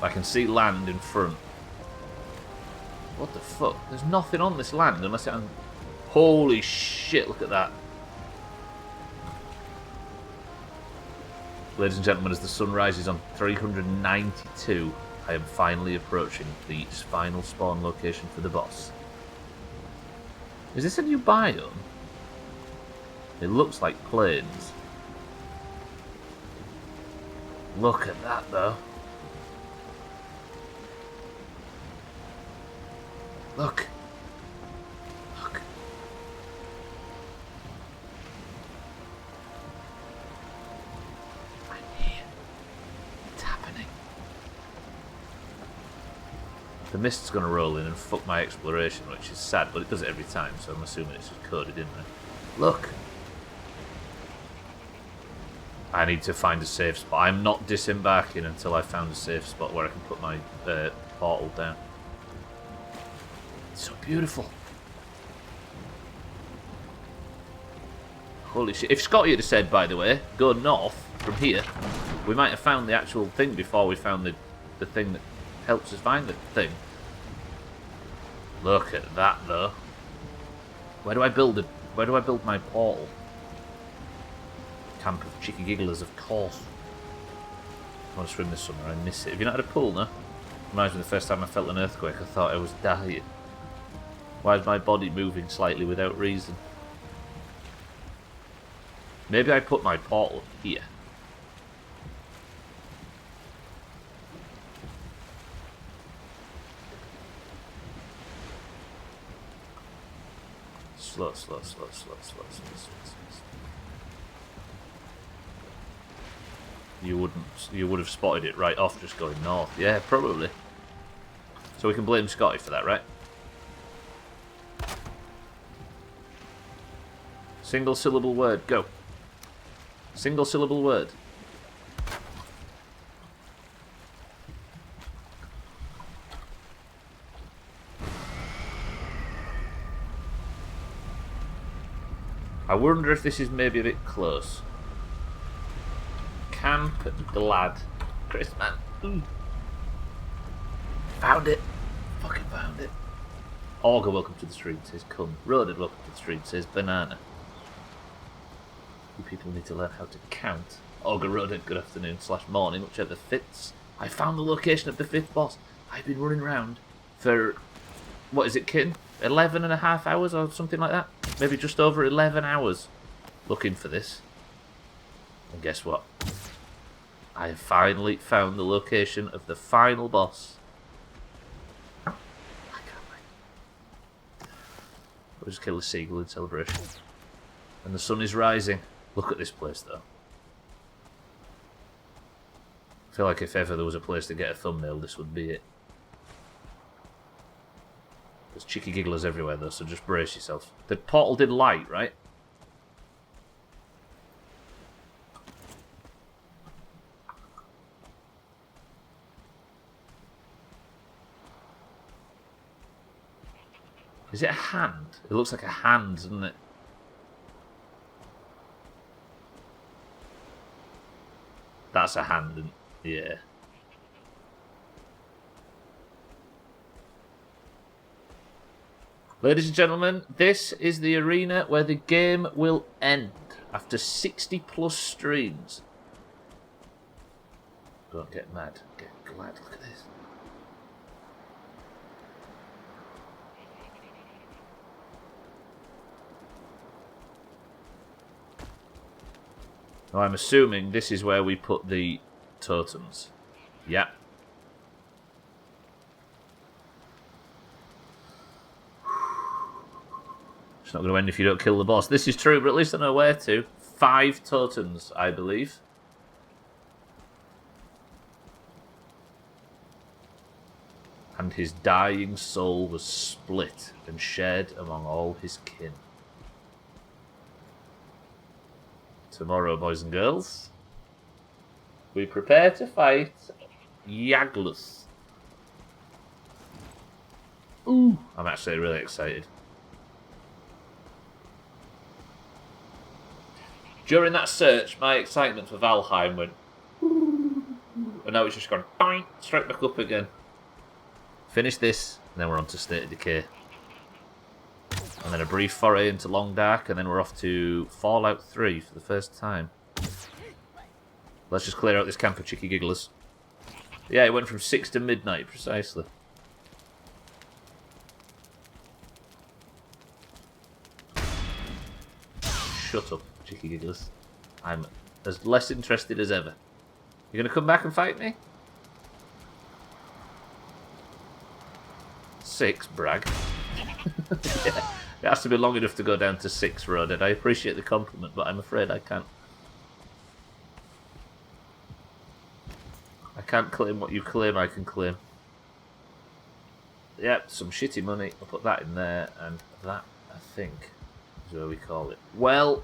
I can see land in front. What the fuck? There's nothing on this land unless I'm... Holy shit, look at that. Ladies and gentlemen, as the sun rises on 392, I am finally approaching the final spawn location for the boss. Is this a new biome? It looks like plains. Look at that, though. Look. Look. I'm here. It's happening. The mist's going to roll in and fuck my exploration, which is sad, but it does it every time, so I'm assuming it's just coded in there. Look. I need to find a safe spot. I'm not disembarking until I've found a safe spot where I can put my portal down. It's so beautiful. Holy shit. If Scotty had said, by the way, go north from here, we might have found the actual thing before we found the thing that helps us find the thing. Look at that, though. Where do I build my portal? Camp of cheeky gigglers, of course. I want to swim this summer, I miss it. Have you not had a pool, no? Reminds me of the first time I felt an earthquake, I thought I was dying. Why is my body moving slightly without reason? Maybe I put my portal here. Slow. You would have spotted it right off just going north. Yeah, probably. So we can blame Scotty for that, right? Single syllable word, go. Single syllable word. I wonder if this is maybe a bit close. Camp Glad. Chris, man. Ooh. Found it. Fucking found it. Augur, welcome to the stream, says come. Roded, welcome to the stream, says banana. You people need to learn how to count. Augur Roded, good afternoon / morning, whichever fits. I found the location of the 5th boss. I've been running around for, what is it, kitten? 11.5 hours or something like that? Maybe just over 11 hours looking for this. And guess what? I have finally found the location of the final boss. I can't wait. We'll just kill a seagull in celebration. And the sun is rising. Look at this place though. I feel like if ever there was a place to get a thumbnail, this would be it. There's cheeky gigglers everywhere though, so just brace yourself. The portal did light, right? Is it a hand? It looks like a hand, doesn't it? That's a hand, and yeah. Ladies and gentlemen, this is the arena where the game will end after 60 plus streams. Don't get mad, get glad. Look at this. Now I'm assuming this is where we put the totems. Yeah. It's not going to end if you don't kill the boss. This is true, but at least I know where to. 5 totems, I believe. And his dying soul was split and shared among all his kin. Tomorrow, boys and girls, we prepare to fight Yaglus. Ooh, I'm actually really excited. During that search, my excitement for Valheim went, and now it's just gone boing, straight back up again. Finish this, and then we're on to State of Decay. And then a brief foray into Long Dark, and then we're off to Fallout 3 for the first time. Let's just clear out this camp of cheeky gigglers. Yeah, it went from 6 to midnight, precisely. Shut up, cheeky gigglers. I'm as less interested as ever. You gonna come back and fight me? 6, brag. Yeah. It has to be long enough to go down to 6, Roded. I appreciate the compliment, but I'm afraid I can't. I can't claim what you claim I can claim. Yep, some shitty money. I'll put that in there, and that, I think, is where we call it. Well,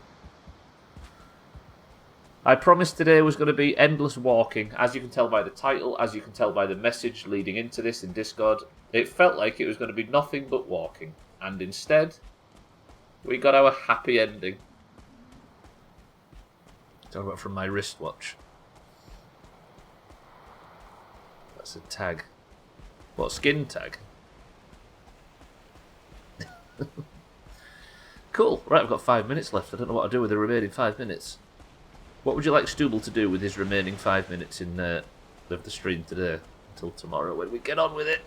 I promised today was going to be endless walking. As you can tell by the title, as you can tell by the message leading into this in Discord, it felt like it was going to be nothing but walking. And instead, we got our happy ending. Talk about from my wristwatch. That's a tag. What, skin tag? Cool. Right, I've got 5 minutes left. I don't know what to do with the remaining 5 minutes. What would you like Stubbler to do with his remaining 5 minutes of the stream today? Until tomorrow when we get on with it.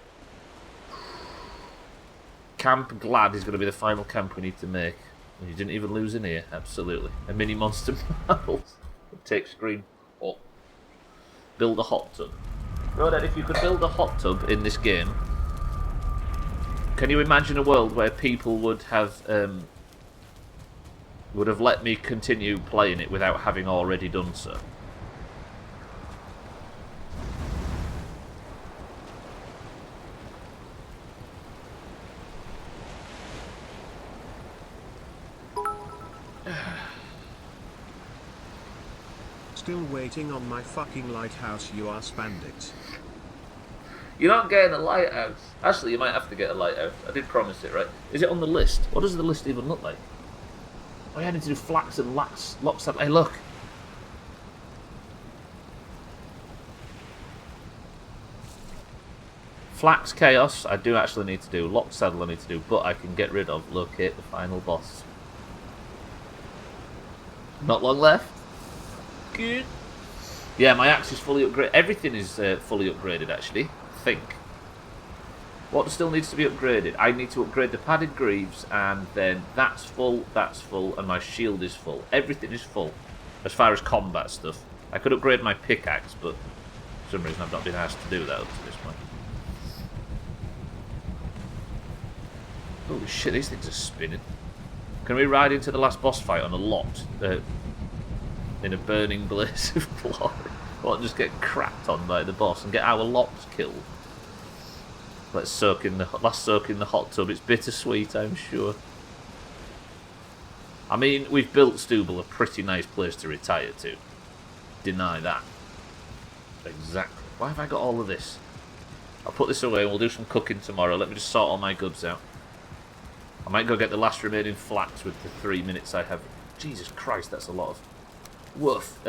Camp Glad is going to be the final camp we need to make. And you didn't even lose an ear, absolutely. A mini monster model. Take screen. Oh. Build a hot tub. Rodad, if you could build a hot tub in this game, can you imagine a world where people would have let me continue playing it without having already done so? Still waiting on my fucking lighthouse, you ass bandits. You're not getting a lighthouse. Actually, you might have to get a lighthouse. I did promise it, right? Is it on the list? What does the list even look like? Oh, yeah, I need to do flax and locks. Hey, look. Flax Chaos, I do actually need to do. Lock Saddle I need to do, but I can get rid of Locate the Final Boss. Not long left. Good. Yeah, my axe is fully upgraded. Everything is fully upgraded, actually. I think. What still needs to be upgraded? I need to upgrade the padded greaves, and then that's full, and my shield is full. Everything is full, as far as combat stuff. I could upgrade my pickaxe, but for some reason I've not been asked to do that up to this point. Holy shit, these things are spinning. Can we ride into the last boss fight on a lot? In a burning blaze of glory? Or just get crapped on by the boss and get our locks killed? Let's soak in the hot tub. It's bittersweet, I'm sure. I mean, we've built Stubbler a pretty nice place to retire to. Deny that. Exactly. Why have I got all of this? I'll put this away and we'll do some cooking tomorrow. Let me just sort all my goods out. I might go get the last remaining flax with the 3 minutes I have. Jesus Christ, that's a lot of woof.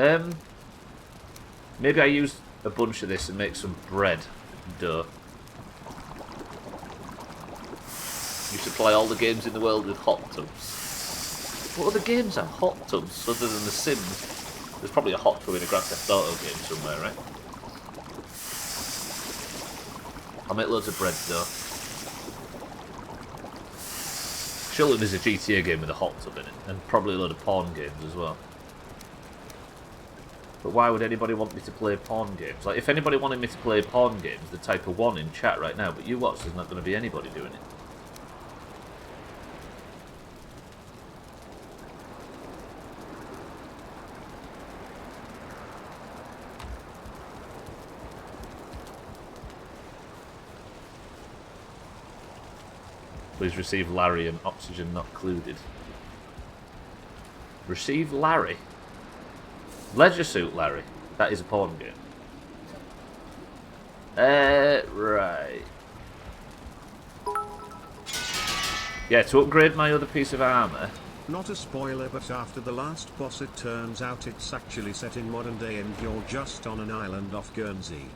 Maybe I use a bunch of this and make some bread dough. You supply all the games in the world with hot tubs. What other games have hot tubs other than The Sims? There's probably a hot tub in a Grand Theft Auto game somewhere, right? I'll make loads of bread dough. Surely there's a GTA game with a hot tub in it, and probably a load of porn games as well. But why would anybody want me to play porn games? Like, if anybody wanted me to play porn games, the type of one in chat right now, but you watch, there's not going to be anybody doing it. Please receive Larry and oxygen not included. Receive Larry? Leisure Suit Larry? That is a porn game. Right. Yeah, to upgrade my other piece of armour. Not a spoiler, but after the last boss it turns out it's actually set in modern day and you're just on an island off Guernsey.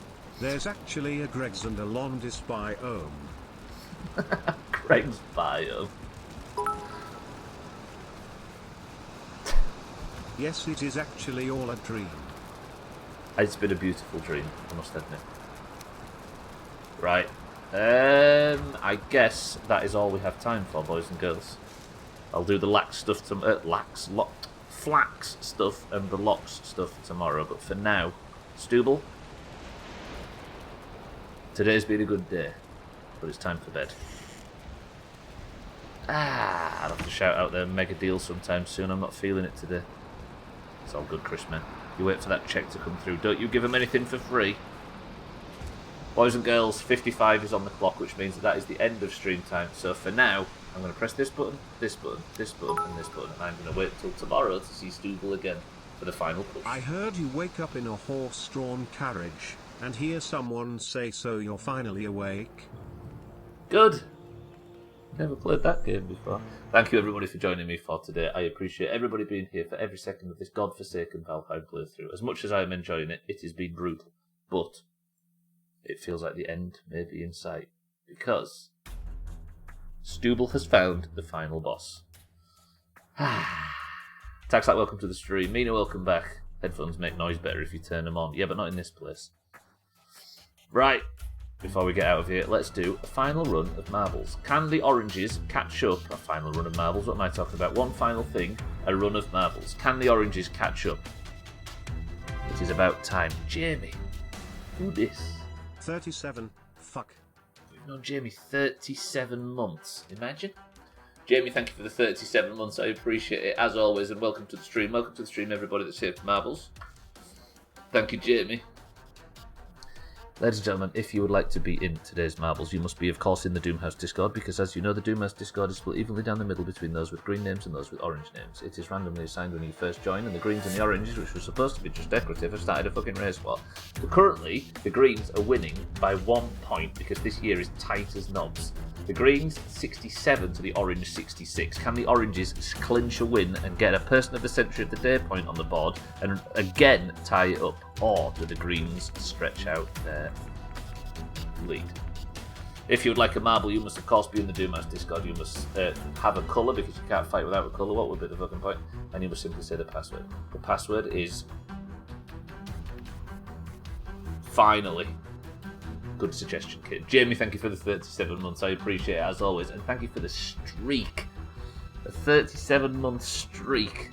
There's actually a Greg's and a Londis biome. Greg's biome. Yes, it is actually all a dream. It's been a beautiful dream, I must admit. Right. I guess that is all we have time for, boys and girls. I'll do the flax stuff and the locks stuff tomorrow, but for now, Stubbler, today's been a good day, but it's time for bed. I'll have to shout out their mega deal sometime soon. I'm not feeling it today. It's all good, Chris, man. You wait for that check to come through. Don't you give them anything for free. Boys and girls, 55 is on the clock, which means that is the end of stream time. So for now, I'm going to press this button, this button, this button, and this button. And I'm going to wait till tomorrow to see Stubbler again for the final push. I heard you wake up in a horse-drawn carriage, and hear someone say so you're finally awake. Good. Never played that game before. Thank you everybody for joining me for today. I appreciate everybody being here for every second of this godforsaken Valheim playthrough. As much as I am enjoying it, it has been brutal. But it feels like the end may be in sight. Because Stubbler has found the final boss. Taxlat, welcome to the stream. Mina, welcome back. Headphones make noise better if you turn them on. Yeah, but not in this place. Right. Before we get out of here, let's do a final run of marbles. Can the oranges catch up? A final run of marbles? What am I talking about? One final thing, a run of marbles. Can the oranges catch up? It is about time. Jamie, do this. 37, fuck. We've known Jamie 37 months. Imagine. Jamie, thank you for the 37 months. I appreciate it, as always, and welcome to the stream. Welcome to the stream, everybody that's here for marbles. Thank you, Jamie. Ladies and gentlemen, if you would like to be in today's marbles, you must be, of course, in the Doomhaus Discord, because as you know, the Doomhaus Discord is split evenly down the middle between those with green names and those with orange names. It is randomly assigned when you first join, and the greens and the oranges, which were supposed to be just decorative, have started a fucking race war. But currently, the greens are winning by 1 point, because this year is tight as knobs. The greens 67 to the orange 66. Can the oranges clinch a win and get a person of the century of the day point on the board and again tie it up? Or do the greens stretch out their lead? If you would like a marble, you must of course be in the Doomhaus Discord. You must have a colour, because you can't fight without a colour. What would be the fucking point? And you must simply say the password. The password is... Finally. Good suggestion, kid. Jamie, thank you for the 37 months. I appreciate it, as always. And thank you for the streak. A 37-month streak.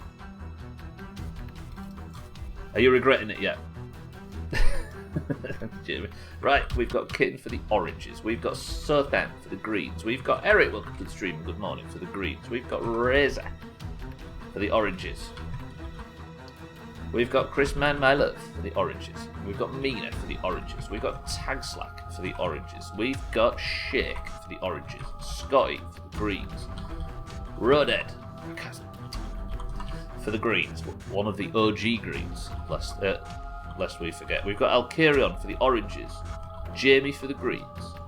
Are you regretting it yet? Jamie. Right, we've got Kitten for the oranges. We've got Sothan for the greens. We've got Eric, welcome to the stream, good morning, for the greens. We've got Reza for the oranges. We've got Chris Man, my love, for the oranges. We've got Mina for the oranges. We've got Tag Slack for the oranges. We've got Shake for the oranges. Scotty for the greens. Roded for the greens. One of the OG greens, lest we forget. We've got Alkarion for the oranges. Jamie for the greens.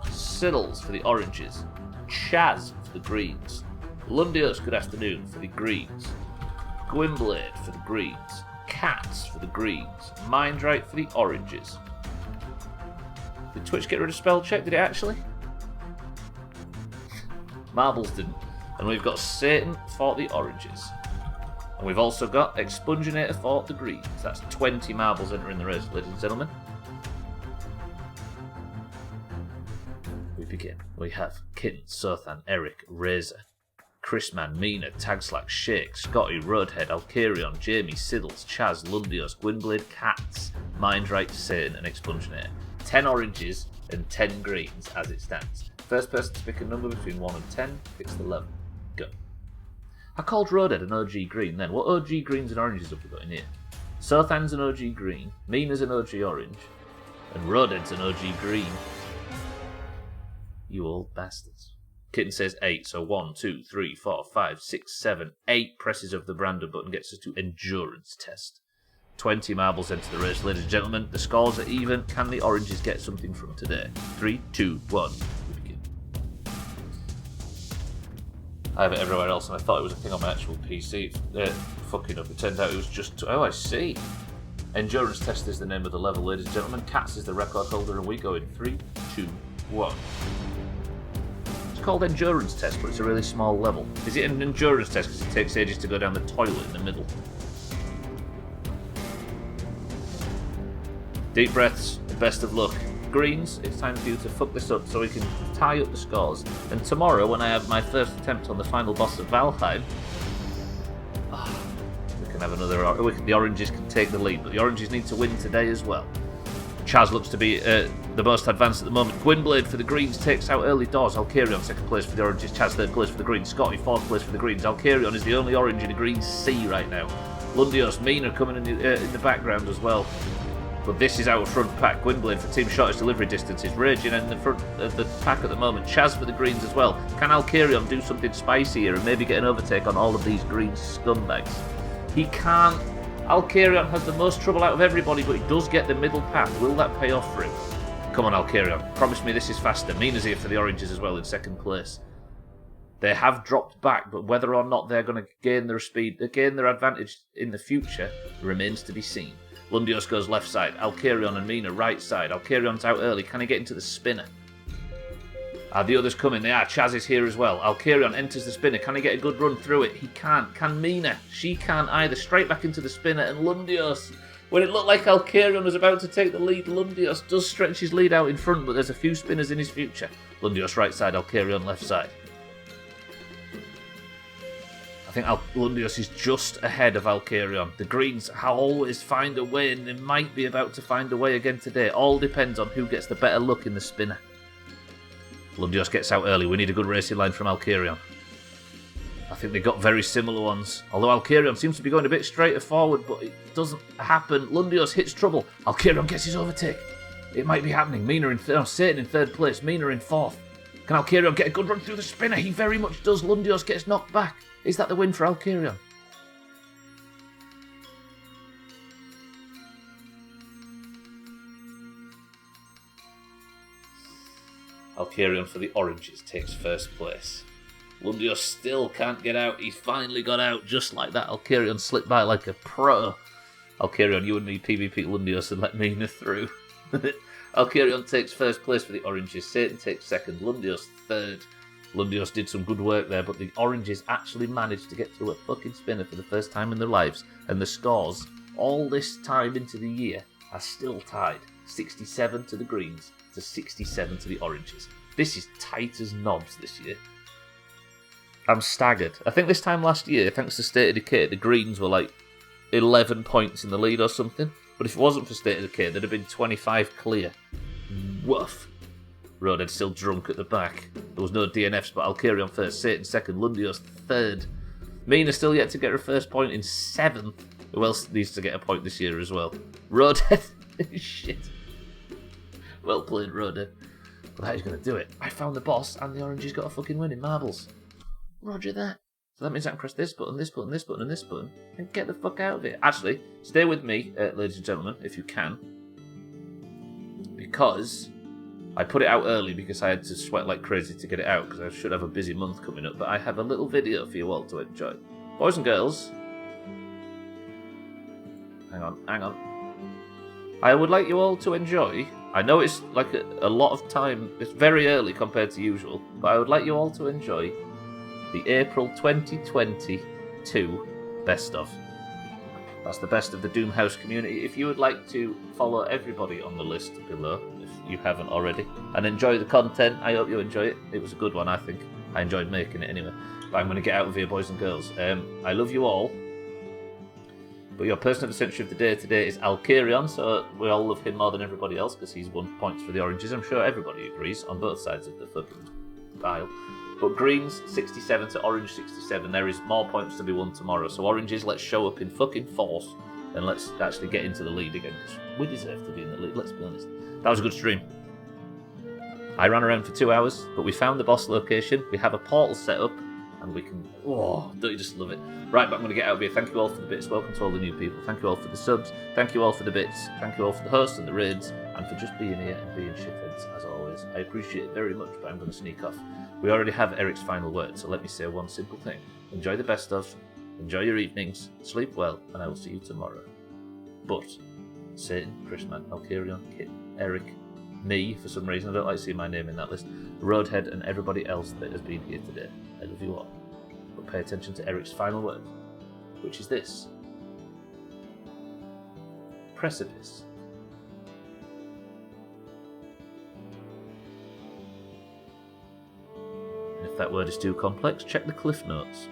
Siddles for the oranges. Chaz for the greens. Lundios, good afternoon, for the greens. Gwynblade for the greens. Cats for the greens. Mindright for the oranges. Did Twitch get rid of spell check? Did it actually? Marbles didn't. And we've got Satan for the oranges. And we've also got Expunginator for the greens. That's 20 marbles entering the race, ladies and gentlemen. We begin. We have Kitten, Sothan, Eric, Razor, Chrisman, Mina, Tagslack, Shake, Scotty, Roadhead, Alkarion, Jamie, Siddles, Chaz, Lundios, Gwynblade, Cats, Mindright, Satan, and Expunginator. 10 oranges and 10 greens as it stands. First person to pick a number between 1 and 10 picks the level. Go. I called Roadhead an OG green then. What OG greens and oranges have we got in here? Sothan's an OG green, Mina's an OG orange, and Roadhead's an OG green. You old bastards. Kitten says 8, so 1, 2, 3, 4, 5, 6, 7, 8 presses of the Brandon button gets us to endurance test. 20 marbles enter the race, ladies and gentlemen. The scores are even. Can the oranges get something from today? 3, 2, 1. We begin. I have it everywhere else, and I thought it was a thing on my actual PC. Fucking up. It turned out it was just... Oh, I see. Endurance test is the name of the level, ladies and gentlemen. Cats is the record holder, and we go in 3, 2, 1. It's called endurance test, but it's a really small level. Is it an endurance test because it takes ages to go down the toilet in the middle? Deep breaths, best of luck. Greens, it's time for you to fuck this up so we can tie up the scores. And tomorrow, when I have my first attempt on the final boss of Valheim, we can have another... the oranges can take the lead, but the oranges need to win today as well. Chaz looks to be the most advanced at the moment. Gwynblade for the greens takes out early doors. Alkarion second place for the oranges. Chaz third place for the greens. Scotty fourth place for the greens. Alkarion is the only orange in a green sea right now. Lundios, Mina coming in the background as well. But this is our front pack. Gwynblade for team shortest delivery distances. Raging in the front of the pack at the moment. Chaz for the greens as well. Can Alkarion do something spicy here and maybe get an overtake on all of these green scumbags? He can't. Alkarion has the most trouble out of everybody, but he does get the middle path. Will that pay off for him? Come on, Alkarion. Promise me this is faster. Mina's here for the oranges as well in second place. They have dropped back, but whether or not they're going to gain their speed, gain their advantage in the future, remains to be seen. Lundios goes left side. Alkarion and Mina right side. Alkarion's out early. Can he get into the spinner? Are the others coming? They are. Chaz is here as well. Alkarion enters the spinner. Can he get a good run through it? He can't. Can Mina? She can't either. Straight back into the spinner. And Lundios, when it looked like Alkarion was about to take the lead, Lundios does stretch his lead out in front, but there's a few spinners in his future. Lundios right side, Alkarion left side. I think Lundios is just ahead of Alkarion. The Greens always find a way, and they might be about to find a way again today. All depends on who gets the better look in the spinner. Lundios gets out early. We need a good racing line from Alkarion. I think they got very similar ones. Although Alkarion seems to be going a bit straighter forward, but it doesn't happen. Lundios hits trouble. Alkarion gets his overtake. It might be happening. Mina in third. Satan in third place. Mina in fourth. Can Alkarion get a good run through the spinner? He very much does. Lundios gets knocked back. Is that the win for Alkarion? Alkarion for the oranges takes first place. Lundios still can't get out. He's finally got out just like that. Alkarion slipped by like a pro. Alkarion, you and me PvP Lundios and let Mina through. Alkarion takes first place for the oranges. Satan takes second. Lundios third. Lundios did some good work there, but the oranges actually managed to get through a fucking spinner for the first time in their lives. And the scores, all this time into the year, are still tied. 67 to the greens to 67 to the oranges. This is tight as knobs this year. I'm staggered. I think this time last year, thanks to State of Decay, the greens were like 11 points in the lead or something. But if it wasn't for State of Decay, there'd have been 25 clear. Woof. Roadhead still drunk at the back. There was no DNFs, but Alkarion first, Satan second, Lundios third. Mina still yet to get her first point in seventh. Who else needs to get a point this year as well? Roadhead. Shit. Well played, Roadhead. But that is going to do it. I found the boss, and the oranges got a fucking win in marbles. Roger that. So that means I can press this button, this button, this button, and this button, and get the fuck out of here. Actually, stay with me, ladies and gentlemen, if you can. Because I put it out early because I had to sweat like crazy to get it out, because I should have a busy month coming up. But I have a little video for you all to enjoy. Boys and girls. Hang on. I would like you all to enjoy. I know it's like a lot of time. It's very early compared to usual, but I would like you all to enjoy the April 2022 best of. That's the best of the Doomhaus community. If you would like to follow everybody on the list below, if you haven't already, and enjoy the content, I hope you enjoy it. It was a good one, I think. I enjoyed making it anyway. But I'm going to get out of here, boys and girls. I love you all. But your person of the century of the day today is Alkarion, so we all love him more than everybody else because he's won points for the oranges. I'm sure everybody agrees on both sides of the fucking aisle. But greens 67 to orange 67. There is more points to be won tomorrow. So oranges, let's show up in fucking force and let's actually get into the lead again. We deserve to be in the lead, let's be honest. That was a good stream. I ran around for 2 hours, but we found the boss location. We have a portal set up. And we can... Oh, don't you just love it? Right, but I'm going to get out of here. Thank you all for the bits. Welcome to all the new people. Thank you all for the subs. Thank you all for the bits. Thank you all for the hosts and the raids. And for just being here and being shitheads, as always. I appreciate it very much, but I'm going to sneak off. We already have Eric's final word, so let me say one simple thing. Enjoy the best of. Enjoy your evenings. Sleep well, and I will see you tomorrow. But, Satan, Chrisman, Alkarion, Kit, Eric, me, for some reason, I don't like seeing my name in that list, Roadhead, and everybody else that has been here today. I love you all. But pay attention to Eric's final word, which is this. Precipice. And if that word is too complex, check the cliff notes.